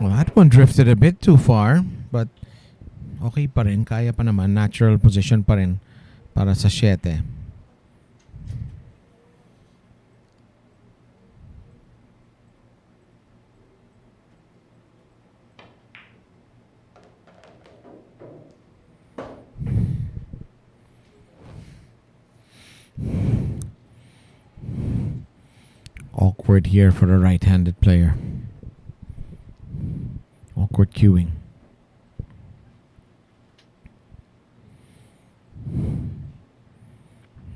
Well, that one drifted a bit too far, but okay pa rin. Kaya pa naman. Natural position pa rin para sa 7. Awkward here for the right-handed player. Awkward cueing.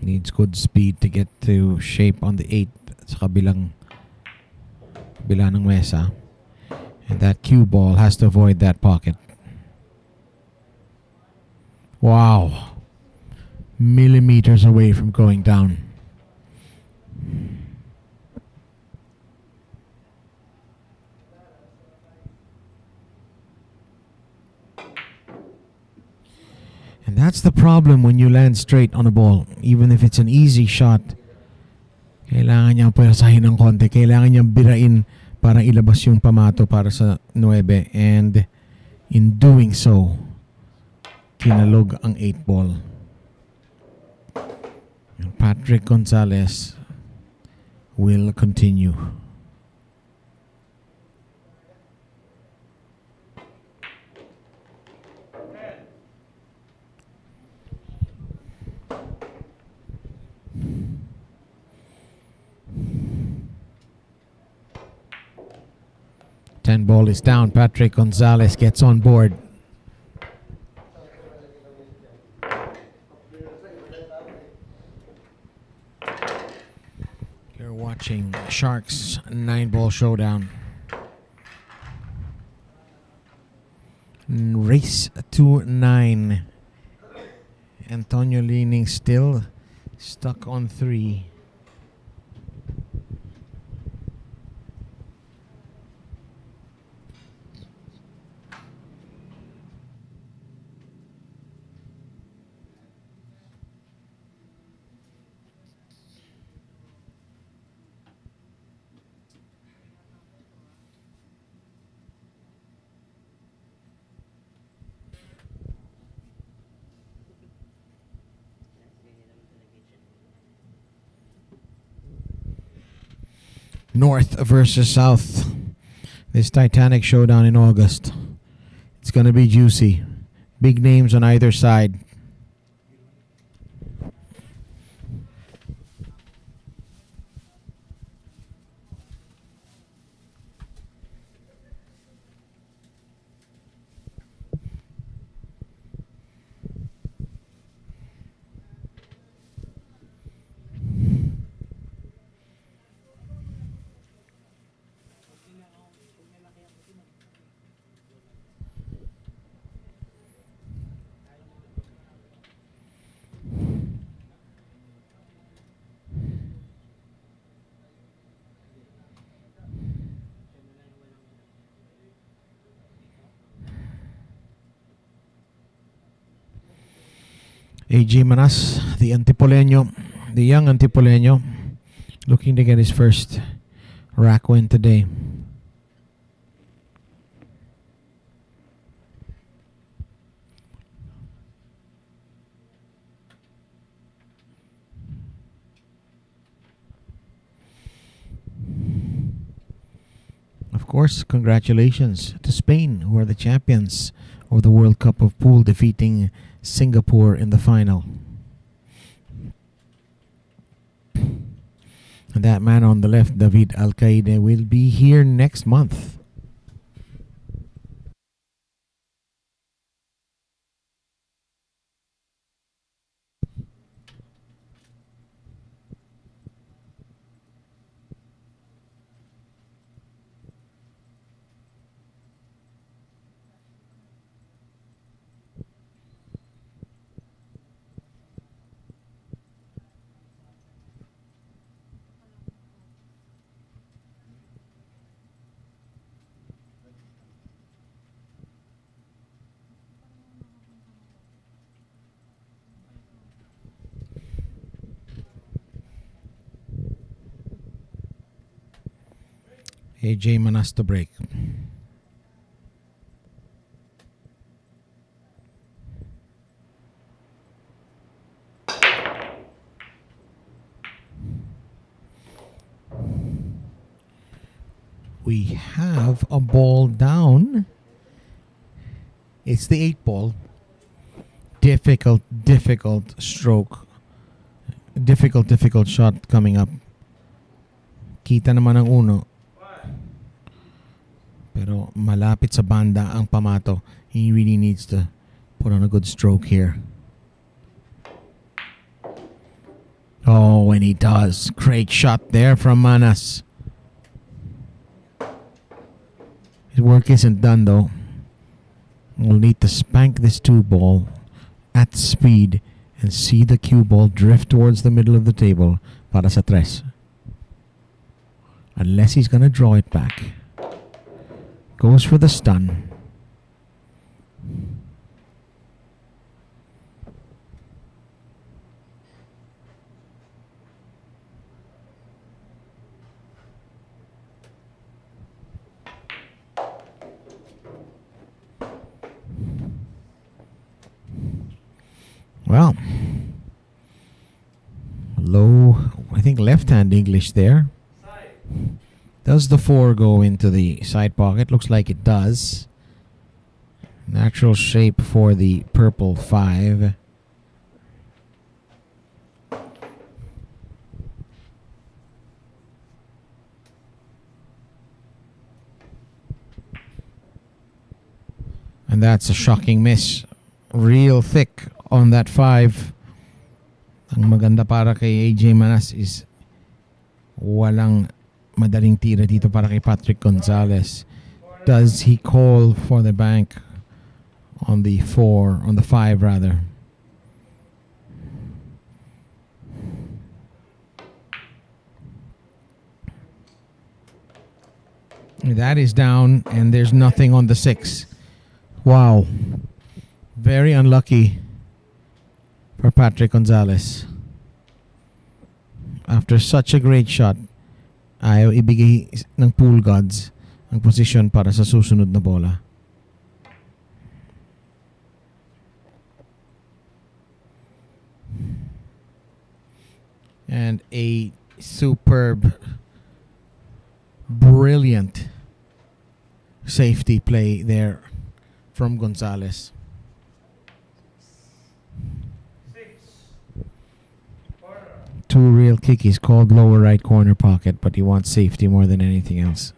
Needs good speed to get to shape on the 8 sa kabila ng mesa. And that cue ball has to avoid that pocket. Wow. Millimeters away from going down. And that's the problem when you land straight on a ball. Even if it's an easy shot, kailangan niyang pwersahin ng konti. Kailangan niyang birain para ilabas yung pamato para sa 9. And in doing so, kinalog ang 8 ball. And Patric Gonzales will continue. Ten ball is down. Patric Gonzales gets on board. You're watching Sharks 9-ball showdown. Race to 9. Antonio leaning still stuck on 3. North versus South. This Titanic showdown in August. It's going to be juicy. Big names on either side. AJ Manas, the Antipoleño, the young Antipoleño, looking to get his first rack win today. Of course, congratulations to Spain, who are the champions of the World Cup of Pool, defeating Singapore in the final. And that man on the left, David Alcaide, will be here next month. AJ Manas to break. we have a ball down. It's the 8 ball. Difficult stroke. Difficult shot coming up. Kita naman ang uno. Pero malapit sa banda ang pamato. He really needs to put on a good stroke here. Oh, and he does. Great shot there from Manas. His work isn't done though. We'll need to spank this 2 ball at speed and see the cue ball drift towards the middle of the table para sa 3. Unless he's going to draw it back. Goes for the stun. Well, low, I think left-hand English there. Does the 4 go into the side pocket? Looks like it does. Natural shape for the purple 5. And that's a shocking miss. Real thick on that 5. Ang maganda para kay AJ Manas is walang madaling tira dito para kay Patric Gonzales. Does he call for the bank on the 4, on the 5 rather? That is down and there's nothing on the 6. Wow. Very unlucky for Patric Gonzales. After such a great shot, ayaw ibigay ng pool gods ang posisyon para sa susunod na bola. And a superb, brilliant safety play there from Gonzales. Two real kickies called lower right corner pocket, but he wants safety more than anything else.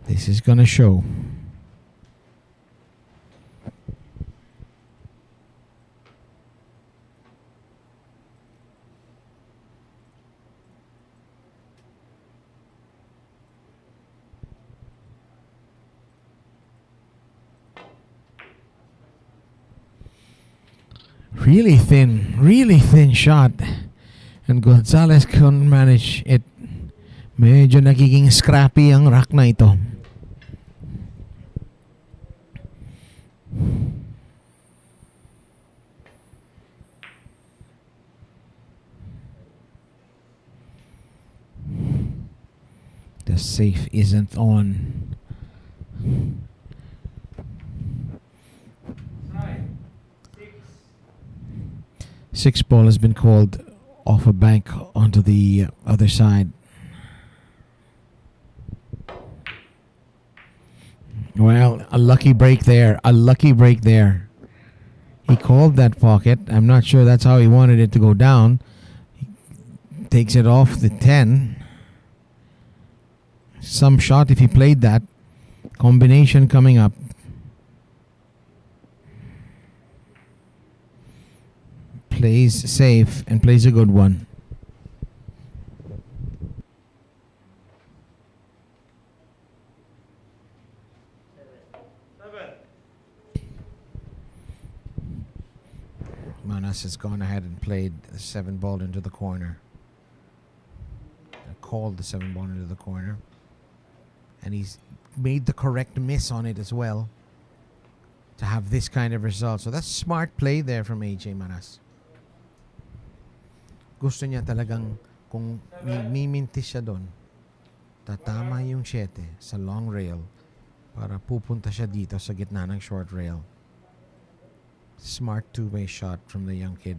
This is gonna show. Really thin shot. And Gonzales couldn't manage it. Medyo nagiging scrappy ang rack na ito. The safe isn't on. 6 ball has been called off a bank onto the other side. Well, a lucky break there. He called that pocket. I'm not sure that's how he wanted it to go down. He takes it off the 10. Some shot if he played that. Combination coming up. Plays safe and plays a good one. Manas has gone ahead and played the 7 ball into the corner. Called the 7 ball into the corner. And he's made the correct miss on it as well to have this kind of result. So that's smart play there from AJ Manas. Gusto niya talagang kung mimintis siya doon, tatama yung 7 sa long rail para pupunta siya dito sa gitna ng short rail. Smart two-way shot from the young kid.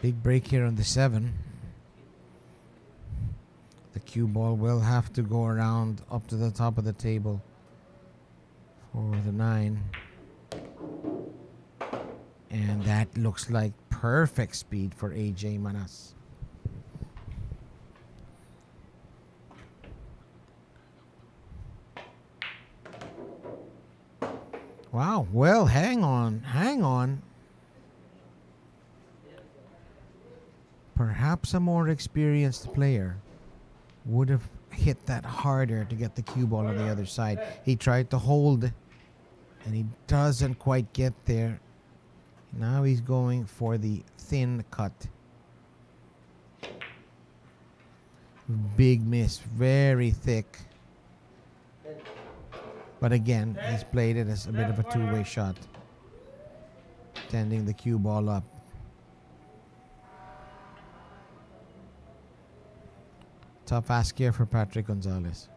Big break here on the 7. The cue ball will have to go around up to the top of the table for the 9. And that looks like perfect speed for AJ Manas. Wow, well, hang on. Perhaps a more experienced player would have hit that harder to get the cue ball on the other side. He tried to hold, and he doesn't quite get there. Now he's going for the thin cut. Big miss, very thick. But again, he's played it as a bit of a two-way shot. Tending the cue ball up. Tough ask here for Patric Gonzales.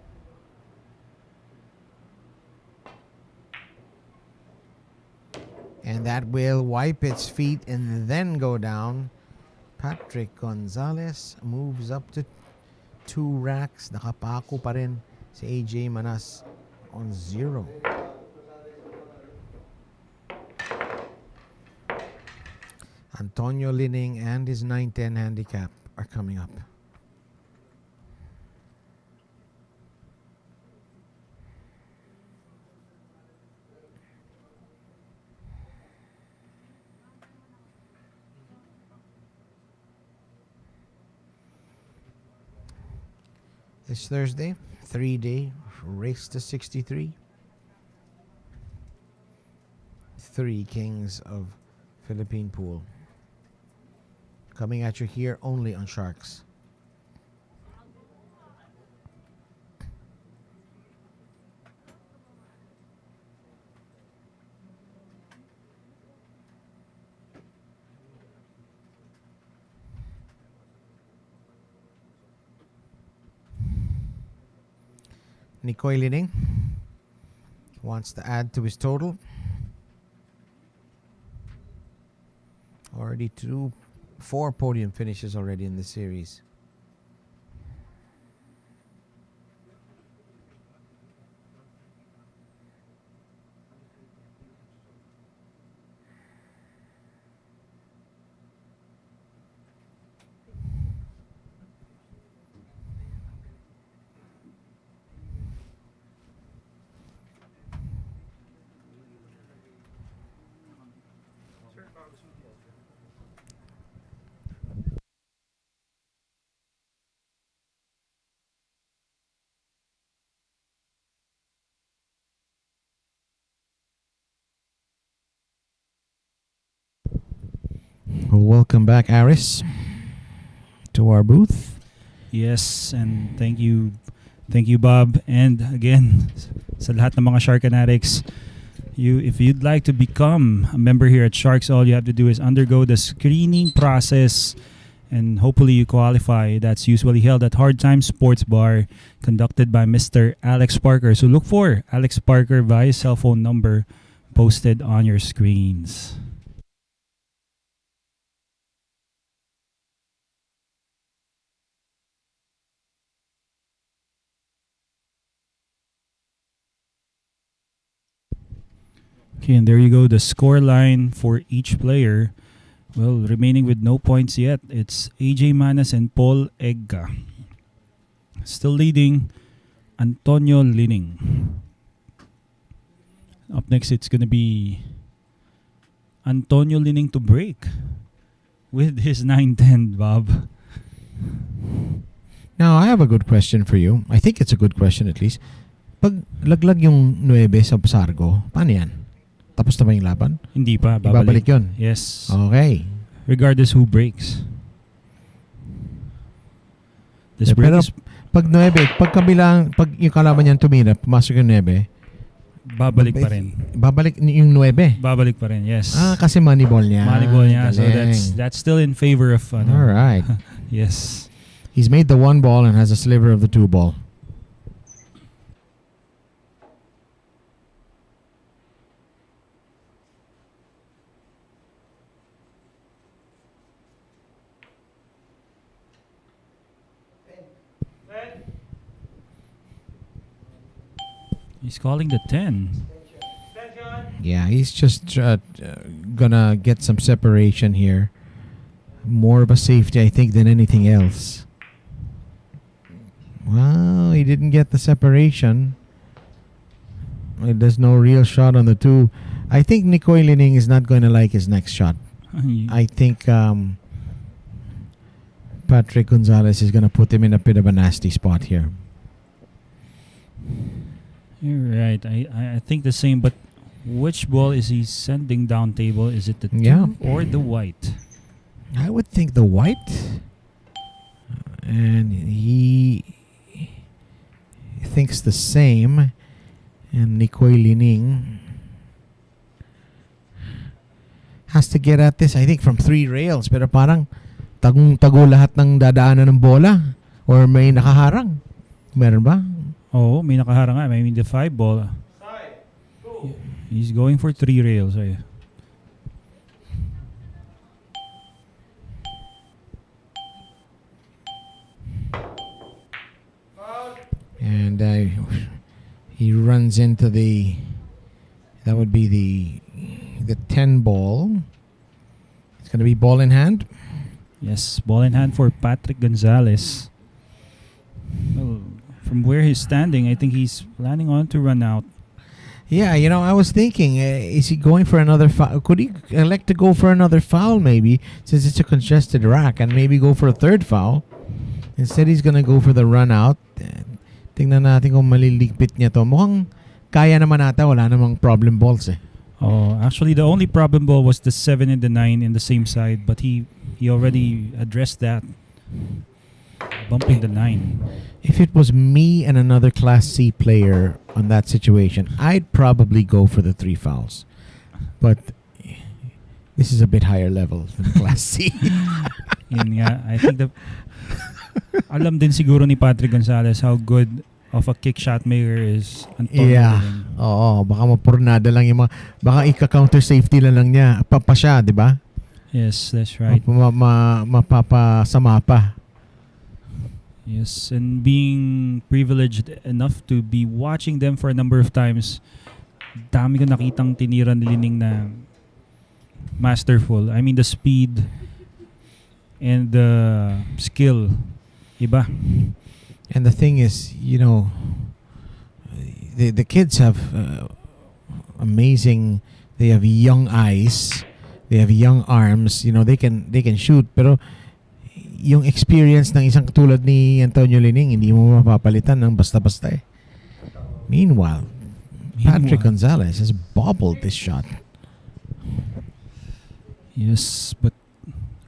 And that will wipe its feet and then go down. Patric Gonzales moves up to 2 racks. Nakapako pa rin si AJ Manas on 0. Antonio Lining and his 9-10 handicap are coming up. This Thursday, 3-day race to 63. 3 kings of Philippine pool. Coming at you here only on Sharks. Nikoy Lining wants to add to his total. Already 4 podium finishes already in the series. Well, welcome back, Aris, to our booth. Yes, and thank you, Bob. And again, sa lahat ng mga Shark Fanatics, if you'd like to become a member here at Sharks, all you have to do is undergo the screening process, and hopefully you qualify. That's usually held at Hard Times Sports Bar, conducted by Mr. Alex Parker. So look for Alex Parker via cell phone number posted on your screens. Okay, and there you go, the score line for each player. Well, remaining with no points yet, it's AJ Manas and Paul Egca. Still leading, Antonio Lining. Up next, it's going to be Antonio Lining to break with his 9-10, Bob. Now, I have a good question for you. I think it's a good question at least. Pag laglag yung 9 sa Sargo, paano yan? Tapos na ba yung laban? Hindi pa, babalik yun? Yes. Okay. Regardless who breaks. This break Pero is pag 9, pag yung kalaban niyan tumira, pumasok yung 9, babalik pa rin. Babalik yung 9? Babalik pa rin, yes. Kasi moneyball niya. Moneyball niya. So Galing. that's still in favor of All right. yes. He's made the 1 ball and has a sliver of the 2 ball. He's calling the 10. Yeah, he's just gonna get some separation here. More of a safety, I think, than anything else. Well, he didn't get the separation. There's no real shot on the 2. I think Nicoy Lining is not going to like his next shot. I think Patric Gonzales is going to put him in a bit of a nasty spot here. You're right. I think the same, but which ball is he sending down table? Is it the 2 Yeah. or the white? I would think the white. And he thinks the same. And Nicoy Lining has to get at this, I think, from 3 rails. Pero parang tagong-tago lahat ng dadaanan ng bola. Or may nakaharang. Meron ba? Oh, may nakaharang nga. I mean, the 5 ball. He's going for 3 rails. And he runs into that would be the 10 ball. It's going to be ball in hand. Yes, ball in hand for Patric Gonzales. Well, from where he's standing, I think he's planning on to run out. Yeah, I was thinking, is he going for another foul? Could he elect to go for another foul maybe, since it's a congested rack, and maybe go for a 3rd foul? Instead, he's going to go for the run out. Tingnan natin kung maliligpit niya to. Mukhang kaya naman ata, wala namang problem balls eh. Oh, actually, the only problem ball was the 7 and the 9 in the same side, but he already addressed that, bumping the 9. If it was me and another Class C player on that situation, I'd probably go for the 3 fouls. But this is a bit higher level than Class C. Yun nga, I think alam din siguro ni Patric Gonzales how good of a kick shot maker is Antonio. Yeah. Oo, baka mapurnada lang yung mga, baka ika-counter safety lang niya. Pa siya, di ba? Yes, that's right. Mapapasama pa. Yes, and being privileged enough to be watching them for a number of times, dami ko nakitang tinira ni Lining na masterful. I mean, the speed and the skill, iba. And the thing is, the kids have amazing. They have young eyes, they have young arms. They can shoot. Pero yung experience ng isang katulad ni Antonio Lining, hindi mo mapapalitan ng basta-basta eh. Meanwhile, Patric Gonzales has bobbled this shot. Yes, but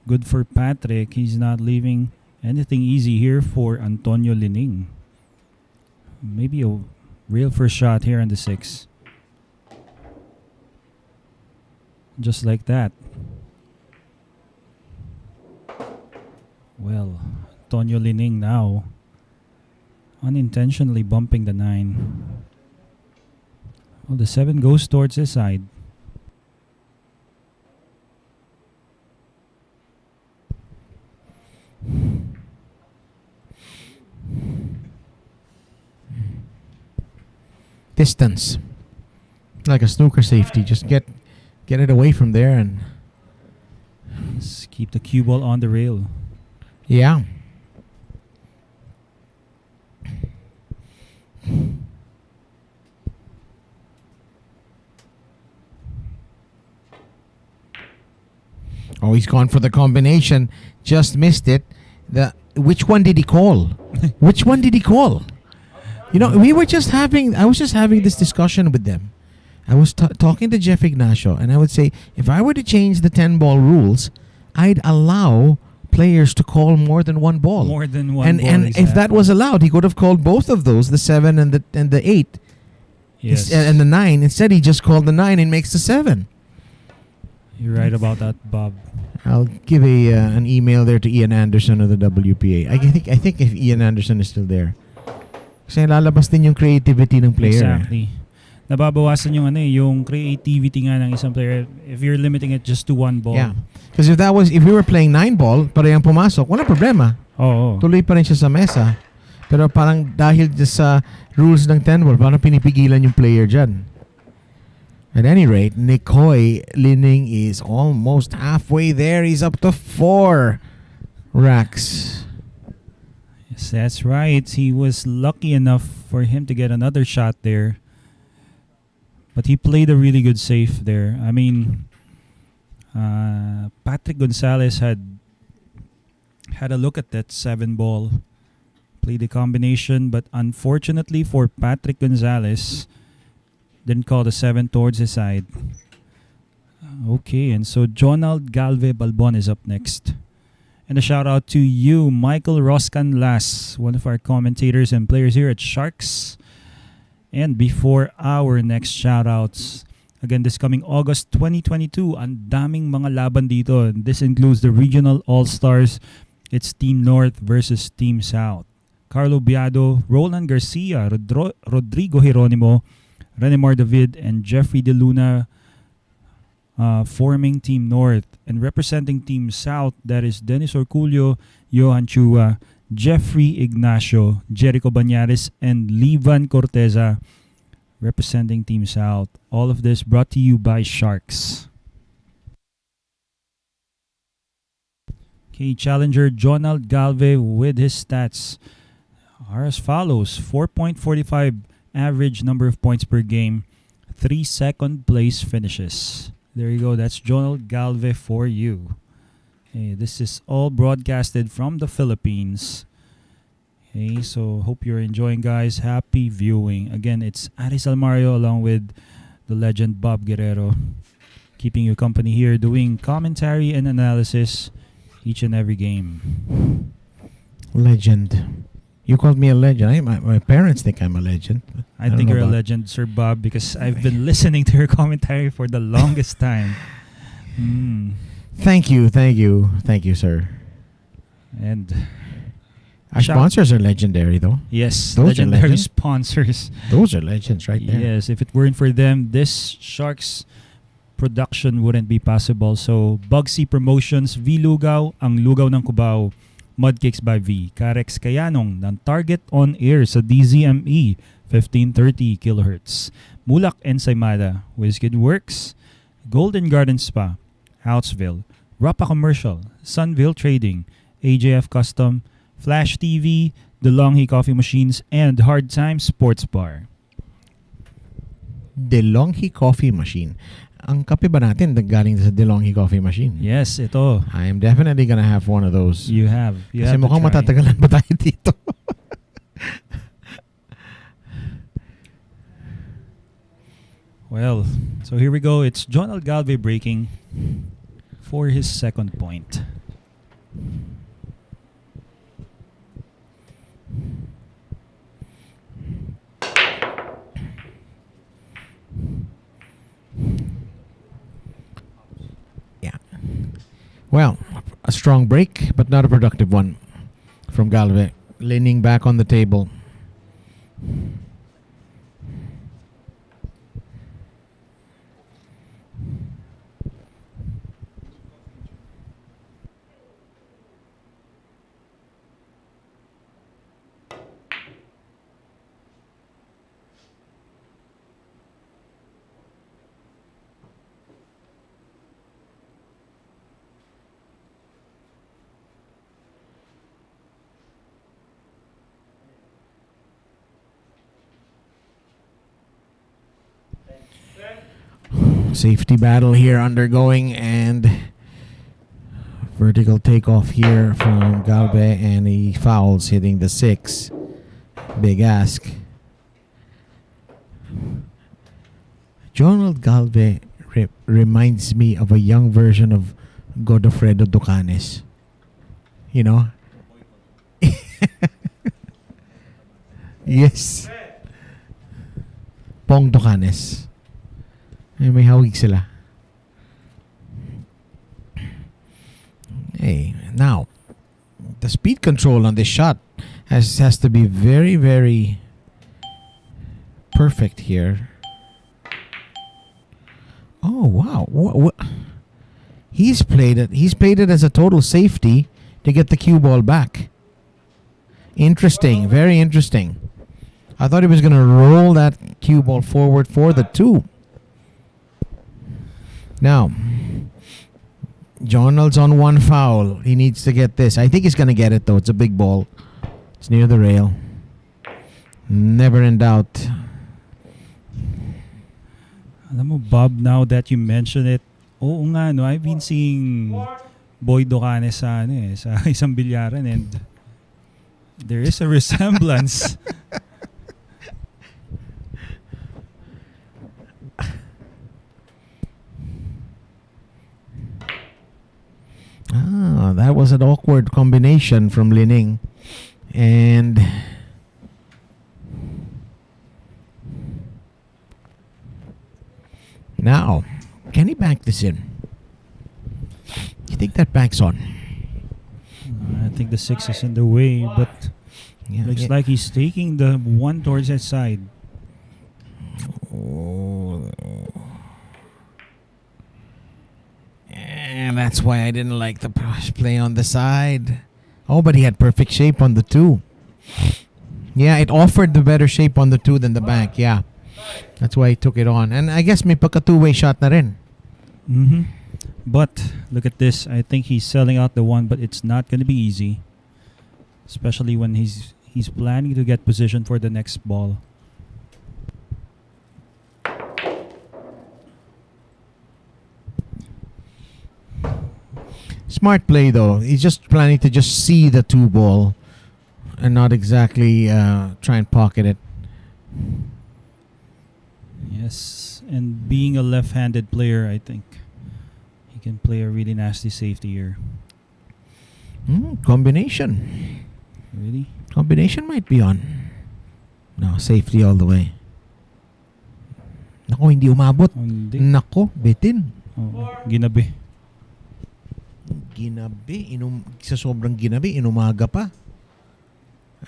good for Patric. He's not leaving anything easy here for Antonio Lining. Maybe a real first shot here on the 6. Just like that. Well, Antonio Lining now unintentionally bumping the 9. Well, the 7 goes towards his side. Distance. Like a snooker safety. Just get it away from there and Let's keep the cue ball on the rail. yeah. Oh, he's gone for the combination. Just missed it. Which one did he call? Which one did he call? I was just having this discussion with them. I was talking to Jeff Ignacio, and I would say, if I were to change the 10-ball rules, I'd allow players to call more than one ball. More than one ball. And if that was allowed, he could have called both of those, the 7 and the 8. Yes. And the 9. Instead, he just called the 9 and makes the 7. You're right about that, Bob. I'll give an email there to Ian Anderson of the WPA. I think if Ian Anderson is still there. Kasi lalabas din yung creativity ng player. Exactly. Nababawasan yung creativity nga ng isang player if you're limiting it just to one ball. Yeah. Because if we were playing 9 ball, parehang pumasok, wala problema. Oo. Tuloy pa rin siya sa mesa. Pero parang dahil sa rules ng 10 ball, parang pinipigilan yung player dyan. At any rate, Nikoy Lining is almost halfway there. He's up to 4 racks. Yes, that's right. He was lucky enough for him to get another shot there. But he played a really good save there. I mean, Patric Gonzales had a look at that 7 ball, played a combination, but unfortunately for Patric Gonzales, didn't call the 7 towards his side. Okay, and so Jonald Galve Balbon is up next. And a shout out to you, Michael Roscanlas, one of our commentators and players here at Sharks. And before our next shoutouts, again, this coming August 2022, ang daming mga laban dito. This includes the Regional All-Stars. It's Team North versus Team South. Carlo Biado, Roland Garcia, Rodrigo Geronimo, Renemar David, and Jeffrey De Luna forming Team North. And representing Team South, that is Dennis Orcollo, Johan Chua, Jeffrey Ignacio, Jericho Banyares, and Livan Corteza representing Team South. All of this brought to you by Sharks. Okay, challenger Jonald Galve with his stats are as follows. 4.45 average number of points per game, 3 second place finishes. There you go. That's Jonald Galve for you. Okay, this is all broadcasted from the Philippines. Okay, so hope you're enjoying, guys. Happy viewing. Again, it's Aris Almario along with the legend Bob Guerrero, keeping you company here, doing commentary and analysis each and every game. Legend. You called me a legend. My parents think I'm a legend. I think you're a legend, Sir Bob, because I've been listening to your commentary for the longest time. Thank you, sir. And our sponsors are legendary, though. yes, Those are legendary legends. sponsors. Those are legends right there. Yes, if it weren't for them, this Sharks production wouldn't be possible. So, Bugsy Promotions, V Lugaw, ang lugaw ng Cubao, Mudcakes by V, Carex Kayanong ng Target on Air sa DZME 1530 kHz, Mulak Ensaymada, Wizkid Works, Golden Garden Spa, Houtsville, Rapa Commercial, Sunville Trading, AJF Custom, Flash TV, DeLonghi Coffee Machines, and Hard Time Sports Bar. DeLonghi Coffee Machine. Ang kape ba natin galing sa DeLonghi Coffee Machine? Yes, ito. I am definitely gonna have one of those. You have. You Kasi have to mukhang try. matatagalan pa tayo dito. Well, so here we go. It's Jonald Galve breaking for his second point. Yeah. Well, a strong break, but not a productive one from Galve. Leaning back on the table. Safety battle here undergoing, and vertical takeoff here from Galve, and he fouls, hitting the 6. Big ask. Jonald Galve reminds me of a young version of Godofredo Ducanes. You know? Yes. Pong Ducanes. May hawig sila. Hey, now, the speed control on this shot has to be very, very perfect here. Oh, wow. What? He's played it as a total safety to get the cue ball back. Interesting. Very interesting. I thought he was going to roll that cue ball forward for the 2. Now, Jonald's on 1 foul. He needs to get this. I think he's going to get it, though. It's a big ball. It's near the rail. Never in doubt. Alam mo, Bob, now that you mention it, oo nga, no, I've been seeing Boy Docane sa, sa isang bilyaran, and there is a resemblance. That was an awkward combination from Lining. And now, can he bank this in? You think that bank's on? I think the 6 is in the way, but looks like he's taking the 1 towards that side. Oh. And that's why I didn't like the play on the side. Oh, but he had perfect shape on the 2. Yeah, it offered the better shape on the 2 than the bank. Yeah, that's why he took it on. And I guess may pagka 2-way shot na rin. Mm-hmm. But look at this. I think he's selling out the 1, but it's not going to be easy, especially when he's planning to get position for the next ball. Smart play though. He's just planning to just see the 2 ball and not exactly try and pocket it. Yes, and being a left-handed player, I think he can play a really nasty safety here. Combination. Really? Combination might be on. No, safety all the way. Nako, hindi umabot. Oh, hindi. Nako, bitin. Oh, ginabi. Ginabi. Sa sobrang ginabi, inumaga pa.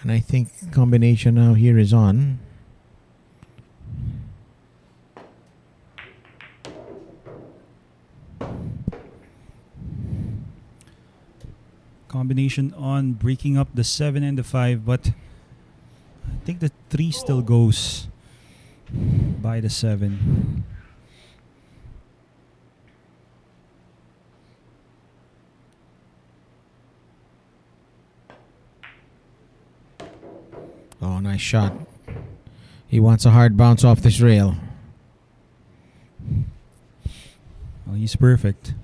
And I think combination now here is on. Combination on, breaking up the 7 and the 5, but I think the 3 still goes by the 7. Oh, nice shot. He wants a hard bounce off this rail. Well, he's perfect.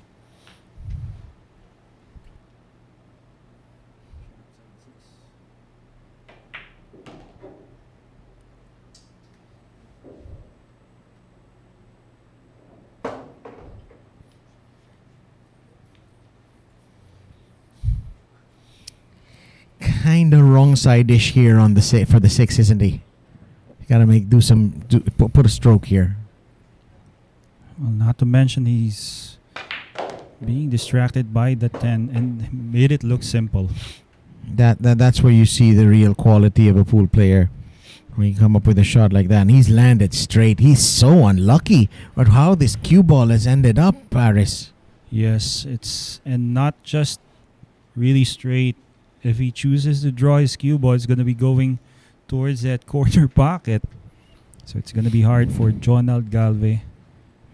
Kind of wrong side-ish here on the for the 6, isn't he? Got to put a stroke here. Well, not to mention he's being distracted by the 10 and made it look simple. That's where you see the real quality of a pool player. When you come up with a shot like that, and he's landed straight. He's so unlucky at how this cue ball has ended up, Paris. Yes, and not just really straight. If he chooses to draw his cue ball, it's going to be going towards that corner pocket. So it's going to be hard for Jonald Galve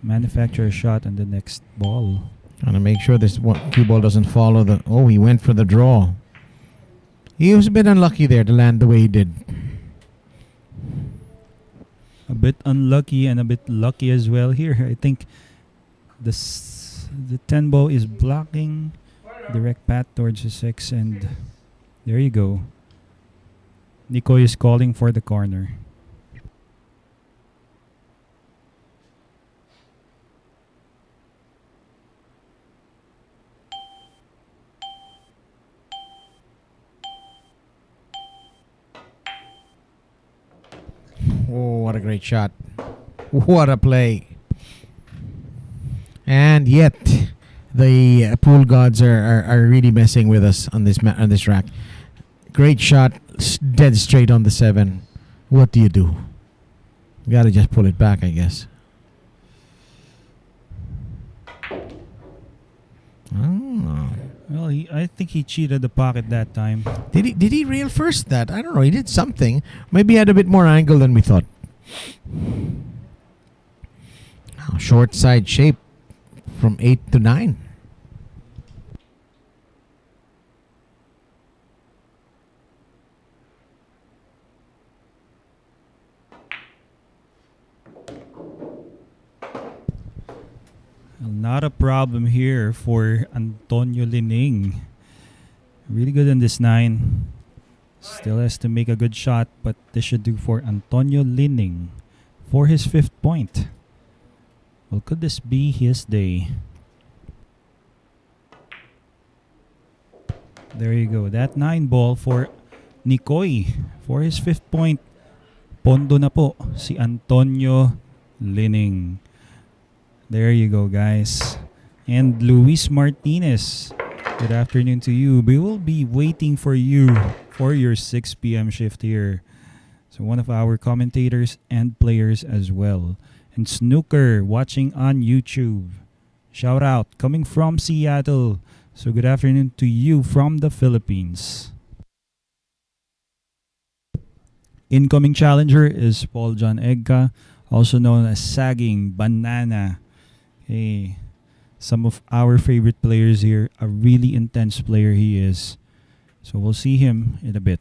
manufacture a shot on the next ball. Trying to make sure this cue ball doesn't follow the... Oh, he went for the draw. He was a bit unlucky there to land the way he did. A bit unlucky and a bit lucky as well here. I think the 10 ball is blocking direct path towards the 6, and there you go. Nico is calling for the corner. Oh, what a great shot. What a play. And yet, the pool gods are really messing with us on this rack. Great shot, dead straight on the 7. What do? You gotta just pull it back, I guess. Well, I think he cheated the pocket that time. Did he rail first that? I don't know. He did something. Maybe he had a bit more angle than we thought. Oh, short side shape from 8 to 9. Not a problem here for Antonio Lining. Really good in this 9. Still has to make a good shot, but this should do for Antonio Lining for his 5th point. Well, could this be his day? There you go. That 9 ball for Nikoy for his 5th point. Pondo na po si Antonio Lining. There you go, guys. And Luis Martinez, good afternoon to you. We will be waiting for you for your 6 p.m. shift here. So one of our commentators and players as well. And Snooker watching on YouTube. Shout out coming from Seattle. So good afternoon to you from the Philippines. Incoming challenger is Paul John Egca, also known as Sagging Banana. Hey, some of our favorite players here. A really intense player he is. So we'll see him in a bit.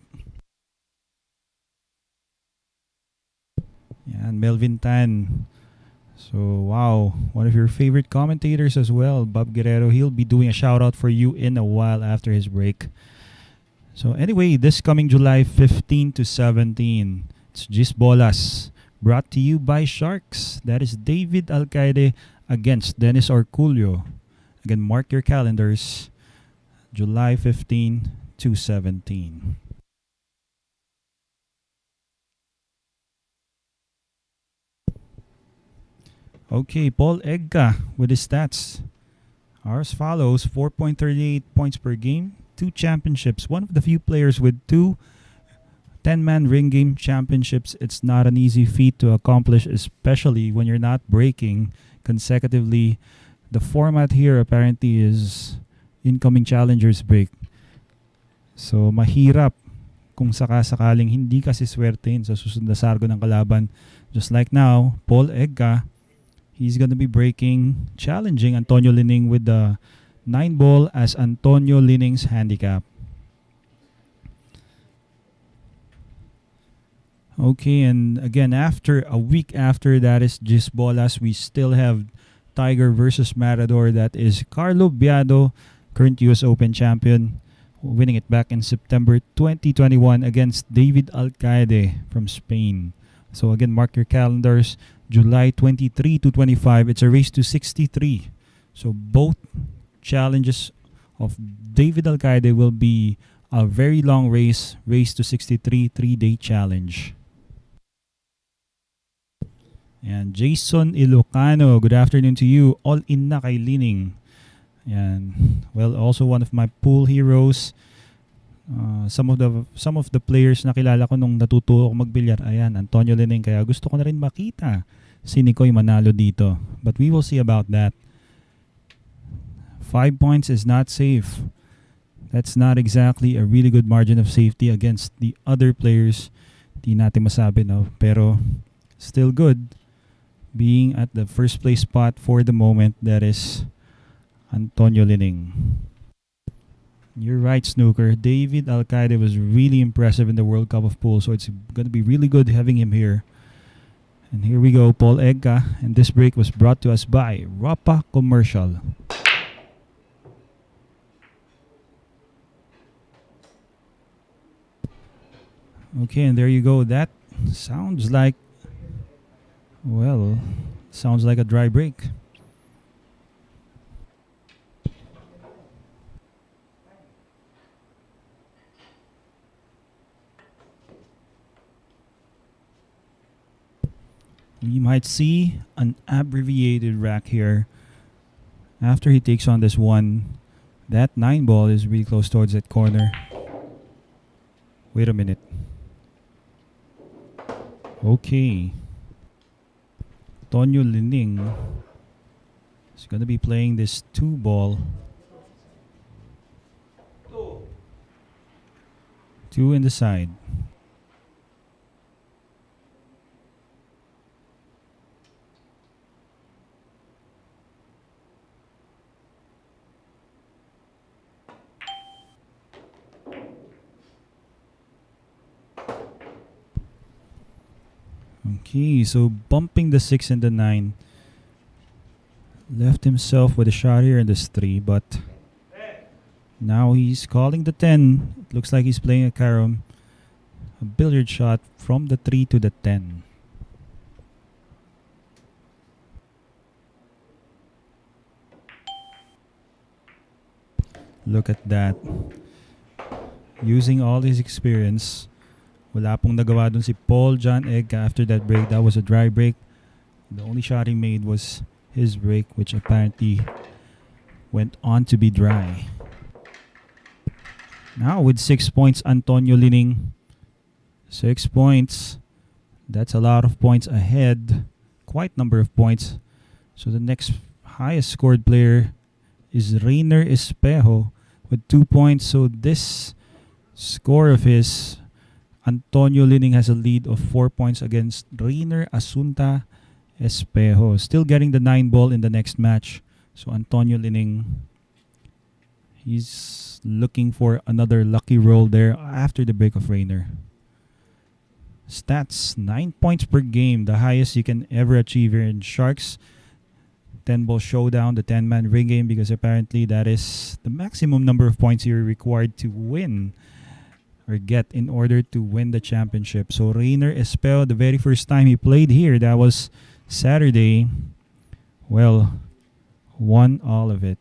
And Melvin Tan. So wow, one of your favorite commentators as well, Bob Guerrero. He'll be doing a shout out for you in a while after his break. So anyway, this coming July 15 to 17, it's Gis Bolas, brought to you by Sharks. That is David Alcaide against Dennis Orcollo. Again, mark your calendars, July 15 to 17. Okay, Paul Egca with his stats are as follows: 4.38 points per game, 2 championships, one of the few players with 2 10-man ring game championships. It's not an easy feat to accomplish, especially when you're not breaking consecutively. The format here apparently is incoming challengers break. So mahirap kung sakaling hindi kasi swertein sa susunod na sargo ng kalaban. Just like now, Paul Egca, he's gonna be breaking, challenging Antonio Lining with the 9 ball as Antonio Lining's handicap. Okay, and again, after a week after that is Gis Bolas, we still have Tiger versus Matador. That is Carlo Biado, current US Open champion, winning it back in September 2021 against David Alcaide from Spain. So again, mark your calendars, July 23 to 25. It's a race to 63. So both challenges of David Alcaide will be a very long race to 63, 3-day challenge. And Jason Ilocano, good afternoon to you. All in na kay Lining. And well, also one of my pool heroes. Some of the players na kilala ko nung natuto ako magbilyar, ayan, Antonio Lining. Kaya gusto ko na rin makita si Nikoy manalo dito. But we will see about that. 5 points is not safe. That's not exactly a really good margin of safety against the other players. Di natin masabi, no? Pero still good. Being at the first place spot for the moment, that is Antonio Lining. You're right, Snooker. David Alcaide was really impressive in the World Cup of Pool, so it's going to be really good having him here. And here we go, Paul Egca, and this break was brought to us by Rapa Commercial. Okay, and there you go. That sounds like, well, sounds like a dry break. We might see an abbreviated rack here. After he takes on this one, that 9 ball is really close towards that corner. Wait a minute. Okay. Antonio Lining is going to be playing this 2 ball. 2 in the side. Okay, so bumping the 6 and the 9. Left himself with a shot here in this 3, but now he's calling the 10. It looks like he's playing a carom. A billiard shot from the 3 to the 10. Look at that. Using all his experience. Wala pong nagawa dun si Paul John Egca after that break. That was a dry break. The only shot he made was his break, which apparently went on to be dry. Now with 6 points, Antonio Lining. 6 points. That's a lot of points ahead. Quite number of points. So the next highest scored player is Rayner Espejo with 2 points. So this score of his, Antonio Lining has a lead of 4 points against Rayner Espejo. Still getting the 9 ball in the next match. So Antonio Lining, he's looking for another lucky roll there after the break of Rayner. Stats, 9 points per game, the highest you can ever achieve here in Sharks. 10 ball showdown, the 10-man ring game, because apparently that is the maximum number of points you're required to win or get in order to win the championship. So Rayner Espejo, the very first time he played here, that was Saturday, well, won all of it.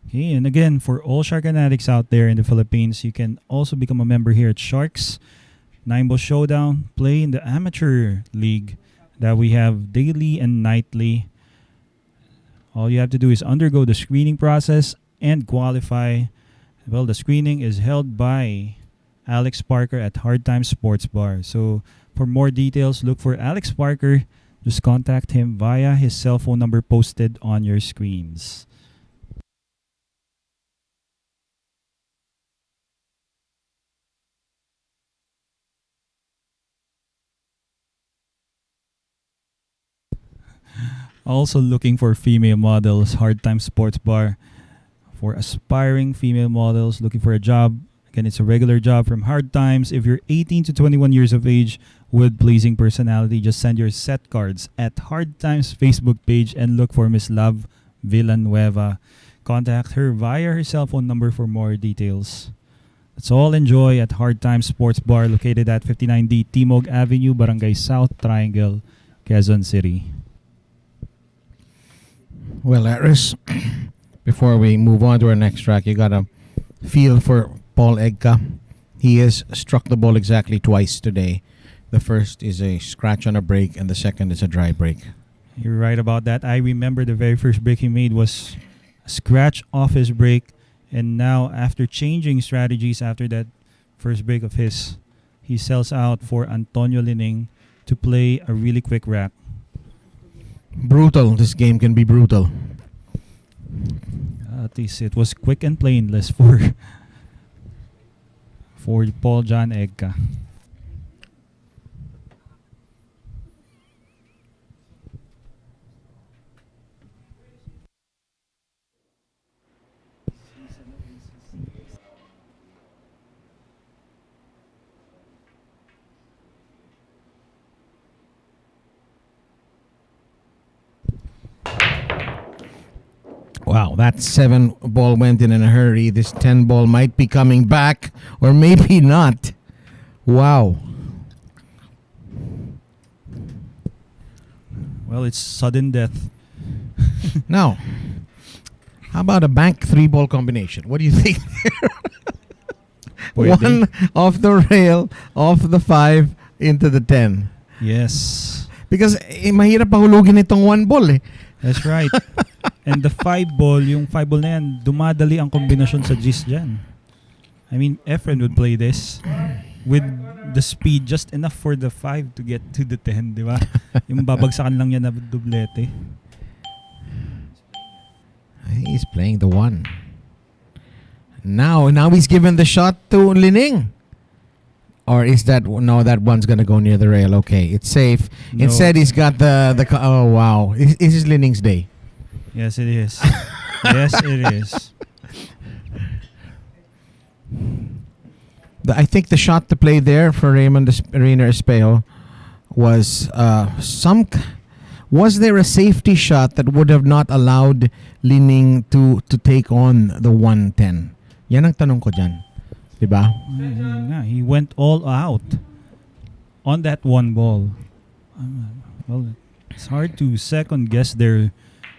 Okay, and again, for all Shark fanatics out there in the Philippines, you can also become a member here at Sharks. 9 ball showdown, play in the amateur league that we have daily and nightly. All you have to do is undergo the screening process and qualify. Well, the screening is held by Alex Parker at Hard Times Sports Bar. So for more details, look for Alex Parker. Just contact him via his cell phone number posted on your screens. Also looking for female models, Hard Time Sports Bar. For aspiring female models looking for a job, again, it's a regular job from Hard Times. If you're 18 to 21 years of age with pleasing personality, just send your set cards at Hard Times Facebook page and look for Miss Love Villanueva. Contact her via her cell phone number for more details. Let's all enjoy at Hard Times Sports Bar located at 59D Timog Avenue, Barangay South Triangle, Quezon City. Well, Aris, before we move on to our next track, you got a feel for Paul Egca. He has struck the ball exactly twice today. The first is a scratch on a break, and the second is a dry break. You're right about that. I remember the very first break he made was a scratch off his break, and now after changing strategies after that first break of his, he sells out for Antonio Lining to play a really quick rack. Brutal. This game can be brutal. At least it was quick and painless for Paul John Egca. Wow, that 7 ball went in a hurry. This 10 ball might be coming back, or maybe not. Wow. Well, it's sudden death. Now, how about a bank 3 ball combination? What do you think? One off the rail, off the 5, into the 10. Yes. Because mahirap pahulugin itong 1 ball eh. That's right. And the 5 ball, yung 5 ball na yan, dumadali ang kombinasyon sa G's dyan. I mean, Efren would play this with the speed just enough for the 5 to get to the 10, di ba? Yung babagsakan lang yan na dublete. He's playing the 1. Now he's given the shot to Lining. Or is that no? That one's gonna go near the rail. Okay, it's safe. No. Instead, he's got the. Oh wow! This is Lining's day. Yes, it is. Yes, it is. I think the shot to play there for Rayner Espejo was Was there a safety shot that would have not allowed Lining to take on the 110? Yan ang tanong ko dyan. Diba? Yeah, he went all out on that one ball. Well, it's hard to second guess their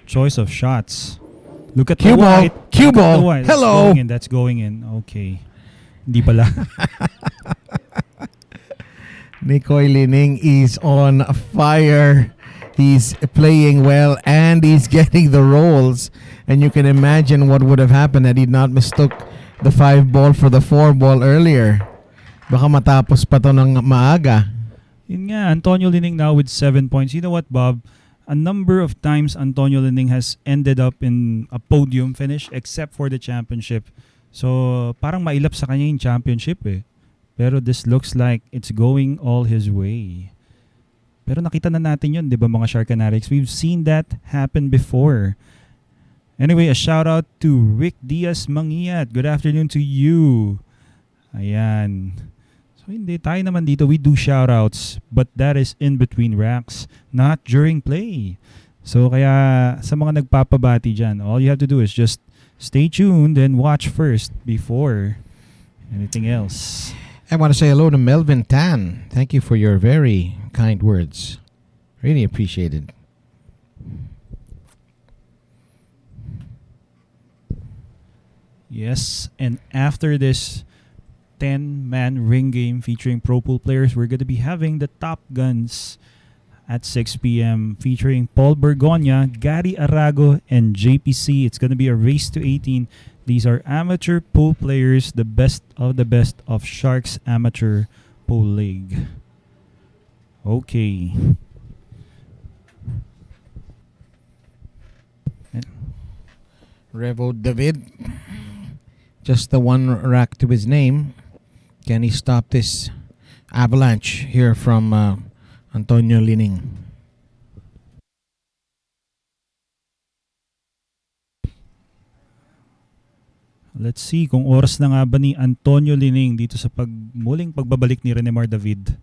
choice of shots. Look at Cue the ball. white. Cue Look at ball. the white. Hello. That's going in. Okay. Hindi pala. Nicoy Lining is on fire. He's playing well and he's getting the rolls. And you can imagine what would have happened had he not mistook the 5 ball for the 4 ball earlier. Baka matapos pa to ng maaga. Yun nga, Antonio Lining now with 7 points. You know what, Bob? A number of times Antonio Lining has ended up in a podium finish except for the championship. So, parang mailap sa kanya yung championship eh. Pero this looks like it's going all his way. Pero nakita na natin yun, di ba mga Sharkanatics? We've seen that happen before. Anyway, a shout out to Rick Diaz Mangiat. Good afternoon to you. Ayan. So hindi tayo naman dito. We do shout outs. But that is in between racks. Not during play. So kaya sa mga nagpapabati dyan, all you have to do is just stay tuned and watch first before anything else. I want to say hello to Melvin Tan. Thank you for your very kind words. Really appreciated. Yes, and after this 10-man ring game featuring Pro Pool players, we're going to be having the Top Guns at 6 p.m. featuring Paul Bergonia, Gary Arago, and JPC. It's going to be a race to 18. These are amateur pool players, the best of Sharks Amateur Pool League. Okay. Revo David. Just the one rack to his name. Can he stop this avalanche here from Antonio Lining? Let's see kung oras na nga ba ni Antonio Lining dito sa muling pagbabalik ni Renemar David.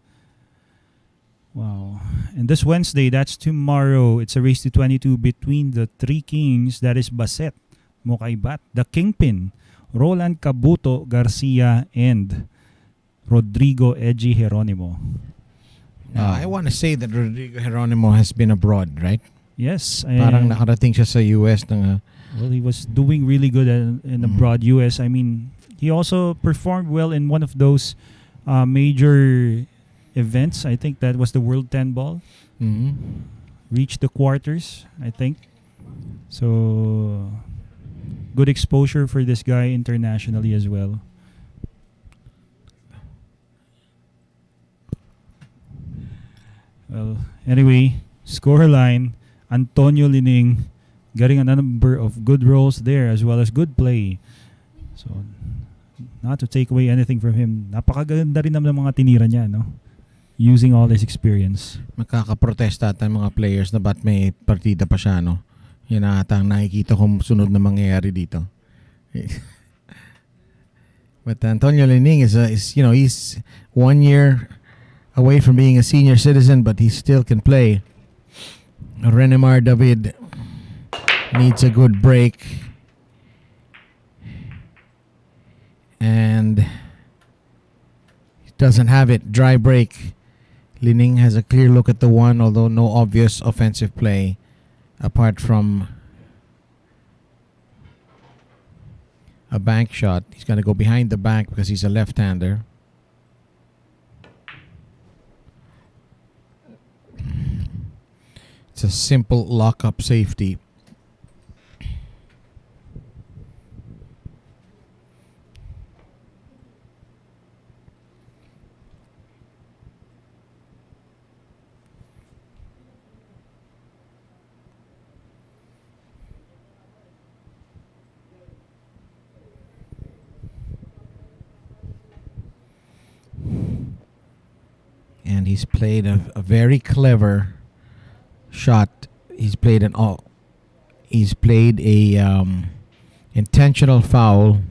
Wow. And this Wednesday, that's tomorrow, it's a race to 22 between the 3 kings. That is Baset, Mokaybat, the Kingpin, Roland Cabuto Garcia, and Rodrigo Edgy Geronimo. I want to say that Rodrigo Geronimo has been abroad, right? Yes. Parang nakarating siya sa US. Well, he was doing really good in abroad US. I mean, he also performed well in one of those major events. I think that was the World 10 Ball. Reached the quarters, I think. So, good exposure for this guy internationally as well. Well, anyway, scoreline, Antonio Lining getting a number of good rolls there as well as good play. So, not to take away anything from him, napakaganda rin naman ng mga tinira niya, no? Using all his experience. Makakaprotesta ata mga players na ba't may partida pa siya, no? Yan ata ang nakikita kong sunod na mangyayari dito. But Antonio Lining is he's 1 year away from being a senior citizen, but he still can play. Renemar David needs a good break. And he doesn't have it. Dry break. Lining has a clear look at the one, although no obvious offensive play apart from a bank shot. He's going to go behind the bank because he's a left-hander. It's a simple lock-up safety. and he's played a very clever shot. He's played a intentional foul,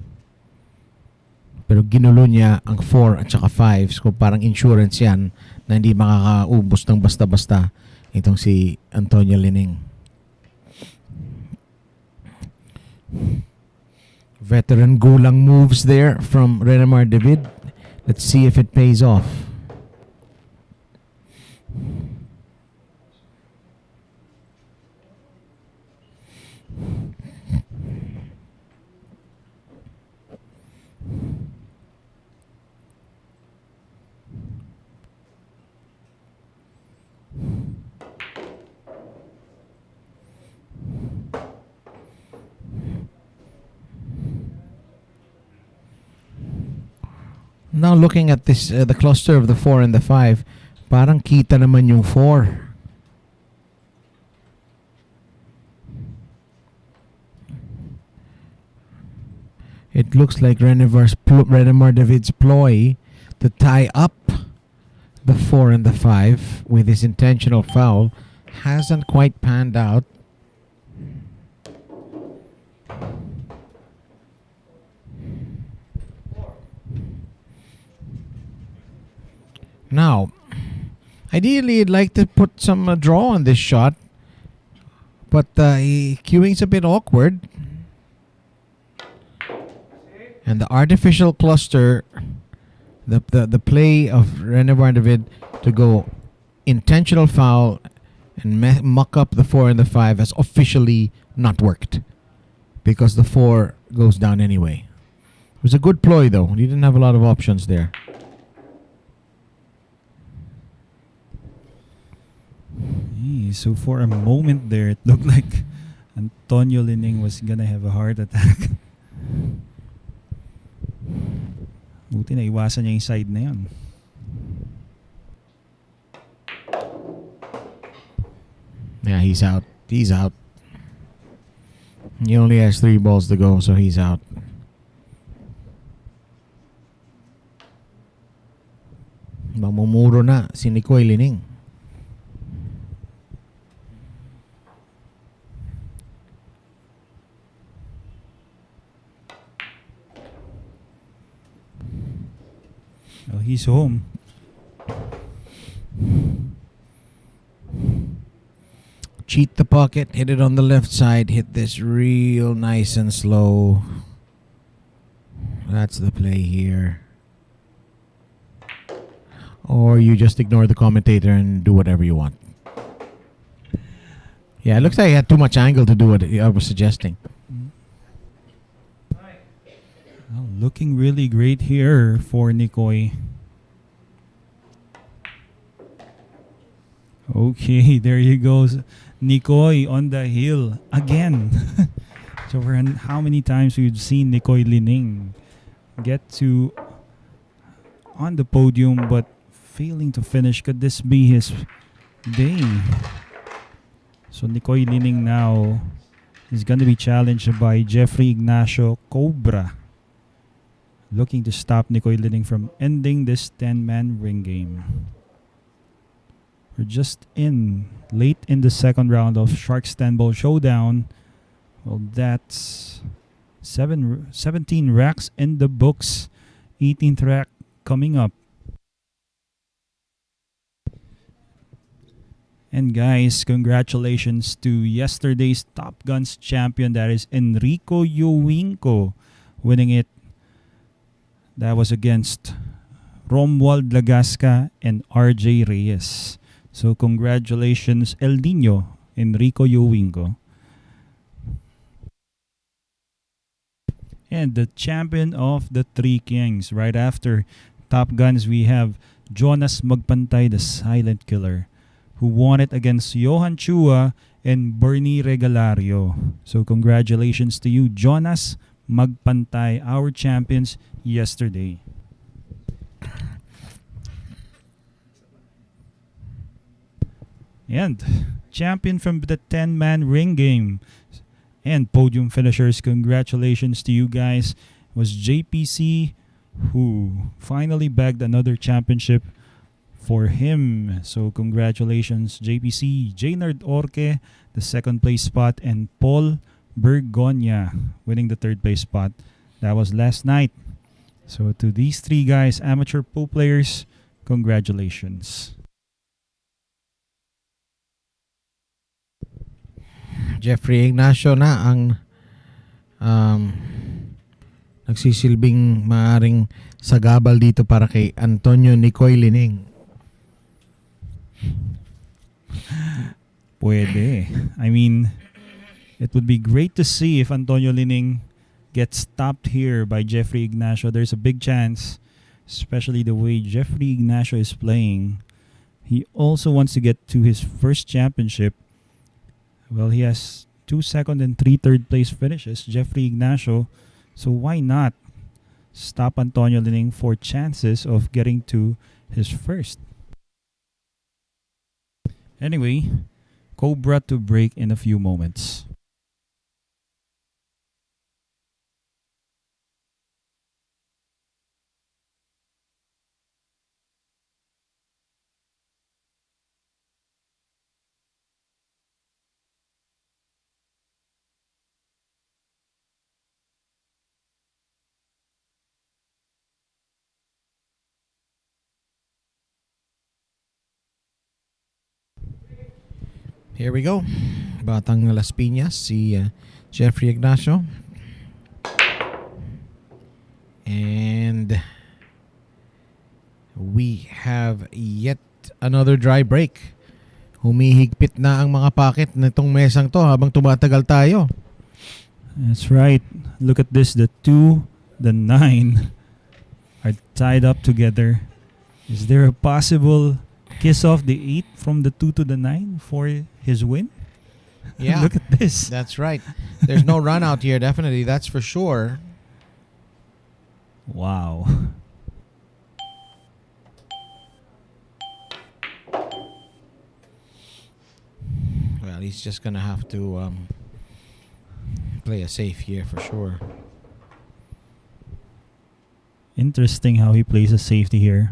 pero ginulo niya ang 4 at saka 5. So parang insurance yan na hindi makakaubos ng basta-basta itong si Antonio Lining. Veteran gulang moves there from Renemar David. Let's see if it pays off. Now looking at this, the cluster of the 4 and the 5, parang kita naman yung 4. It looks like Renemar David's ploy to tie up the 4 and the 5 with his intentional foul hasn't quite panned out. Now, ideally, I'd like to put some draw on this shot, but queuing's a bit awkward. And the artificial cluster, the play of Renemar David to go intentional foul and muck up the 4 and the 5 has officially not worked because the 4 goes down anyway. It was a good ploy though. He didn't have a lot of options there. So for a moment there, it looked like Antonio Lining was gonna have a heart attack. Buti na iwasan niya yung side na yun. Yeah, he's out. He's out. He only has 3 balls to go, so he's out. Mamumuro na si Nicoy Lining. Oh, he's home. Cheat the pocket, hit it on the left side, hit this real nice and slow. That's the play here. Or you just ignore the commentator and do whatever you want. Yeah, it looks like he had too much angle to do what I was suggesting. Oh, looking really great here for Nicoy. Okay, there you go. Nicoy on the hill again. So how many times we've seen Nicoy Lining get to on the podium but failing to finish. Could this be his day? So Nicoy Lining now is going to be challenged by Jeffrey Ignacio Cobra, looking to stop Nicoy Lining from ending this 10-man ring game. We're just late in the second round of Sharks 10 Ball Showdown. Well, that's 17 racks in the books. 18th rack coming up. And guys, congratulations to yesterday's Top Guns champion. That is Enrico Yuwinko winning it. That was against Romuald Lagasca and RJ Reyes. So congratulations, El Nino, Enrico Yuwinko. And the champion of the Three Kings. Right after Top Guns, we have Jonas Magpantay, the Silent Killer, who won it against Johan Chua and Bernie Regalario. So congratulations to you, Jonas Magpantay, our champions yesterday. And champion from the 10-man ring game and podium finishers, congratulations to you guys, was JPC, who finally bagged another championship for him. So congratulations, JPC, Jonald Orque, the second place spot, and Paul Bergonia winning the third place spot. That was last night. So to these three guys, amateur pool players, congratulations. Jeffrey Ignacio na ang nagsisilbing maaring sagabal dito para kay Antonio Nicoy Lining. Puede. I mean, it would be great to see if Antonio Lining gets stopped here by Jeffrey Ignacio. There's a big chance, especially the way Jeffrey Ignacio is playing. He also wants to get to his first championship. Well, he has 2 second and 3 third place finishes, Jeffrey Ignacio. So why not stop Antonio Lining for chances of getting to his first? Anyway, Cobra to break in a few moments. Here we go. Batang Las Piñas, si Jeffrey Ignacio. And we have yet another dry break. Humihigpit na ang mga packet nitong mesang to habang tumatagal tayo. That's right. Look at this. The 2, the 9 are tied up together. Is there a possible kiss off the 8 from the 2 to the 9 for his win? Yeah. Look at this. That's right. There's no run out here, definitely. That's for sure. Wow. Well, he's just going to have to play a safe here for sure. Interesting how he plays a safety here.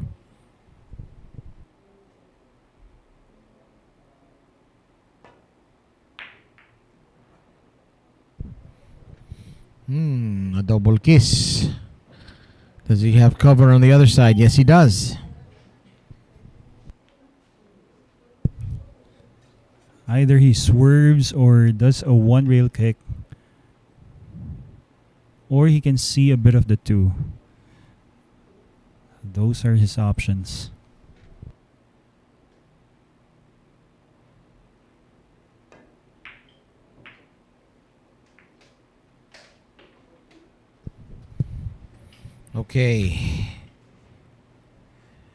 A double kiss. Does he have cover on the other side? Yes, he does. Either he swerves or does a one rail kick, or he can see a bit of the 2. Those are his options. Okay.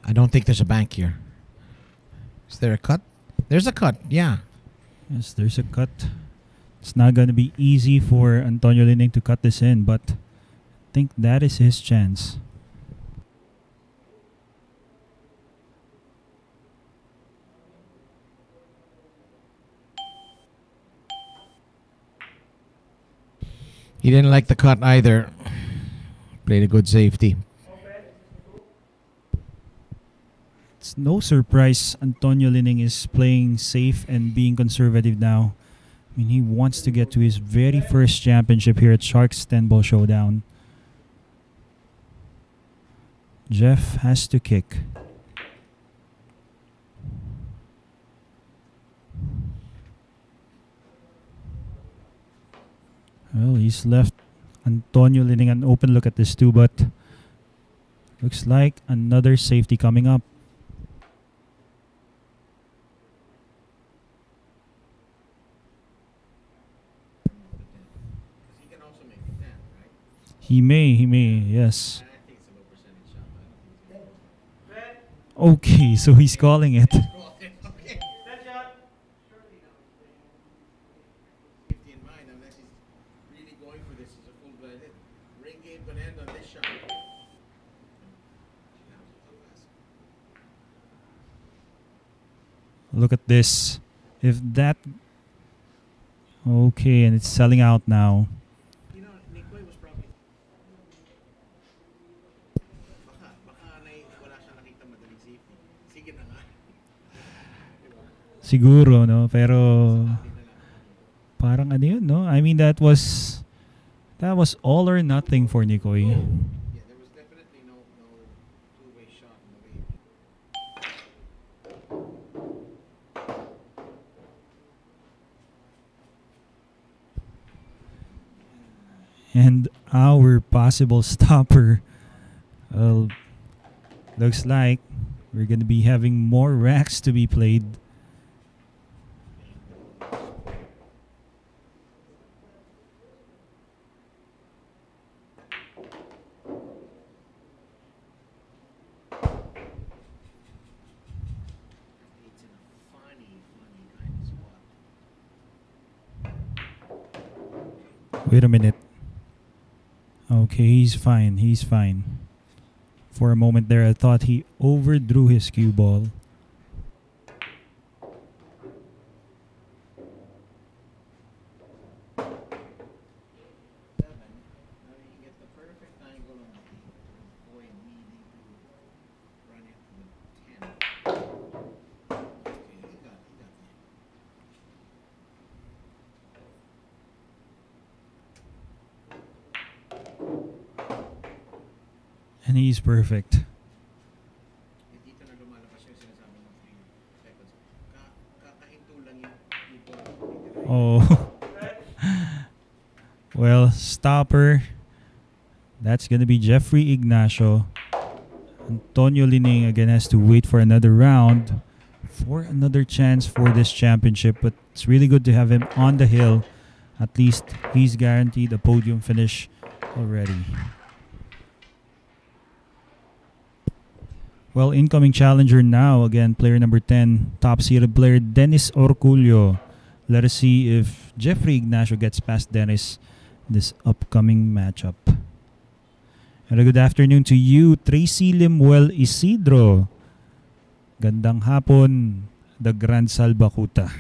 I don't think there's a bank here. Is there a cut? There's a cut, yeah. Yes, there's a cut. It's not going to be easy for Antonio Lining to cut this in, but I think that is his chance. He didn't like the cut either. Played a good safety. It's no surprise Antonio Lining is playing safe and being conservative now. I mean, he wants to get to his very first championship here at Sharks 10 Ball Showdown. Jeff has to kick. Well, he's left Antonio Lining an open look at this too, but looks like another safety coming up. He may, yes. Okay, so he's calling it. Look at this. If that... Okay, and it's selling out now. siguro, no? Pero parang ano yun, no? I mean, that was all or nothing for Nikoy. Yeah, there was definitely no two-way shot in the game. And our possible stopper, well, looks like we're going to be having more racks to be played. It's in a funny kind of spot. Wait a minute. Okay, he's fine. He's fine. For a moment there, I thought he overdrew his cue ball. Now he gets the perfect angle on the boy needing to run it to the 10. Okay, he got it. And he's perfect. Dito na lumalabas yung sinasabi ng 3 seconds. Kakahinto lang yung ball. Oh. Well, stopper. That's going to be Jeffrey Ignacio. Antonio Lining again has to wait for another round for another chance for this championship. But it's really good to have him on the hill. At least he's guaranteed a podium finish already. Well, incoming challenger now. Again, player number 10, top seeded player Dennis Orcollo. Let us see if Jeffrey Ignacio gets past Dennis this upcoming matchup. And a good afternoon to you, Tracy Limuel Isidro. Gandang hapon, the Grand Salbakuta.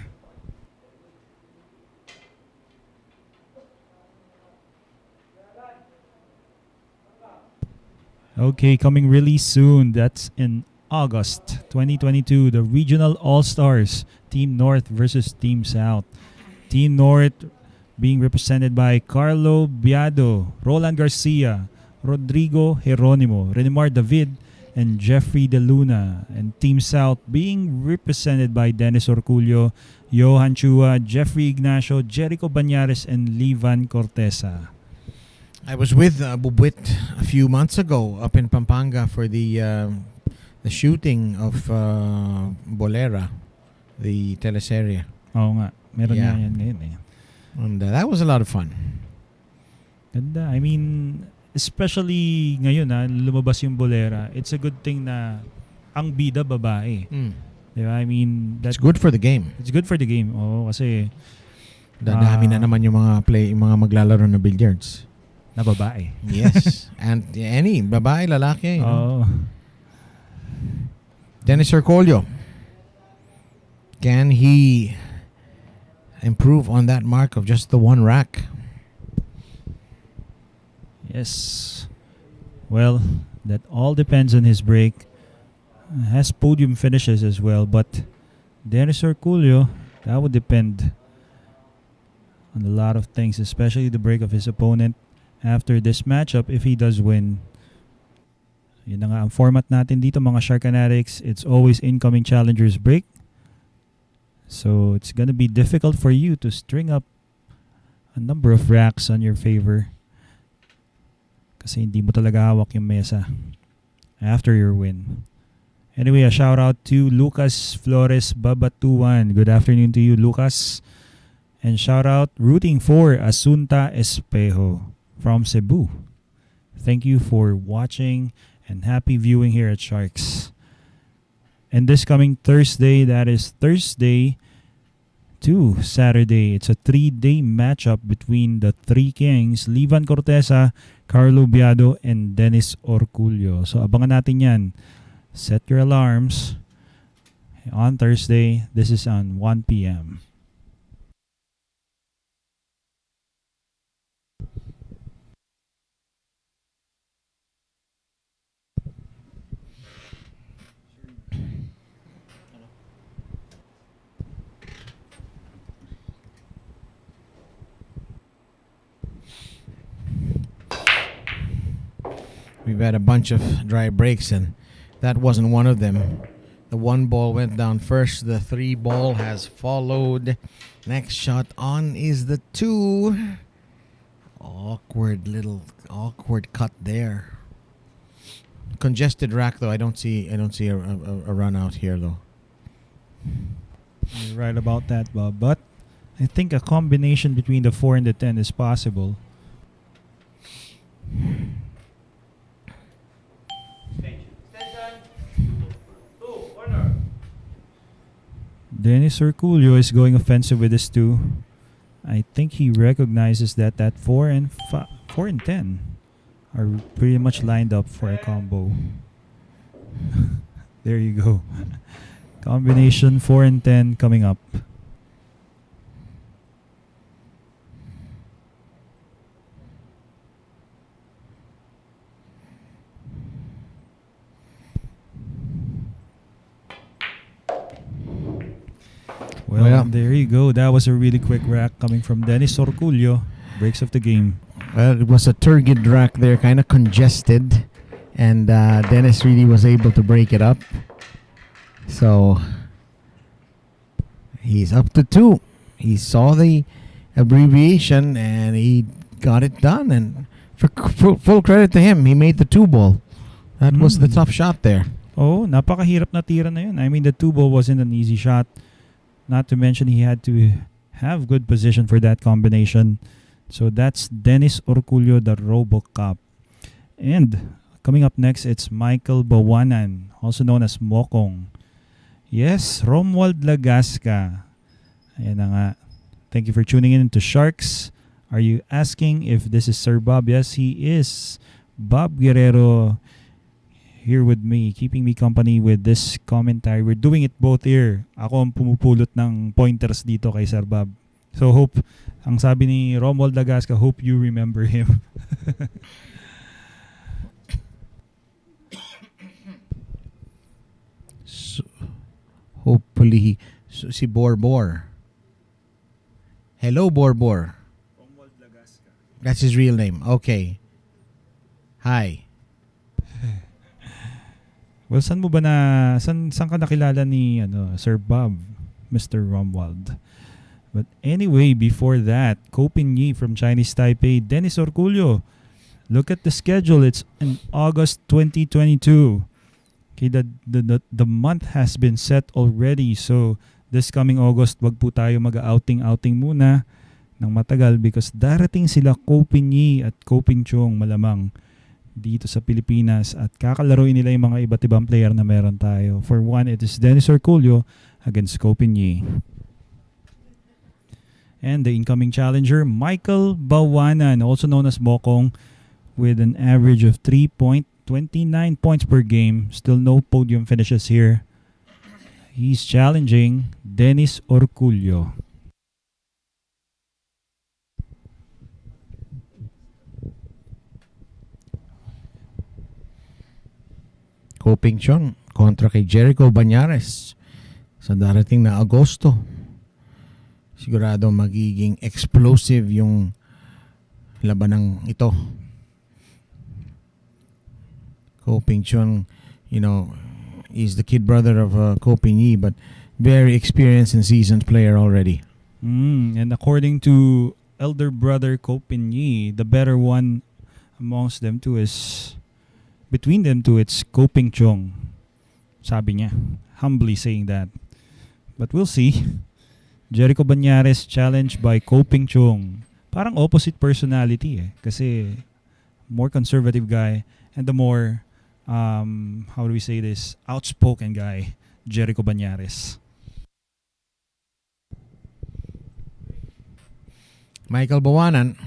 Okay, coming really soon. That's in August 2022. The Regional All-Stars, Team North versus Team South. Team North being represented by Carlo Biado, Roland Garcia, Rodrigo Jeronimo, Renemar David, and Jeffrey De Luna. And Team South being represented by Dennis Orcollo, Johan Chua, Jeffrey Ignacio, Jericho Banyares, and Livan Cortesa. I was with Bubwit a few months ago up in Pampanga for the shooting of Bolera, the teleserye. Oo nga, meron Yeah. nga yan ngayon eh. And that was a lot of fun. Ganda. I mean, especially ngayon lumabas yung Bolera, it's a good thing na ang bida babae. Diba? I mean, It's good for the game. It's good for the game. Oo, kasi Dadami na naman yung mga maglalaro na billiards. na babae. Yes. And any babae, lalaki. You know? Oo. Dennis Orcollo. Can he improve on that mark of just the one rack? Yes. Well, that all depends on his break. Has podium finishes as well, but Dennis Orcollo, that would depend on a lot of things, especially the break of his opponent after this matchup if he does win. Yun na nga ang format natin dito mga Shark Fanatics. It's always incoming challengers break. So it's gonna be difficult for you to string up a number of racks on your favor. Kasi hindi mo talaga hawak yung mesa after your win. Anyway, a shout out to Lucas Flores Babatuan. Good afternoon to you, Lucas. And shout out rooting for Asunta Espejo from Cebu. Thank you for watching and happy viewing here at Sharks. And this coming Thursday, that is Thursday to Saturday, it's a 3-day matchup between the three kings, Livan Cortesa, Carlo Biado, and Dennis Orcollo. So abangan natin yan. Set your alarms on Thursday. This is on 1 p.m. We've had a bunch of dry breaks, and that wasn't one of them. The 1 ball went down first. The 3 ball has followed. Next shot on is the 2. Awkward cut there. Congested rack though. I don't see a run out here though. You're right about that, Bob. But I think a combination between the 4 and the 10 is possible. Dennis Orcollo is going offensive with his 2. I think he recognizes that 4 and 10 are pretty much lined up for a combo. There you go. Combination 4 and 10 coming up. Well, there you go. That was a really quick rack coming from Dennis Orcollo. Breaks of the game. Well, it was a turgid rack there, kind of congested, and Dennis really was able to break it up. So he's up to 2. He saw the abbreviation and he got it done. And for full credit to him, he made the 2 ball. That was the tough shot there. Oh, napakahirap na tira na yun. I mean, the 2 ball wasn't an easy shot. Not to mention he had to have good position for that combination. So that's Dennis Orcollo, the RoboCop. And coming up next, it's Michael Bowanan, also known as Mokong. Yes, Romuald Lagasca. Ayan na nga. Thank you for tuning in to Sharks. Are you asking if this is Sir Bob? Yes, he is. Bob Guerrero here with me, keeping me company with this commentary. We're doing it both here. Ako ang pumupulot ng pointers dito kay Sir Bob. So hope, ang sabi ni Romuald Lagasca, hope you remember him. So, hopefully, si Borbor. Hello, Borbor. Romuald Lagasca. That's his real name. Okay. Hi. Well, saan ka nakilala ni Sir Bob, Mr. Romuald? But anyway, before that, Ko Pin-yi from Chinese Taipei, Dennis Orcollo. Look at the schedule. It's in August 2022. Okay, the month has been set already. So, this coming August, wag po tayo mag-outing muna ng matagal because darating sila Ko Pin-yi at Ko Pin-chong malamang dito sa Pilipinas at kakalaruin nila yung mga iba't ibang player na meron tayo. For one, it is Dennis Orcollo against Ko Pin-yi. And the incoming challenger, Michael Baoanan, also known as Mokong, with an average of 3.29 points per game. Still no podium finishes here. He's challenging Dennis Orcollo. Ko Pin-chong kontra kay Jericho Banyares sa darating na Agosto. Sigurado magiging explosive yung labanang ito. Ko Pin-chong, is the kid brother of Ko Pin-yi, but very experienced and seasoned player already. And according to elder brother Ko Pin-yi, the better one amongst them two is, between them two, it's Ko Pin-chong. Sabi niya, humbly saying that. But we'll see. Jericho Banyares challenged by Ko Pin-chong. Parang opposite personality kasi more conservative guy and the more how do we say this, outspoken guy, Jericho Banyares. Michael Bowanan.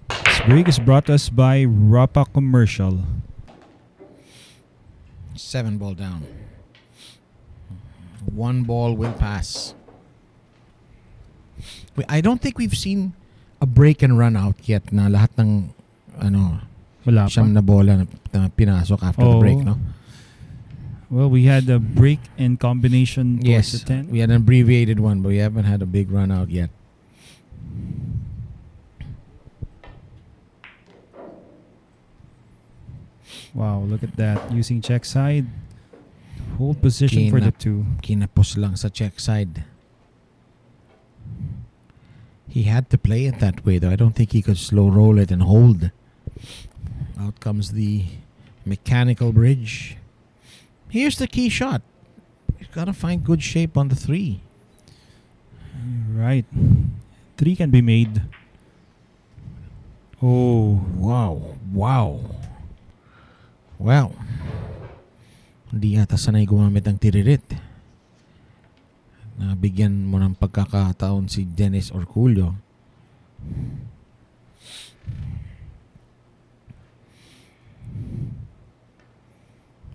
This break is brought to us by Rapa Commercial. 7 ball down. 1 ball will pass. I don't think we've seen a break and run out yet na lahat ng Wala pa. Siyam na bola na pinasok after the Oh. break, no? Well, we had a break and combination towards Yes, the 10. we had an abbreviated one, but we haven't had a big run out yet. Wow, look at that. Using check side. Hold position for the 2. Kinapos lang sa check side. He had to play it that way, though. I don't think he could slow roll it and hold. Out comes the mechanical bridge. Here's the key shot. You've got to find good shape on the 3. Right. 3 can be made. Oh. Wow. Wow. Well, hindi yata sanay gumamit ng tiririt. Nabigyan mo ng pagkakataon si Dennis Orcollo.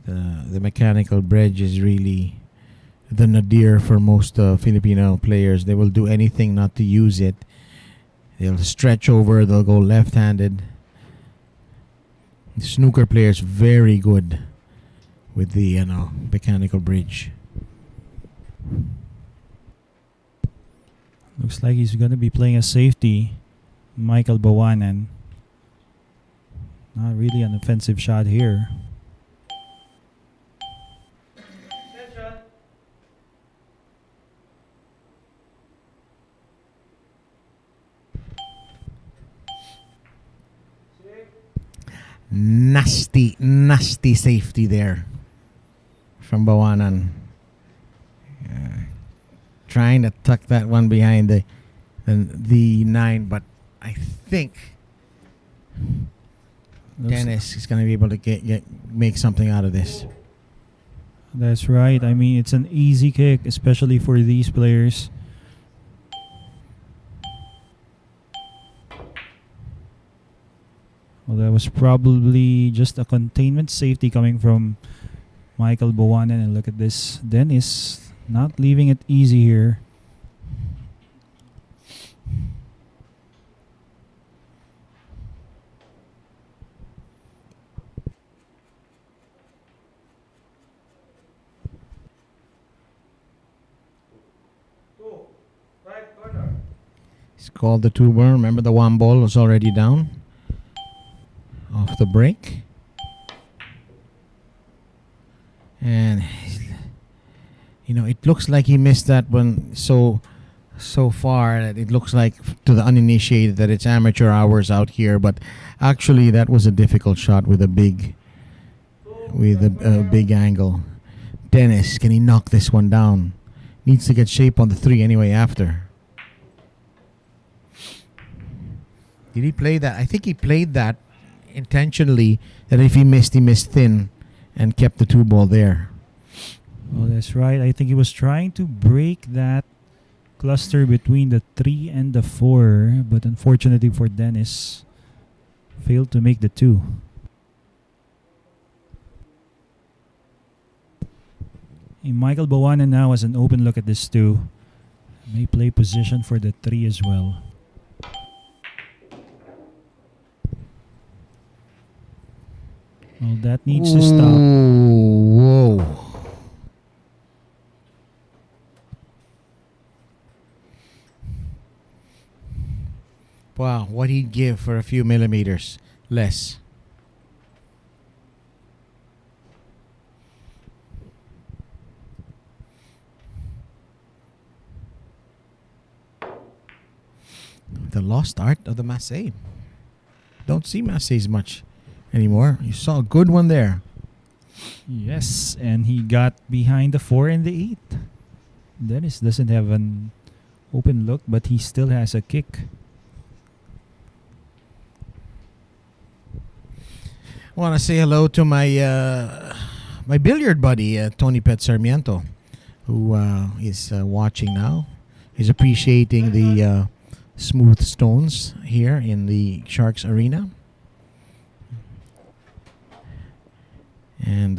The mechanical bridge is really the nadir for most Filipino players. They will do anything not to use it. They'll stretch over, they'll go left-handed. The snooker players very good with the mechanical bridge. Looks like he's going to be playing a safety. Michael Bowanan. Not really an offensive shot here. Nasty safety there from Baoanan. Trying to tuck that one behind the 9, but I think Dennis is going to be able to make something out of this. That's right. I mean, it's an easy kick, especially for these players. Well, that was probably just a containment safety coming from Michael Bowanan. And look at this. Dennis not leaving it easy here. He's called the 2-burn. Remember, the 1 ball was already down off the break. And it looks like he missed that one so far that it looks like to the uninitiated that it's amateur hours out here, but actually that was a difficult shot with a big angle. Dennis, can he knock this one down? Needs to get shape on the 3 anyway after. Did he play that? I think he played that intentionally, that if he missed thin and kept the 2 ball there. Oh, that's right. I think he was trying to break that cluster between the 3 and the 4, but unfortunately for Dennis, failed to make the 2. And Michael Bowanan now has an open look at this 2. May play position for the 3 as well. Well, that needs to stop. Whoa. Wow, what he'd give for a few millimeters less. The lost art of the masse. Don't see masses much anymore. You saw a good one there. Yes, and he got behind the 4 and the 8. Dennis doesn't have an open look, but he still has a kick. I want to say hello to my my billiard buddy, Tony Pet Sarmiento, who is watching now. He's appreciating the smooth stones here in the Sharks Arena. And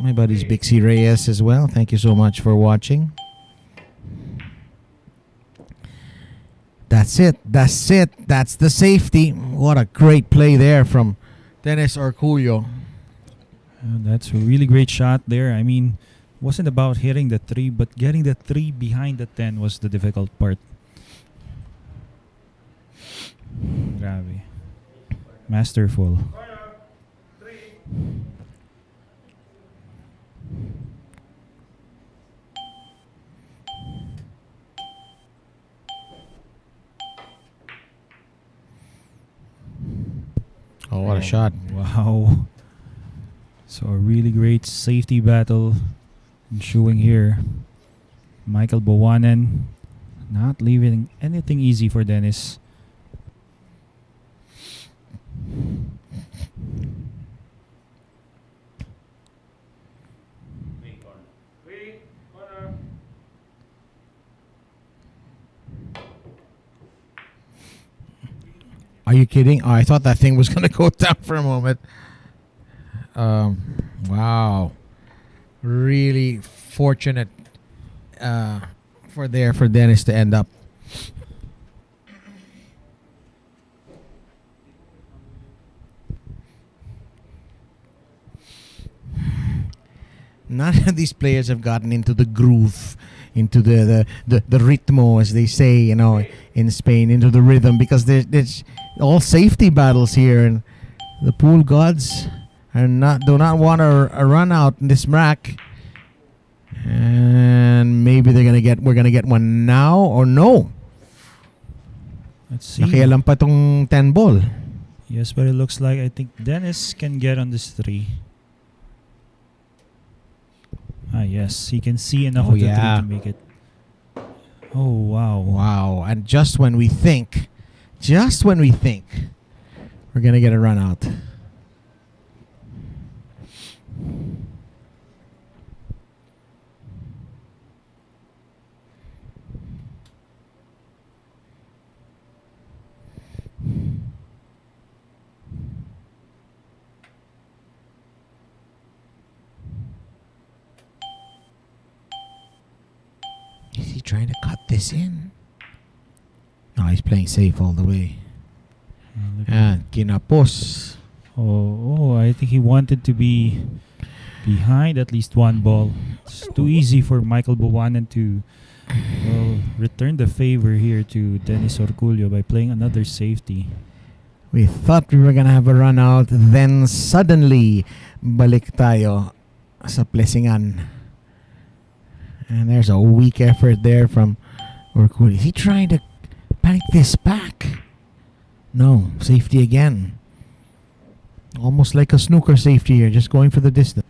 my buddies Bixie Reyes as well. Thank you so much for watching. That's it. That's the safety. What a great play there from Dennis Orcollo. That's a really great shot there. I mean, wasn't about hitting the 3, but getting the 3 behind the 10 was the difficult part. Grabe. Masterful. Oh, what a shot. Wow. So a really great safety battle ensuing here. Michael Bowanan not leaving anything easy for Dennis. Are you kidding? Oh, I thought that thing was going to go down for a moment. Wow. Really fortunate for Dennis to end up. None of these players have gotten into the groove, into the ritmo, as they say, you know, in Spain, into the rhythm, because there's all safety battles here, and the pool gods do not want a run out in this rack, and maybe we're gonna get one now or no. Let's see. Nakialam pa tong 10 ball. Yes, but it looks like I think Dennis can get on this 3. Ah, yes. He can see enough Oh, of the 3 yeah. to make it. Oh, wow. Wow. And just when we think we're gonna get a run out. Is he trying to cut this in? No, he's playing safe all the way. And kinapos. Oh, I think he wanted to be behind at least 1 ball. It's too easy for Michael Bowanan to return the favor here to Dennis Orcollo by playing another safety. We thought we were gonna have a run out, then suddenly balik tayo sa Plesingan. And there's a weak effort there from Orcollo. Is he trying to bank this back? No, safety again. Almost like a snooker safety here, just going for the distance.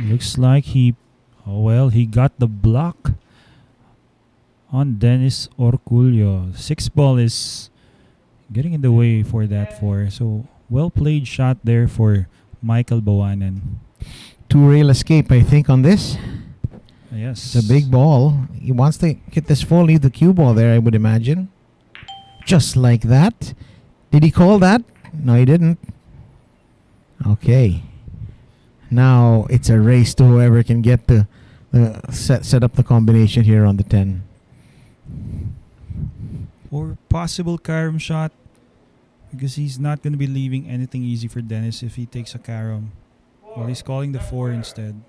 Looks like he got the block on Dennis Orcollo. 6 ball is getting in the way for that 4. So well played shot there for Michael Bowanan. 2-rail escape, I think, on this. Yes. It's a big ball. He wants to hit this full, leave the cue ball there, I would imagine. Just like that. Did he call that? No, he didn't. Okay. Now it's a race to whoever can get the set up the combination here on the 10. Or possible carom shot, because he's not going to be leaving anything easy for Dennis if he takes a carom. Well, he's calling the 4 instead.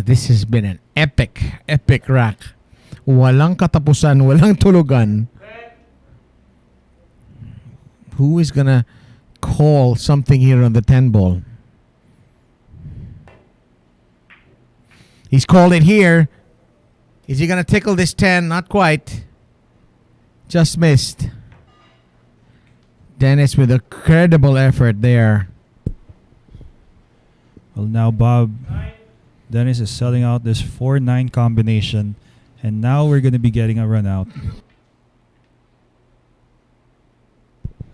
This has been an epic rack. Walang katapusan, walang tulugan. Who is gonna call something here on the 10 ball? He's called it here. Is he gonna tickle this 10? Not quite. Just missed. Dennis with a credible effort there. Well, now Bob, Dennis is selling out this 4-9 combination, and now we're going to be getting a run out.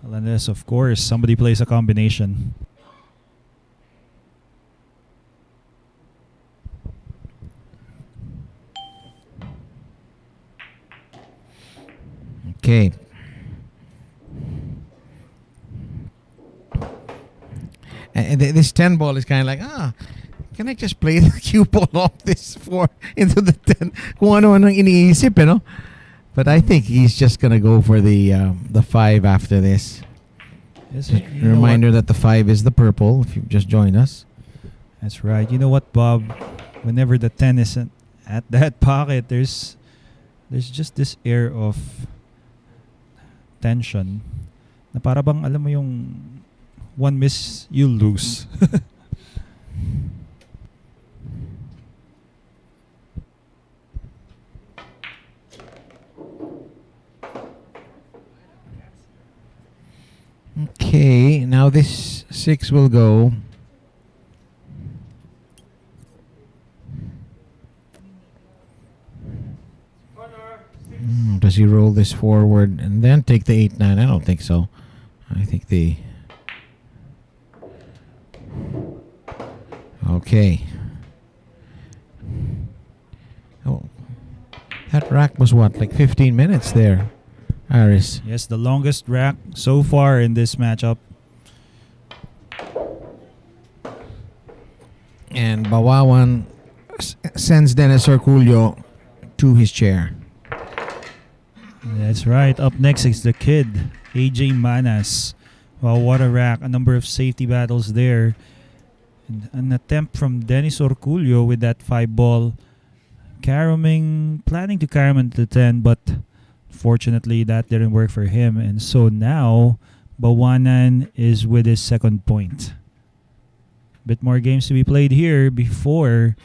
Unless, of course, somebody plays a combination. Okay. And this 10 ball is kind of like, can I just play the cue ball off this 4 into the 10? Kung ano-ano iniisip, no? But I think he's just gonna go for the 5 after this. Yes, Just a reminder that the 5 is the purple, if you've just joined us. That's right. You know what, Bob? Whenever the 10 is at that pocket, there's just this air of tension na para bang alam mo yung one miss, you lose. Okay, now this 6 will go. Does he roll this forward and then take the 8-9? I don't think so. I think the... Okay. Oh, that rack was what, like 15 minutes there, Aris? Yes, the longest rack so far in this matchup. And Bowanan sends Dennis Orcollo to his chair. That's right. Up next is the kid, AJ Manas. Wow, what a rack. A number of safety battles there. And an attempt from Dennis Orcollo with that 5 ball. Planning to carry him into the 10, but fortunately that didn't work for him. And so now, Baoanan is with his second point. Bit more games to be played here before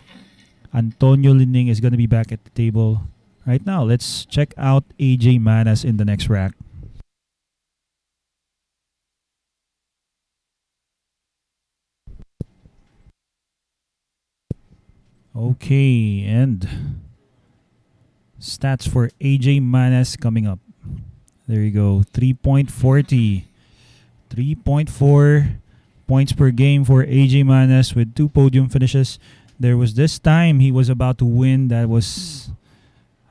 Antonio Lining is going to be back at the table. Right now, let's check out AJ Manas in the next rack. Okay, and stats for AJ Manas coming up. There you go, 3.40. 3.4 points per game for AJ Manas with 2 podium finishes. There was this time he was about to win.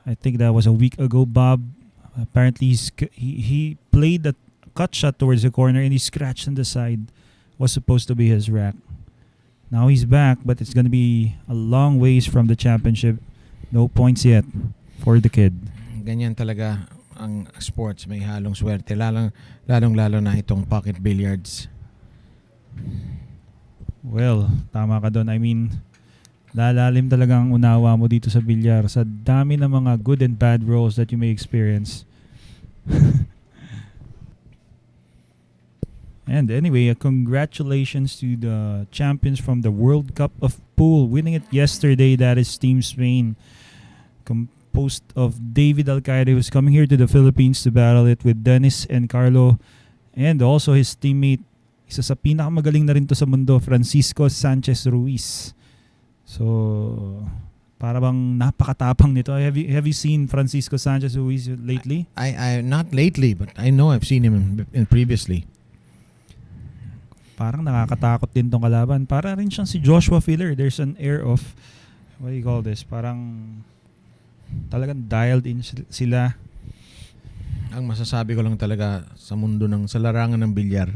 I think that was a week ago, Bob. Apparently, he played a cut shot towards the corner and he scratched on the side. Was supposed to be his rack. Now he's back, but it's going to be a long ways from the championship. No points yet for the kid. Ganyan talaga ang sports. May halong swerte. Lalong-lalo na itong pocket billiards. Well, tama ka doon. I mean, lalalim talaga ang unawa mo dito sa bilyar sa dami ng mga good and bad rolls that you may experience. And anyway, congratulations to the champions from the World Cup of Pool, winning it yesterday. That is Team Spain, composed of David Alcaide, who's coming here to the Philippines to battle it with Dennis and Carlo, and also his teammate, isa sa pinakamagaling na rin to sa mundo, Francisco Sanchez Ruiz. So, para bang napakatapang nito. Have you seen Francisco Sanchez Ruiz lately? I not lately, but I know I've seen him in previously. Parang nakakatakot din tong kalaban. Para rin siyang si Joshua Filler. There's an air of, what do you call this? Parang talagang dialed in sila. Ang masasabi ko lang talaga sa mundo sa larangan ng bilyar,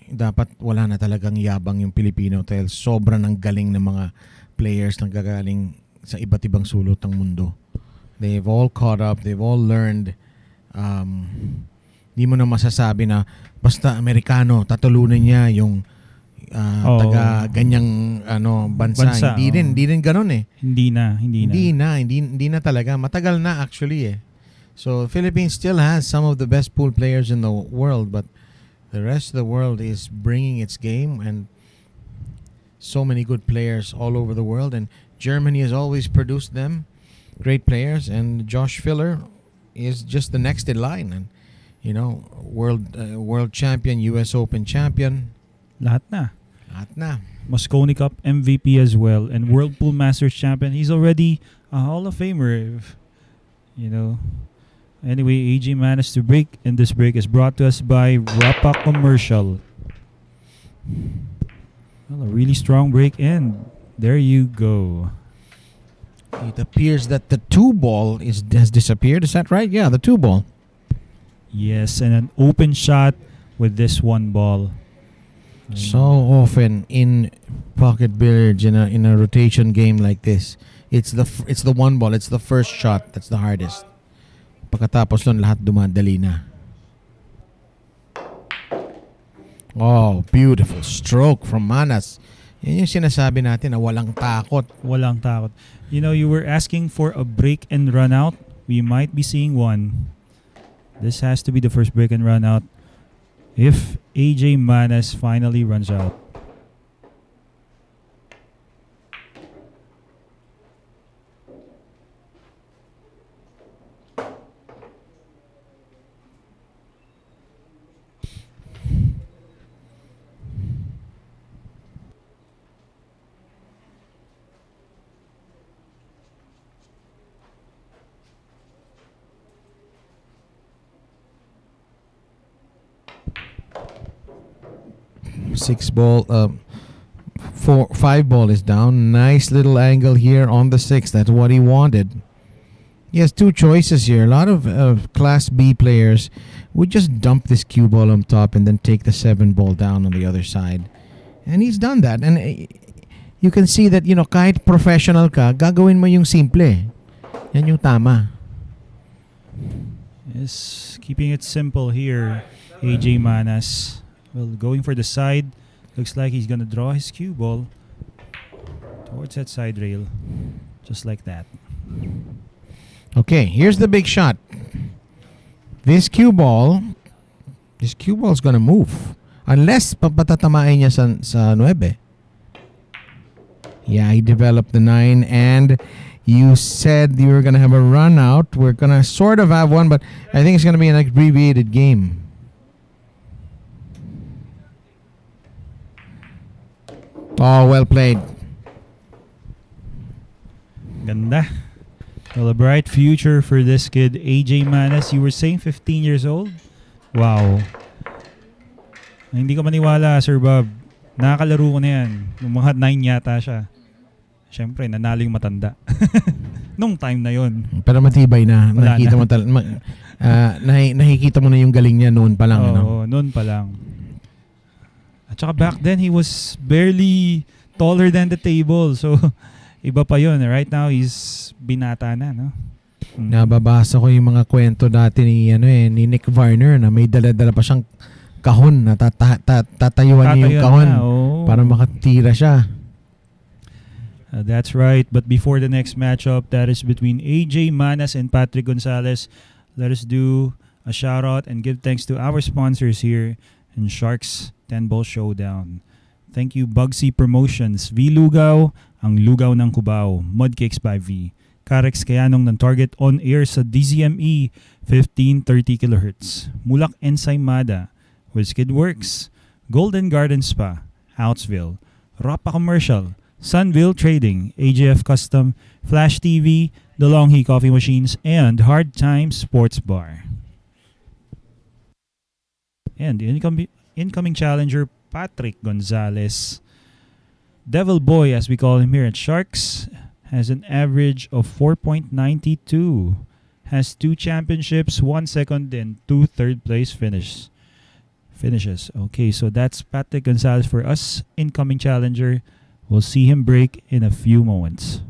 dapat wala na talagang yabang yung Pilipino dahil sobrang ang galing ng mga players na gagaling sa iba't ibang sulot ng mundo. They've all caught up, they've all learned. Di mo na masasabi na basta Amerikano, tatulunan niya yung taga ganyang bansa. Hindi rin ganoon eh. Hindi na talaga. Matagal na actually eh. So Philippines still has some of the best pool players in the world, but the rest of the world is bringing its game and so many good players all over the world. And Germany has always produced them, great players. And Josh Filler is just the next in line. And world champion, US Open champion. Lahat na. Moscone Cup MVP as well, and World Pool Masters champion. He's already a Hall of Famer. Anyway, AJ managed to break, and this break is brought to us by Rapa Commercial. Well, a really strong break, and there you go. It appears that the 2 ball has disappeared. Is that right? Yeah, the 2 ball. Yes, and an open shot with this 1 ball. So often in pocket billiards, in a rotation game like this, it's the 1 ball. It's the first shot that's the hardest. Pagkatapos nun, lahat dumadali na. Oh, beautiful stroke from Manas. Yan yung sinasabi natin na walang takot. Walang takot. You know, you were asking for a break and run out. We might be seeing one. This has to be the first break and run out if AJ Manas finally runs out. Five ball is down. Nice little angle here on the 6. That's what he wanted. He has 2 choices here. A lot of Class B players would just dump this cue ball on top and then take the 7 ball down on the other side. And he's done that. And you can see that, kahit professional ka, gagawin mo yung simple. Yan yung tama. Yes, keeping it simple here, AJ Manas. Well, going for the side. Looks like he's gonna draw his cue ball towards that side rail. Just like that. Okay, here's the big shot. This cue ball is gonna move. Unless patatamain niya sa 9. Yeah, he developed the 9, and you said you were gonna have a run out. We're gonna sort of have one, but I think it's gonna be an abbreviated game. Oh, well played. Ganda. Well, a bright future for this kid, AJ Manas. You were saying 15 years old? Wow. Hindi ka maniwala, Sir Bob. Nakakalaro ko na yan. Nung mga 9 yata siya. Siyempre, nanalo yung matanda. Nung time na yon. Pero matibay na. Wala Nakikita mo nakikita mo na yung galing niya noon pa lang. Oo, noon pa lang. At saka back then, he was barely taller than the table. So, iba pa yun. Right now, he's binata na, no? Nababasa ko yung mga kwento dati ni Nick Varner na may dala-dala pa siyang kahon na tatayuan niya yung kahon para makatira siya. That's right. But before the next matchup, that is between AJ Manas and Patric Gonzales, let us do a shout out and give thanks to our sponsors here in Sharks 10-Ball Showdown. Thank you, Bugsy Promotions, V Lugaw, ang lugaw ng Cubao, Mudcakes by V, Carex Kayanong ng Target on air sa DZME 1530 kHz, Mulak Ensaymada, Wizkid Works, Golden Garden Spa, Outsville, Rapa Commercial, Sunville Trading, AJF Custom, Flash TV, DeLonghi Coffee Machines, and Hard Times Sports Bar. And the incoming challenger, Patric Gonzales. Devil Boy, as we call him here at Sharks, has an average of 4.92. Has 2 championships, 1 second, and 2 third place finishes. Okay, so that's Patric Gonzales for us, incoming challenger. We'll see him break in a few moments.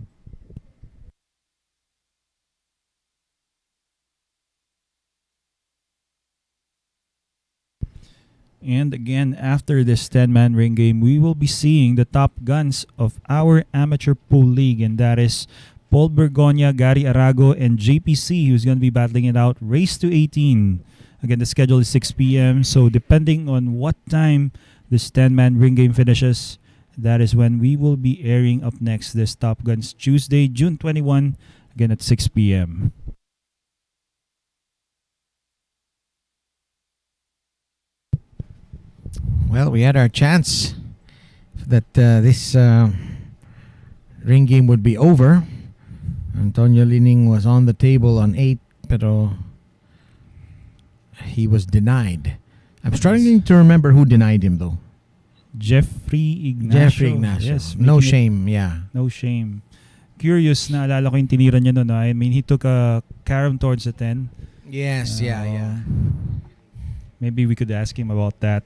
And again, after this 10-man ring game, we will be seeing the top guns of our amateur pool league, and that is Paul Bergonia, Gary Arago, and JPC, who's going to be battling it out. Race to 18. Again, the schedule is 6 p.m. So depending on what time this 10-man ring game finishes, that is when we will be airing up next this Top Guns Tuesday, June 21, again at 6 p.m. Well, we had our chance that this ring game would be over. Antonio Lining was on the table on 8, pero he was denied. I'm struggling to remember who denied him, though. Jeffrey Ignacio. Yes, no shame, yeah. No shame. curious, naalala ko yung tinira niya noon. I mean, he took a carom towards the 10. Yes, yeah. Maybe we could ask him about that.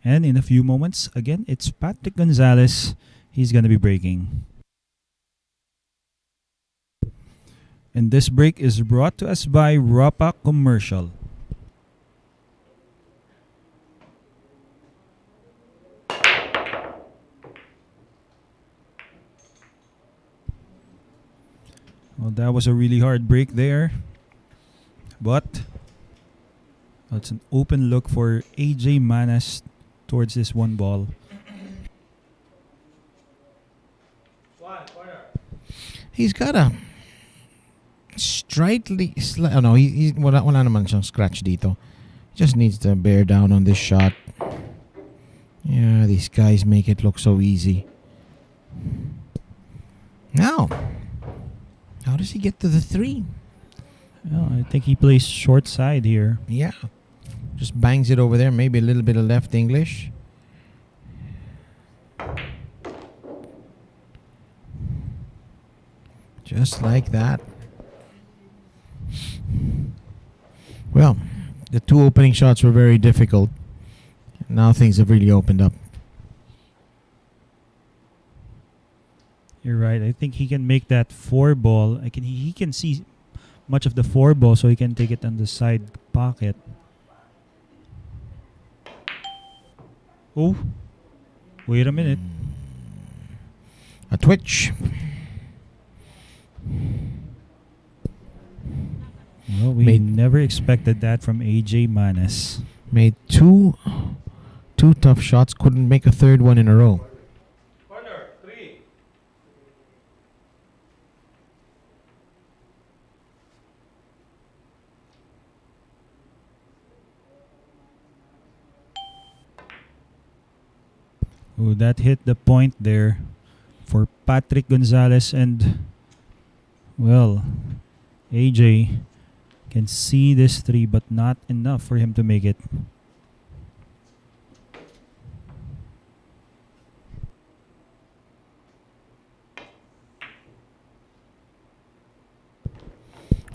And in a few moments, again, it's Patric Gonzales. He's going to be breaking. And this break is brought to us by Ropa Commercial. Well, that was a really hard break there. But it's an open look for AJ Manas towards this one ball. He's got a oh no, wala naman siyang scratch dito. Just needs to bear down on this shot. Yeah, these guys make it look so easy. Now, how does he get to the 3? Well, I think he plays short side here. Yeah. Just bangs it over there. Maybe a little bit of left English. Just like that. Well, the 2 opening shots were very difficult. Now things have really opened up. You're right. I think he can make that 4 ball. He can see much of the 4 ball, so he can take it on the side pocket. Oh, wait a minute. A twitch. Well, we never expected that from AJ Manas. Made two tough shots. Couldn't make a third one in a row. Corner, 3. Oh, that hit the point there for Patric Gonzales, and well, AJ can see this 3 but not enough for him to make it.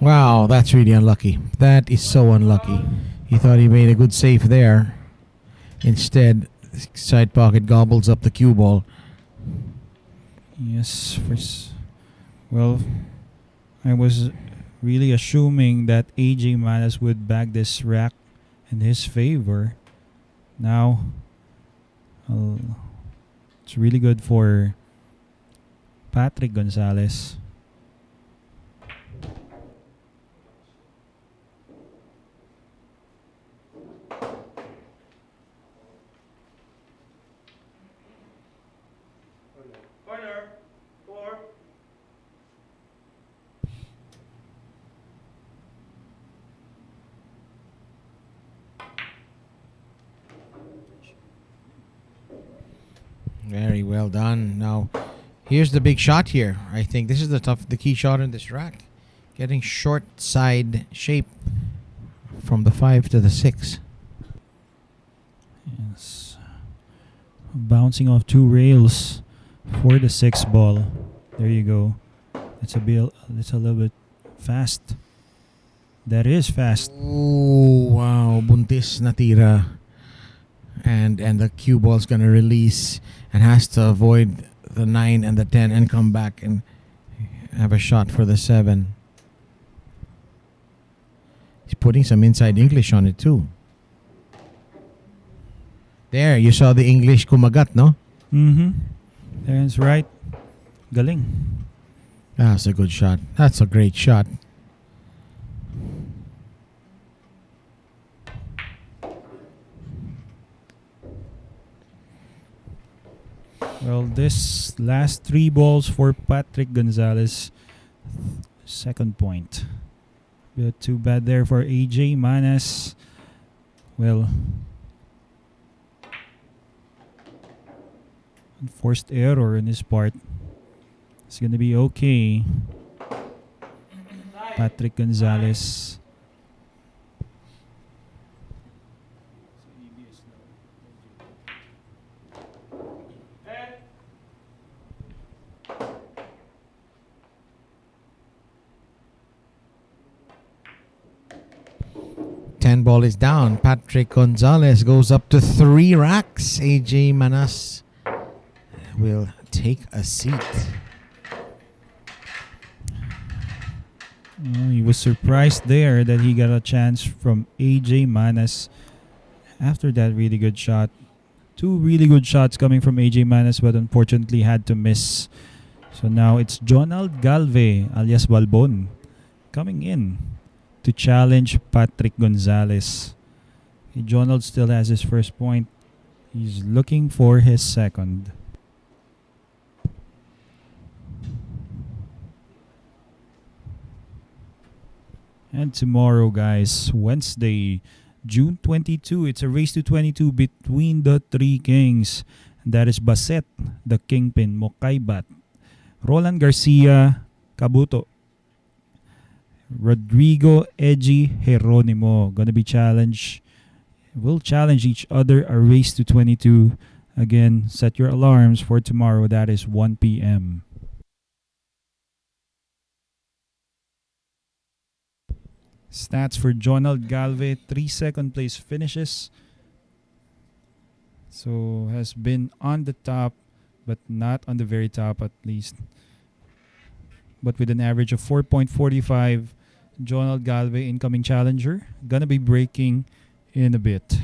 Wow, that's really unlucky. That is so unlucky. He thought he made a good save there. Instead, side pocket gobbles up the cue ball. Yes, well, I was really assuming that AJ Manas would bag this rack in his favor. Now, it's really good for Patric Gonzales. Corner, 4. Very well done. Now, here's the big shot here. I think this is the key shot in this rack. Getting short side shape from the 5 to the 6. Yes. Bouncing off 2 rails for the 6 ball. There you go. It's a little bit fast. That is fast. Oh, wow. Buntis na tira. And the cue ball's going to release and has to avoid the 9 and the 10 and come back and have a shot for the 7. He's putting some inside English on it too. There, you saw the English kumagat, no? Mm-hmm. That's right. Galing. That's a good shot. That's a great shot. Well, this last 3 balls for Patric Gonzales. Second point. But too bad there for AJ Manas. Well, forced error in his part. It's gonna be okay. Patric Gonzales. 10 ball is down. Patric Gonzales goes up to 3 racks. AJ Manas will take a seat. He was surprised there that he got a chance from AJ Manas after that really good shot. 2 really good shots coming from AJ Manas, but unfortunately had to miss. So now it's Jonald Galve alias Balbon coming in to challenge Patric Gonzales. Jonald still has his first point. He's looking for his second. And tomorrow, guys, Wednesday, June 22, it's a race to 22 between the 3 kings. That is Baset, the Kingpin, Mokaybat, Roland Garcia, Kabuto, Rodrigo Eji Jeronimo. Gonna be challenged. Will challenge each other a race to 22. Again, set your alarms for tomorrow. That is 1 p.m. Stats for Jonald Galve, 3 second place finishes. So has been on the top, but not on the very top at least. But with an average of 4.45, Jonald Galve, incoming challenger, gonna be breaking in a bit.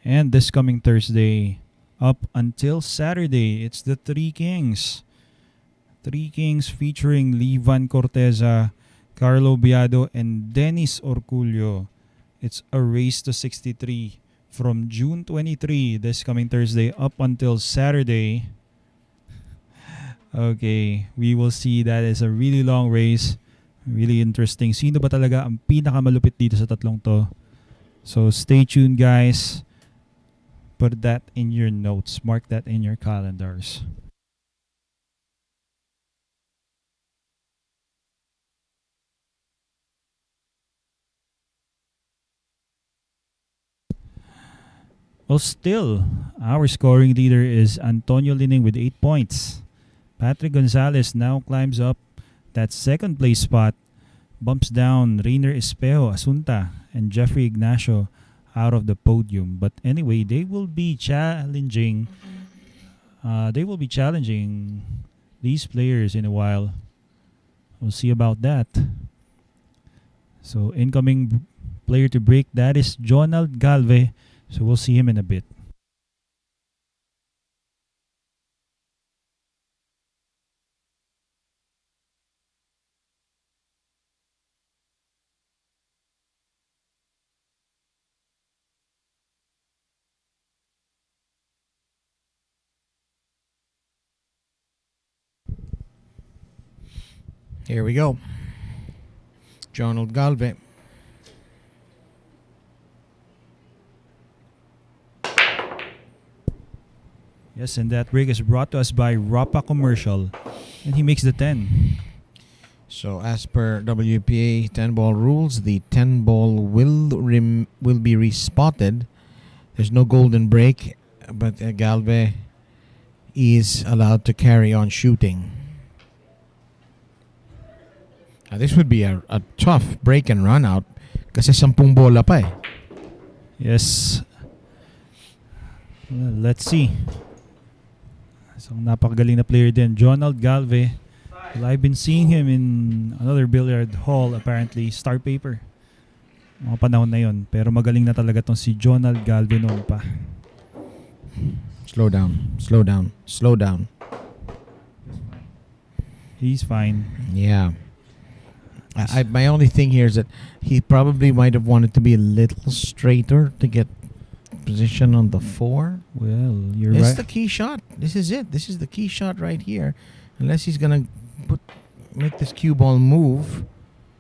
And this coming Thursday, up until Saturday, it's the 3 Kings. 3 Kings featuring Livan Corteza, Carlo Biado, and Dennis Orcollo. It's a race to 63 from June 23, this coming Thursday, up until Saturday. Okay, we will see. That is a really long race. Really interesting. Sino ba talaga ang pinakamalupit dito sa tatlong to? So stay tuned, guys. Put that in your notes. Mark that in your calendars. Well, still, our scoring leader is Antonio Lining with 8 points. Patric Gonzales now climbs up that second place spot, bumps down Rayner Espejo, Asunta, and Jeffrey Ignacio out of the podium. But anyway, they will be challenging. These players in a while. We'll see about that. So incoming player to break, that is Jonald Galve. So we'll see him in a bit. Here we go. Jonald Galve. Yes, and that break is brought to us by Rapa Commercial. And he makes the 10. So as per WPA 10 ball rules, the 10 ball will be respotted. There's no golden break, but Galve is allowed to carry on shooting. Now this would be a tough break and run out kasi 10 bola pa eh. Yes. Well, let's see. So napakagaling na player din, Jonald Galve. Well, I've been seeing him in another billiard hall apparently, Star Paper. Mga panahon na yun. Pero magaling na talaga tong si Jonald Galve noon pa. Slow down, slow down, slow down. He's fine. Yeah. My only thing here is that he probably might have wanted to be a little straighter to get position on the 4. Well, you're It's right. the key shot. This is it. This is the key shot right here. Unless he's gonna make this cue ball move.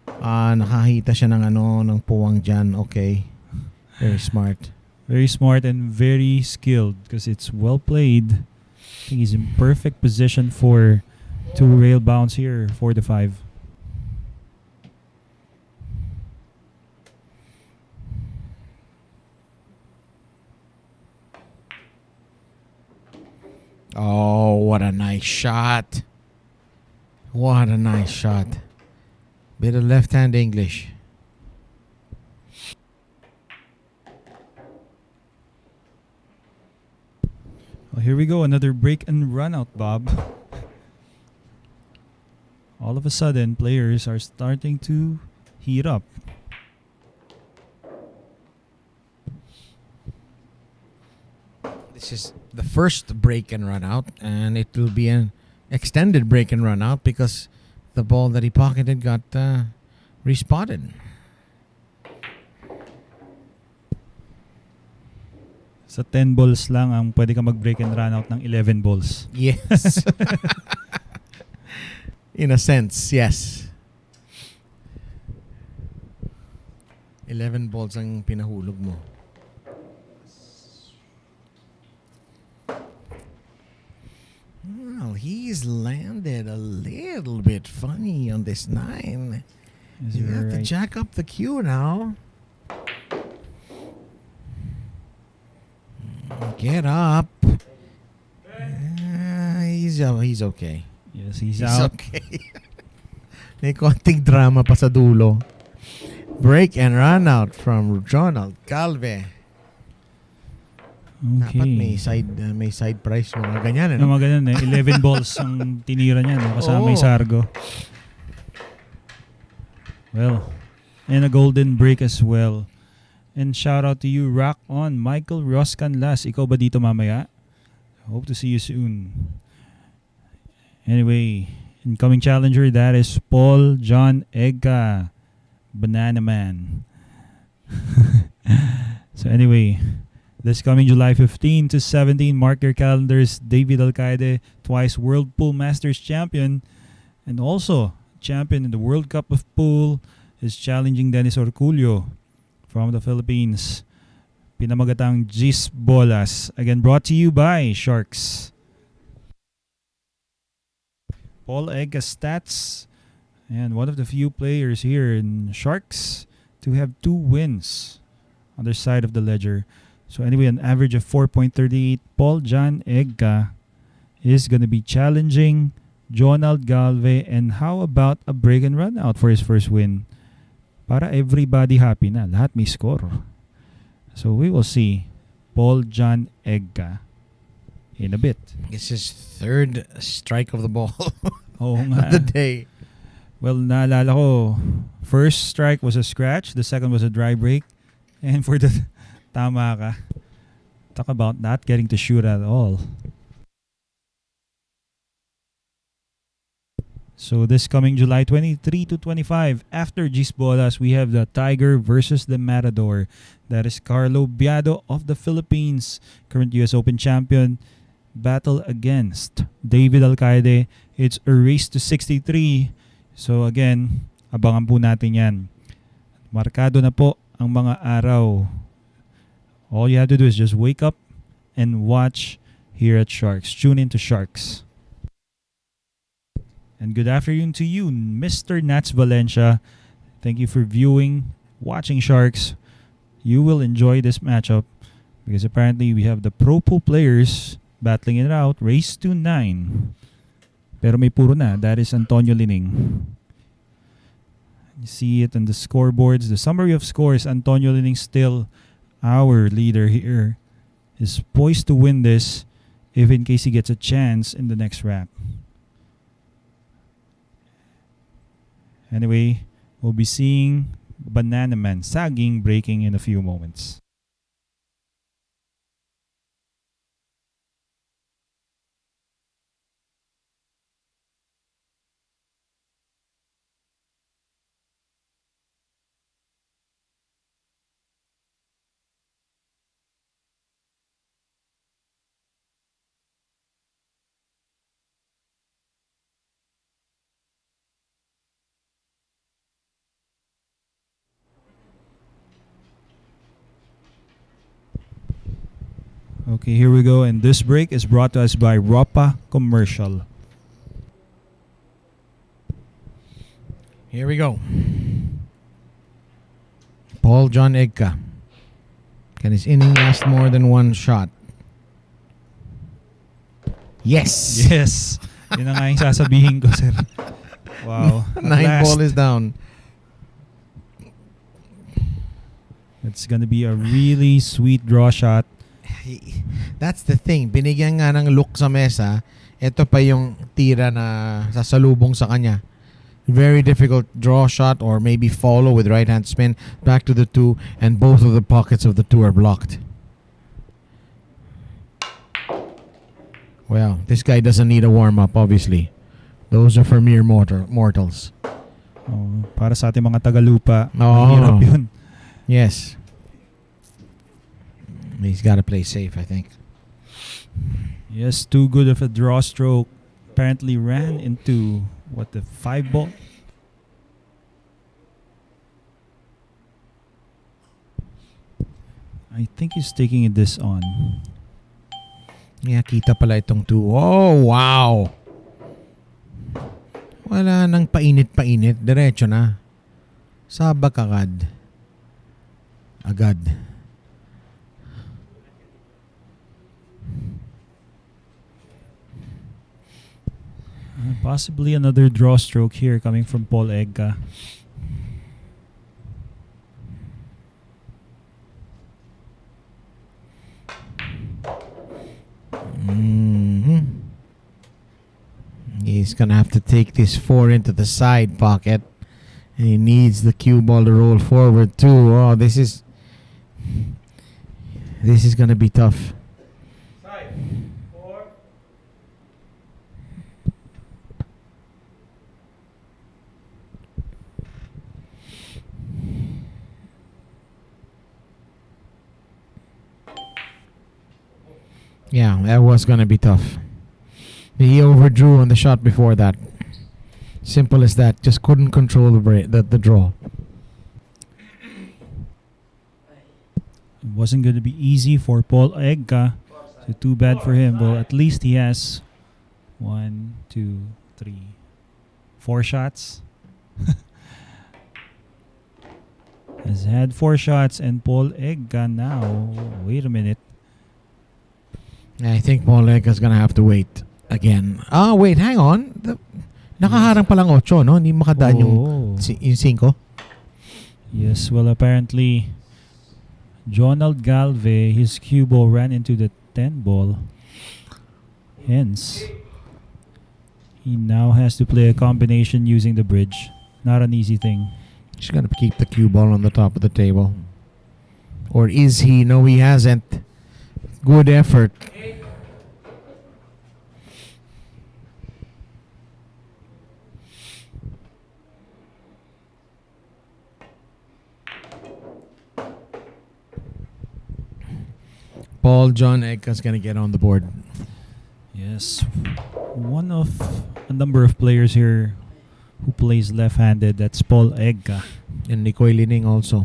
Nakahita siya ng puwang dyan. Okay. Very smart. Very smart and very skilled because it's well played. I think he's in perfect position for 2 rail bounce here, 4 to 5. Oh, what a nice shot. What a nice shot. Bit of left-hand English. Well, here we go. Another break and run out, Bob. All of a sudden, players are starting to heat up. This is the first break and run out, and it will be an extended break and run out because the ball that he pocketed got respotted. Sa 10 balls lang ang pwede ka mag-break and run out ng 11 balls. Yes. In a sense, yes. 11 balls ang pinahulog mo. Well, he's landed a little bit funny on this 9. Yes, You you're have to right. jack up the cue now. Get up. He's okay. Yes, he's He's out. okay. May konting drama pa sa dulo. Break and run out from Jonald Galve. Dapat may Okay. side price mga ganyan. Ano mga ganyan eh. 11 balls ang tinira niya, no? Kasama yung Oo. Sargo. Well, and a golden break as well. And shout out to you, Rock On, Michael Roscanlas. Ikaw ba dito mamaya? Hope to see you soon. Anyway, incoming challenger, that is Paul John Egca, Banana Man. So anyway, this coming July 15 to 17, mark your calendars. David Alcaide, twice World Pool Masters champion and also champion in the World Cup of Pool, is challenging Dennis Orcollo from the Philippines. Pinamagatang Gis Bolas. Again, brought to you by Sharks. Paul Egca stats. And one of the few players here in Sharks to have 2 wins on their side of the ledger. So anyway, an average of 4.38. Paul John Egca is going to be challenging Jonald Galve. And how about a break and run out for his first win? Para everybody happy na. Lahat may score. So we will see Paul John Egca in a bit. It's his third strike of the ball Oo of nga. the day. Well, naalala ko, first strike was a scratch, the second was a dry break. And for the tama ka. Talk about not getting to shoot at all. So this coming July 23 to 25, after Gis Bolas, we have the Tiger versus the Matador. That is Carlo Biado of the Philippines, current US Open champion. Battle against David Alcaide. It's a race to 63. So again, abangan po natin yan. Markado na po ang mga araw. All you have to do is just wake up and watch here at Sharks. Tune in to Sharks. And good afternoon to you, Mr. Nats Valencia. Thank you for viewing, watching Sharks. You will enjoy this matchup because apparently we have the Pro Pool players battling it out. Race to 9. Pero may puro na. That is Antonio Lining. You see it on the scoreboards. The summary of scores, Antonio Lining still our leader here. Is poised to win this if in case he gets a chance in the next wrap. Anyway, we'll be seeing Banana Man sagging breaking in a few moments. Okay, here we go. And this break is brought to us by Ropa Commercial. Here we go. Paul John Egca. Can his inning last more than one shot? Yes. Yes. Yun na nga yung sasabihin ko, sir. Wow. At 9 ball last. is down. It's gonna be a really sweet draw shot. That's the thing. Binigyan nga ng look sa mesa. Ito pa yung tira na sasalubong sa kanya. Very difficult draw shot or maybe follow with right hand spin back to the 2, and both of the pockets of the 2 are blocked. Well, this guy doesn't need a warm up, obviously. Those are for mere mortals. Oh, para sa ating mga Tagalupa, Oh. mahirap yun. Yes. He's got to play safe, I think. Yes, too good of a draw stroke. Apparently ran into, the 5 ball? I think he's taking this on. Yeah, kita pala itong 2. Oh, wow! Wala nang painit-painit. Diretso na. Sabak agad. Possibly another draw stroke here coming from Paul Egca. He's going to have to take this 4 into the side pocket. And he needs the cue ball to roll forward too. Oh, this is going to be tough. Side. 4. Yeah, that was going to be tough. He overdrew on the shot before that. Simple as that. Just couldn't control the draw. It wasn't going to be easy for Paul Egca. So too bad for him. Well, at least he has 1, 2, 3, 4 shots. Has had 4 shots, and Paul Egca now. Wait a minute. I think Paul Egca's going to have to wait again. Ah, wait, hang on. Nakaharang palang 8, no? Hindi makadaan yung 5. Yes, well, apparently, Jonald Galve, his cue ball ran into the 10 ball. Hence, he now has to play a combination using the bridge. Not an easy thing. He's going to keep the cue ball on the top of the table. Or is he? No, he hasn't. Good effort. Paul John Egca's going to get on the board. Yes, one of a number of players here who plays left-handed. That's Paul Egca. And Nicoy Lining also.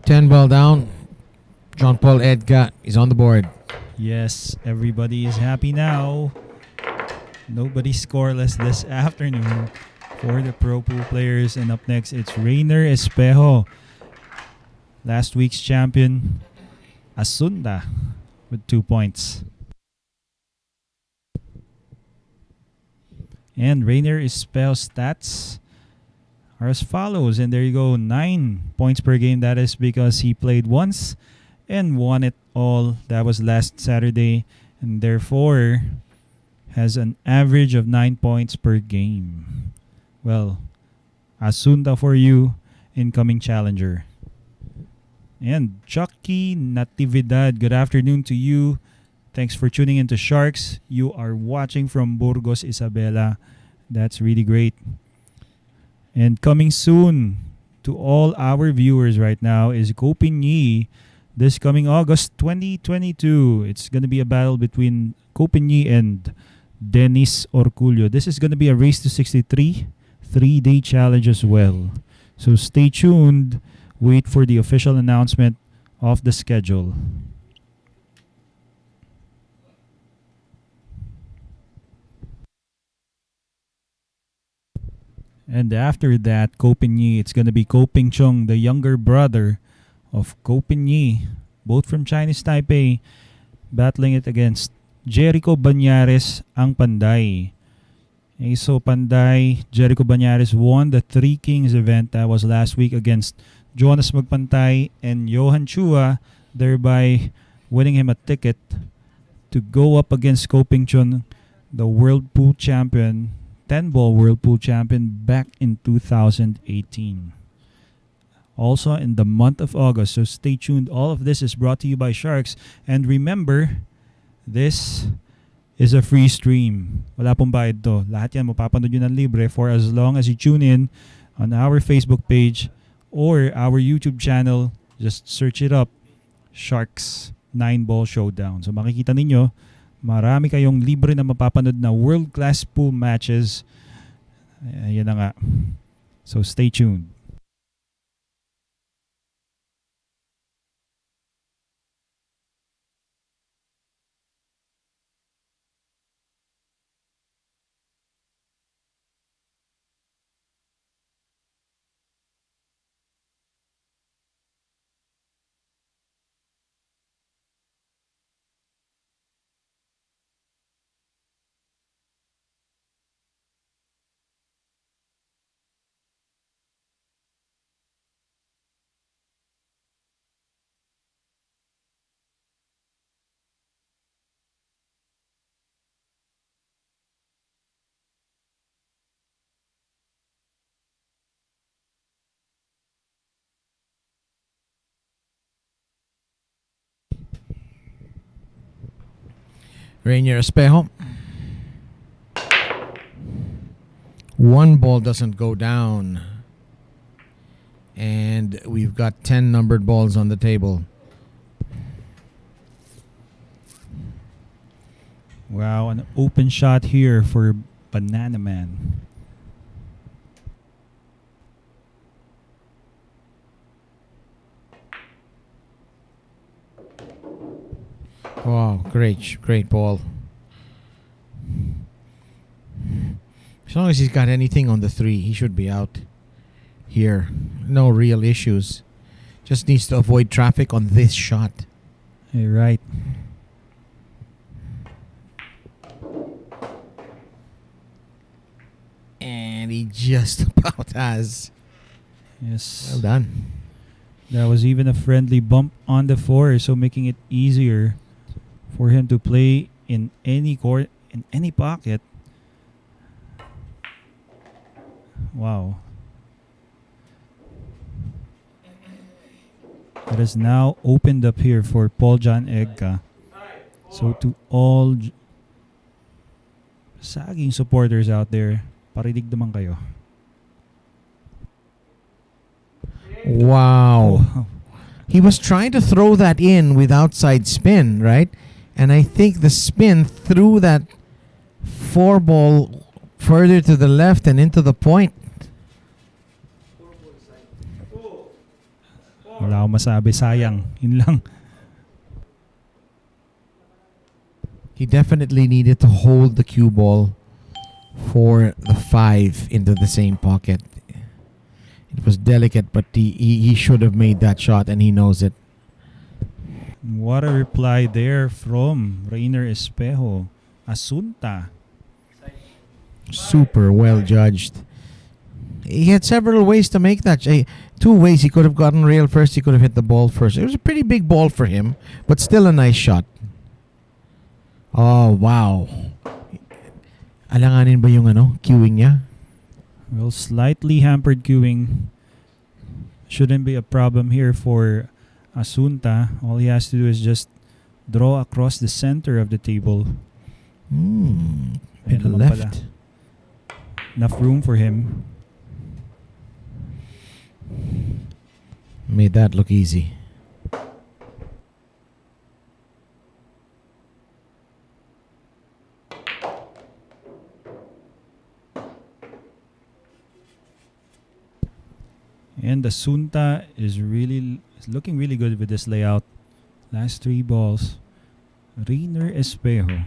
Ten ball down. John Paul Egca is on the board. Yes, everybody is happy now. Nobody scoreless this afternoon for the Pro Pool players. And up next, it's Rayner Espejo. Last week's champion, Asunda, with 2 points. And Rayner Espejo's stats are as follows. And there you go, 9 points per game. That is because he played once and won it all. That was last Saturday. And therefore, has an average of 9 points per game. Well, Asunda for you, incoming challenger. And Chucky Natividad, good afternoon to you. Thanks for tuning into Sharks. You are watching from Burgos, Isabela. That's really great. And coming soon to all our viewers right now is Kopinyi. This coming August 2022. It's going to be a battle between Kopinyi and Dennis Orcollo. This is going to be a race to 63 3-day challenge as well. So stay tuned. Wait for the official announcement of the schedule. And after that, Kopinyi, it's going to be Koping Chung, the younger brother of Kopinyi, both from Chinese Taipei, battling it against Jericho Banyares, ang Panday. Okay, so Panday, Jericho Banyares won the Three Kings event that was last week against Jonas Magpantay and Johan Chua, thereby winning him a ticket to go up against Koping Chung, the World Pool Champion, 10-ball World Pool Champion back in 2018. Also in the month of August. So stay tuned. All of this is brought to you by Sharks. And remember, this is a free stream. Wala pong bayad to. Lahat yan mapapanood nyo ng libre for as long as you tune in on our Facebook page or our YouTube channel. Just search it up. Sharks 9-ball showdown. So makikita ninyo, marami kayong libre na mapapanood na world-class pool matches. Ayan na nga. So stay tuned. Rayner Espejo. One ball doesn't go down. And we've got 10 numbered balls on the table. Wow, an open shot here for Banana Man. Wow, great ball. As long as he's got anything on the 3, he should be out here. No real issues. Just needs to avoid traffic on this shot. You're right. And he just about has. Yes. Well done. That was even a friendly bump on the 4, so making it easier for him to play in any court, in any pocket. Wow. It is now opened up here for Paul John Egca. So to all saging supporters out there, parinig naman kayo. Wow. Oh. He was trying to throw that in with outside spin, right? And I think the spin threw that 4 ball further to the left and into the point. Wala akong masabi, sayang. Yun lang. He definitely needed to hold the cue ball for the 5 into the same pocket. It was delicate, but he should have made that shot, and he knows it. What a reply there from Rayner Espejo. Asunta. Super well judged. He had several ways to make that. 2 ways. He could have gotten rail first. He could have hit the ball first. It was a pretty big ball for him, but still a nice shot. Oh, wow. Alanganin ba yung queuing niya? Well, slightly hampered queuing. Shouldn't be a problem here for Asunta. All he has to do is just draw across the center of the table. To the naman left. pala. Enough room for him. Made that look easy. Asunta is looking really good with this layout. Last 3 balls. Rayner Espejo.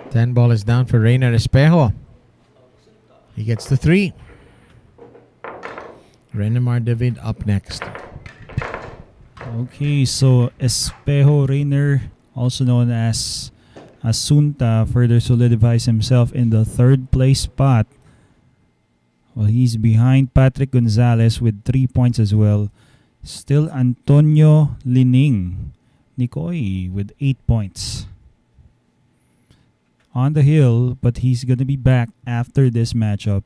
Ten ball is down for Rayner Espejo. He gets the 3. Renemar David up next. Okay, so Espejo Rayner, also known as Asunta, further solidifies himself in the 3rd place spot. Well, he's behind Patric Gonzales with 3 points as well. Still Antonio Lining Nikoy with 8 points. On the hill, but he's going to be back after this matchup.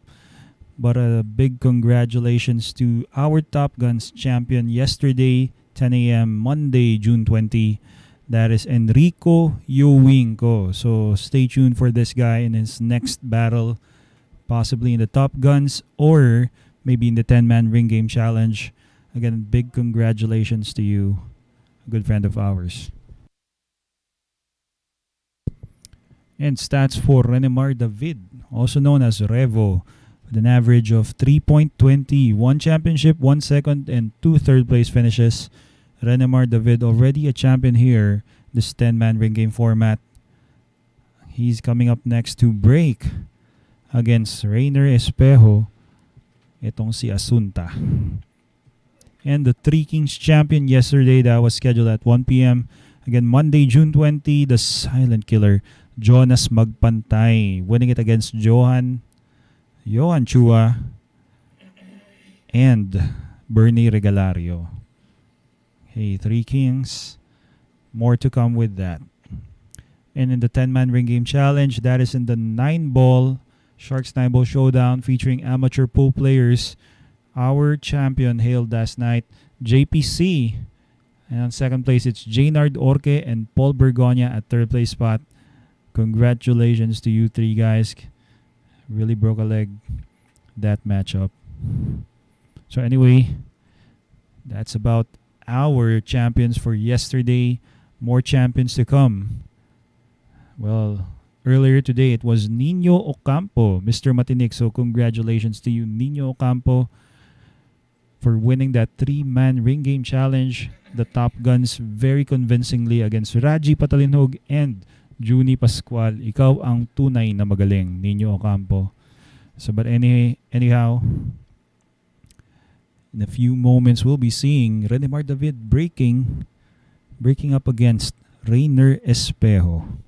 But a big congratulations to our Top Guns champion yesterday, 10 a.m. Monday, June 20. That is Enrico Yuwinko. So stay tuned for this guy in his next battle, possibly in the Top Guns or maybe in the 10-man ring game challenge. Again, big congratulations to you, a good friend of ours. And stats for Renemar David, also known as Revo, with an average of 3.20, 1 championship, 1 second, and 2 third place finishes. Renemar David already a champion here, this 10-man ring game format. He's coming up next to break against Rayner Espejo, itong si Asunta. And the Three Kings champion yesterday, that was scheduled at 1 p.m. Again, Monday, June 20, the silent killer, Jonas Magpantay, winning it against Johan Chua and Bernie Regalario. Hey, Three Kings. More to come with that. And in the 10-man ring game challenge, that is in the 9-ball Sharks 9-ball showdown featuring amateur pool players. Our champion hailed last night, JPC. And on second place, it's Jaynard Orque and Paul Bergonia at third place spot. Congratulations to you 3 guys. Really broke a leg that matchup. So anyway, that's about our champions for yesterday. More champions to come. Well, earlier today it was Nino Ocampo, Mr. Matinik. So congratulations to you, Nino Ocampo, for winning that 3-man ring game challenge. The Top Guns very convincingly against Raji Patalinhog and Juni Pascual. Ikaw ang tunay na magaling, Nino Ocampo. So but anyhow, in a few moments we'll be seeing Renemar David breaking up against Rayner Espejo.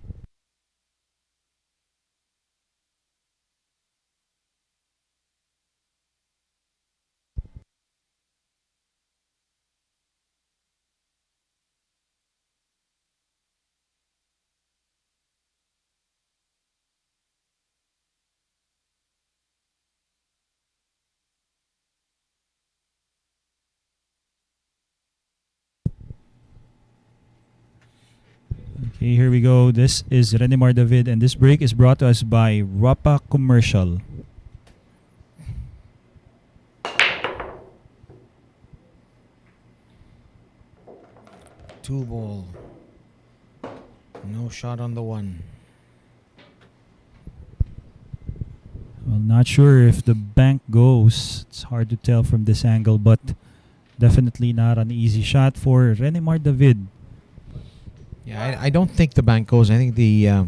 Okay, here we go. This is Renemar David, and this break is brought to us by Rapa Commercial. Two ball. No shot on the 1. Well, not sure if the bank goes. It's hard to tell from this angle, but definitely not an easy shot for Renemar David. Yeah, I don't think the bank goes. I think the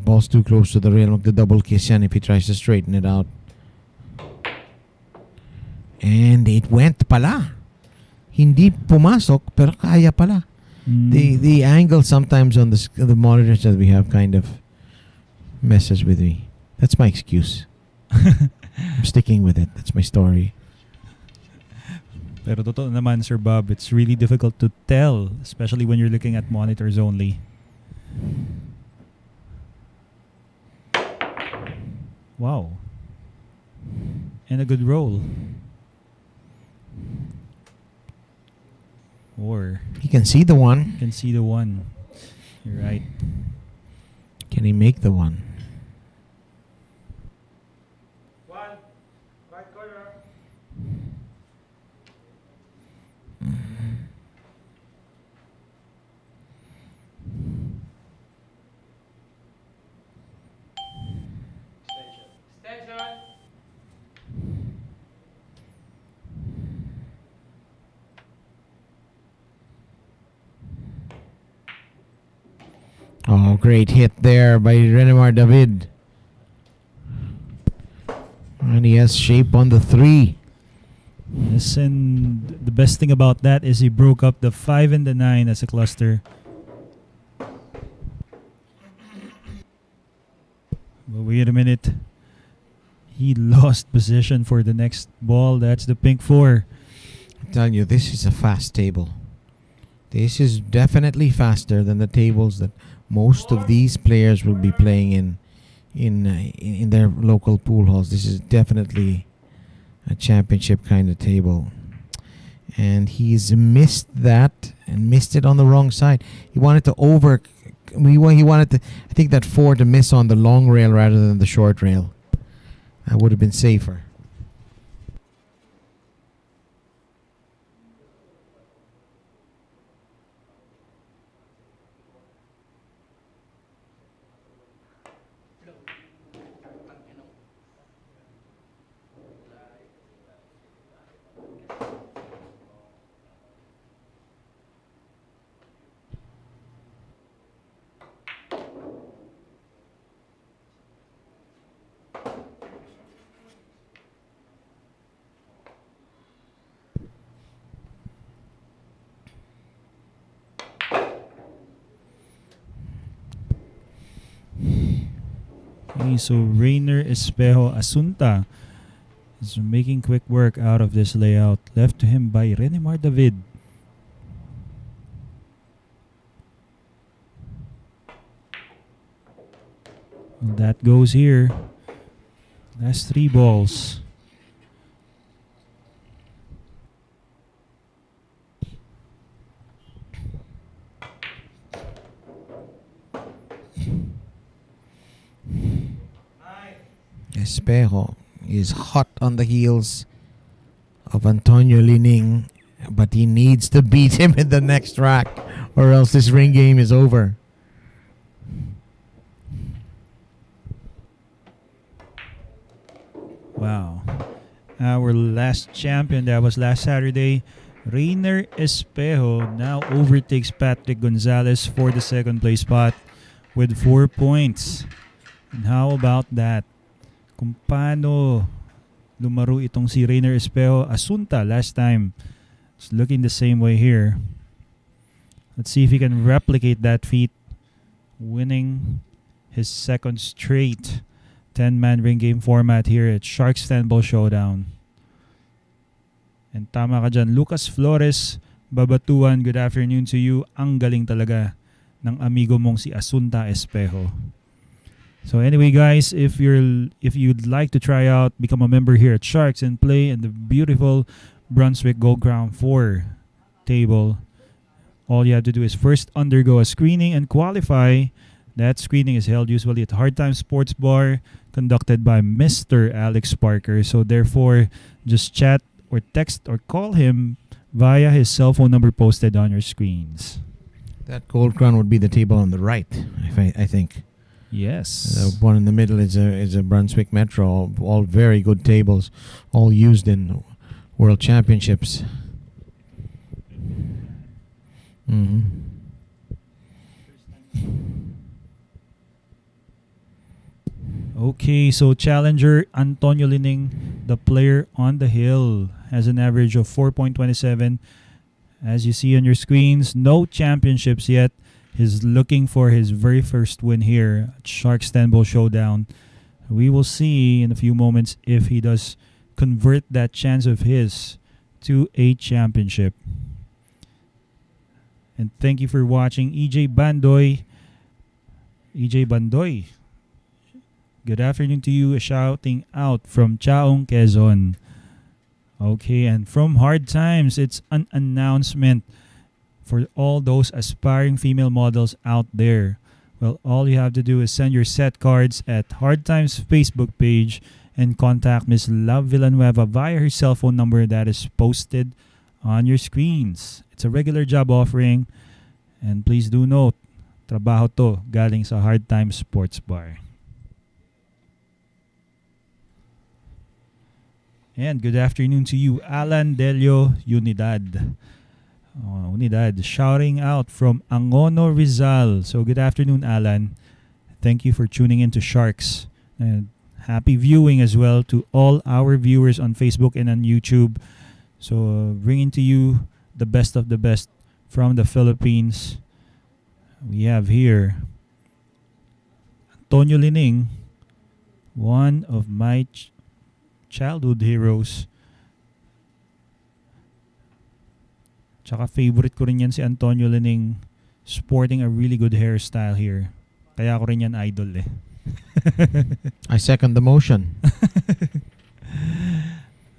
ball's too close to the rail of the double kiss yan if he tries to straighten it out. And it went pala. Hindi pumasok, pero kaya pala. The angle sometimes on the monitors that we have kind of messes with me. That's my excuse. I'm sticking with it. That's my story. Pero totoo naman, Sir Bob, it's really difficult to tell, especially when you're looking at monitors only. Wow. And a good roll. Or He can see the one. you can see the one. You're right. Can he make the one? Oh, great hit there by Renemar David. And he has shape on the 3. Yes, and the best thing about that is he broke up the 5 and the 9 as a cluster. But wait a minute. He lost position for the next ball. That's the pink 4. I'm telling you, this is a fast table. This is definitely faster than the tables that most of these players will be playing in their local pool halls. This is definitely a championship kind of table. And he's missed that and missed it on the wrong side. He wanted to he wanted to, I think, that 4 to miss on the long rail rather than the short rail. That would have been safer. Okay, so Rayner Espejo Asunta is making quick work out of this layout. Left to him by Renemar David. Well, that goes here. Last 3 balls. Espejo is hot on the heels of Antonio Lining, but he needs to beat him in the next rack or else this ring game is over. Wow. Our last champion, that was last Saturday, Rayner Espejo, now overtakes Patric Gonzales for the second place spot with 4 points. And how about that? Kung paano lumaro itong si Rayner Espejo Asunta last time. It's looking the same way here. Let's see if he can replicate that feat, winning his second straight 10-man ring game format here at Sharks 10 Ball Showdown. And tama ka dyan, Lucas Flores Babatuan, good afternoon to you. Ang galing talaga ng amigo mong si Asunta Espejo. So anyway guys, if you'd like to try out, become a member here at Sharks and play in the beautiful Brunswick Gold Crown 4 table, all you have to do is first undergo a screening and qualify. That screening is held usually at Hard Time Sports Bar, conducted by Mr. Alex Parker. So therefore, just chat or text or call him via his cell phone number posted on your screens. That Gold Crown would be the table on the right, I think. Yes. The one in the middle is a Brunswick Metro. All very good tables, all used in World Championships. Okay, so challenger Antonio Lining, the player on the hill, has an average of 4.27. As you see on your screens, no championships yet. He's looking for his very first win here at Sharks 10 Ball Showdown. We will see in a few moments if he does convert that chance of his to a championship. And thank you for watching. EJ Bandoy. Good afternoon to you. Shouting out from Chaong, Quezon. Okay, and from Hard Times, it's an announcement. for all those aspiring female models out there. Well, all you have to do is send your set cards at Hard Times Facebook page and contact Miss Love Villanueva via her cell phone number that is posted on your screens. It's a regular job offering, and please do note, trabaho to galing sa Hard Times Sports Bar. And good afternoon to you, Alan Delio Unidad. Unidad, shouting out from Angono, Rizal. So good afternoon, Alan. Thank you for tuning in to Sharks. And happy viewing as well to all our viewers on Facebook and on YouTube. So bringing to you the best of the best from the Philippines. We have here Antonio Lining, one of my childhood heroes. Tsaka favorite ko rin yan si Antonio Lining, sporting a really good hairstyle here. Kaya ko rin yan idol eh. I second the motion.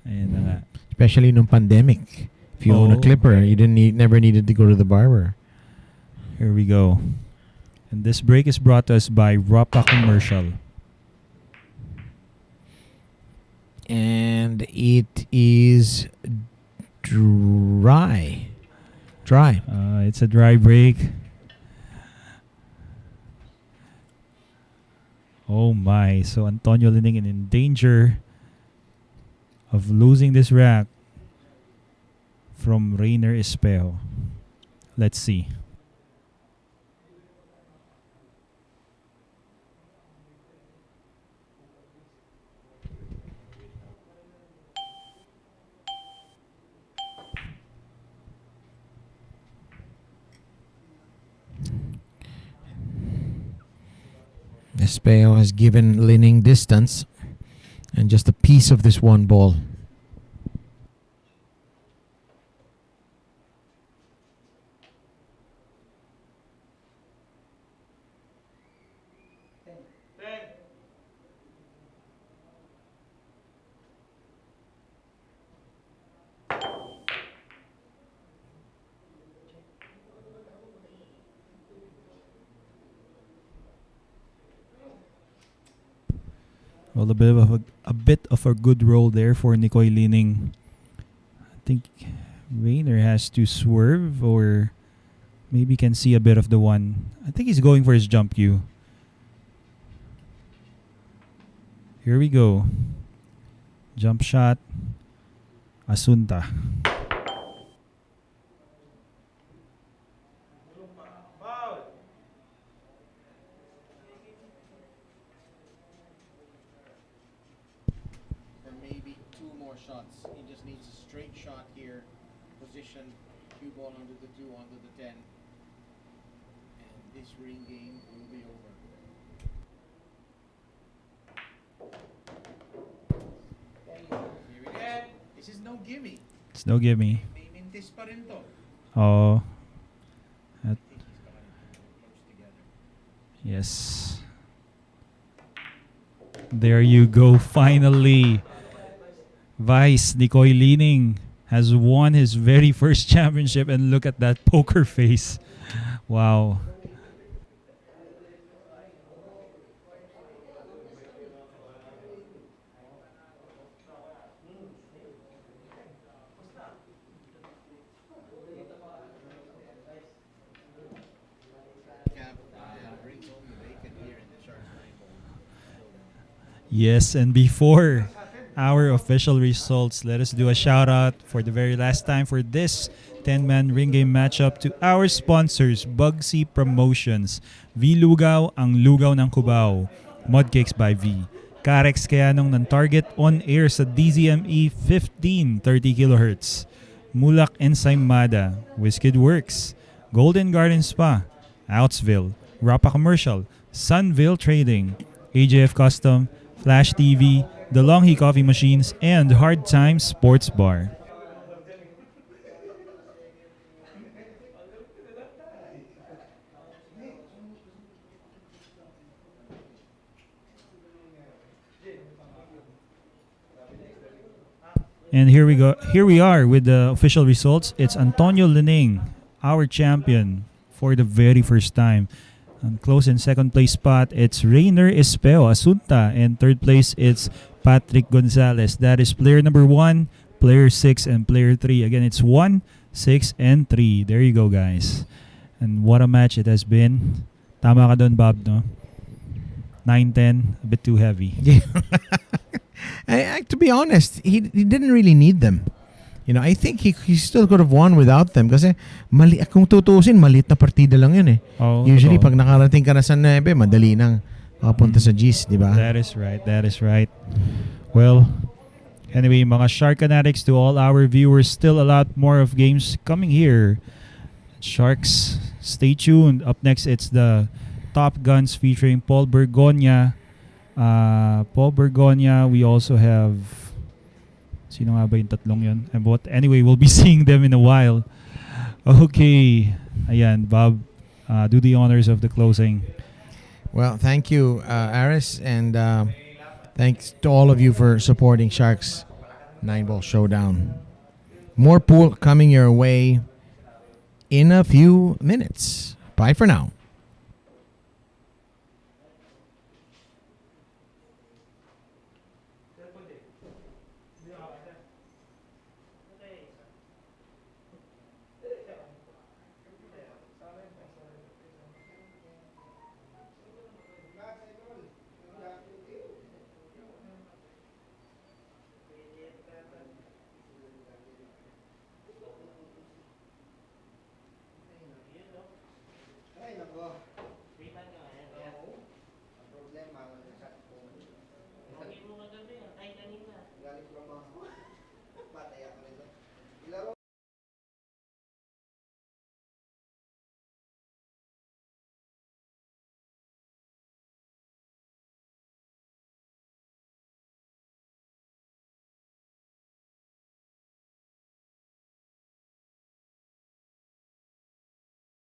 Ayan na nga. Especially nung pandemic. If you own a clipper, you never needed to go to the barber. Here we go. And this break is brought to us by Rapa Commercial. And it is dry. Dry. It's a dry break. Oh my. So Antonio Lining in danger of losing this rack from Rayner Espejo. Let's see. Espejo has given Lining distance and just a piece of this one ball. Well, a bit of a good roll there for Nicoy Lining. I think Rayner has to swerve or maybe can see a bit of the one. I think he's going for his jump cue. Here we go. Jump shot. Asunta. Maybe two more shots. He just needs a straight shot here. Position, cue ball under the 2, under the 10. And this ring game will be over. Here it is. This is no gimme. It's no gimme. May mintis pa rin to. Oh. I think he's got it close together. Yes. There you go, finally. Vice Nicoy Lining has won his very first championship, and look at that poker face. Wow. Yes, and before our official results, let us do a shout out for the very last time for this 10-man ring game matchup to our sponsors, Bugsy Promotions, V Lugaw, ang lugaw ng Cubao, Mudcakes by V, Carex Kayanong ng Target on air sa DZME 1530 kHz, Mulak Ensaymada, Whisked Works, Golden Garden Spa, Outsville, Rapa Commercial, Sunville Trading, AJF Custom, Flash TV, The Longhi Coffee Machines, and Hard Times Sports Bar. And here we go. Here we are with the official results. It's Antonio Lining, our champion for the very first time. Close in second place spot, it's Rayner Espejo, Asunta. And third place, it's Patric Gonzales. That is player number 1, player 6, and player 3. Again, it's 1, 6, and 3. There you go, guys. And what a match it has been. Tama ka doon, Bob, no? 9-10, a bit too heavy. Yeah. To be honest, he didn't really need them. You know, I think he still could have won without them kasi kung tutuusin, maliit na partida lang yun eh. Oh, Usually, totoo. pag nakarating ka na sa 9, madali nang makapunta sa G's, di ba? That is right. That is right. Well, anyway, mga Shark Fanatics, to all our viewers, still a lot more of games coming here. Sharks, stay tuned. Up next, it's the Top Guns featuring Paul Bergonia. We also have... Sino nga ba yung tatlong yun? But anyway, we'll be seeing them in a while. Okay. Ayan, Bob, do the honors of the closing. Well, thank you, Aris, and thanks to all of you for supporting Sharks 9-Ball Showdown. More pool coming your way in a few minutes. Bye for now.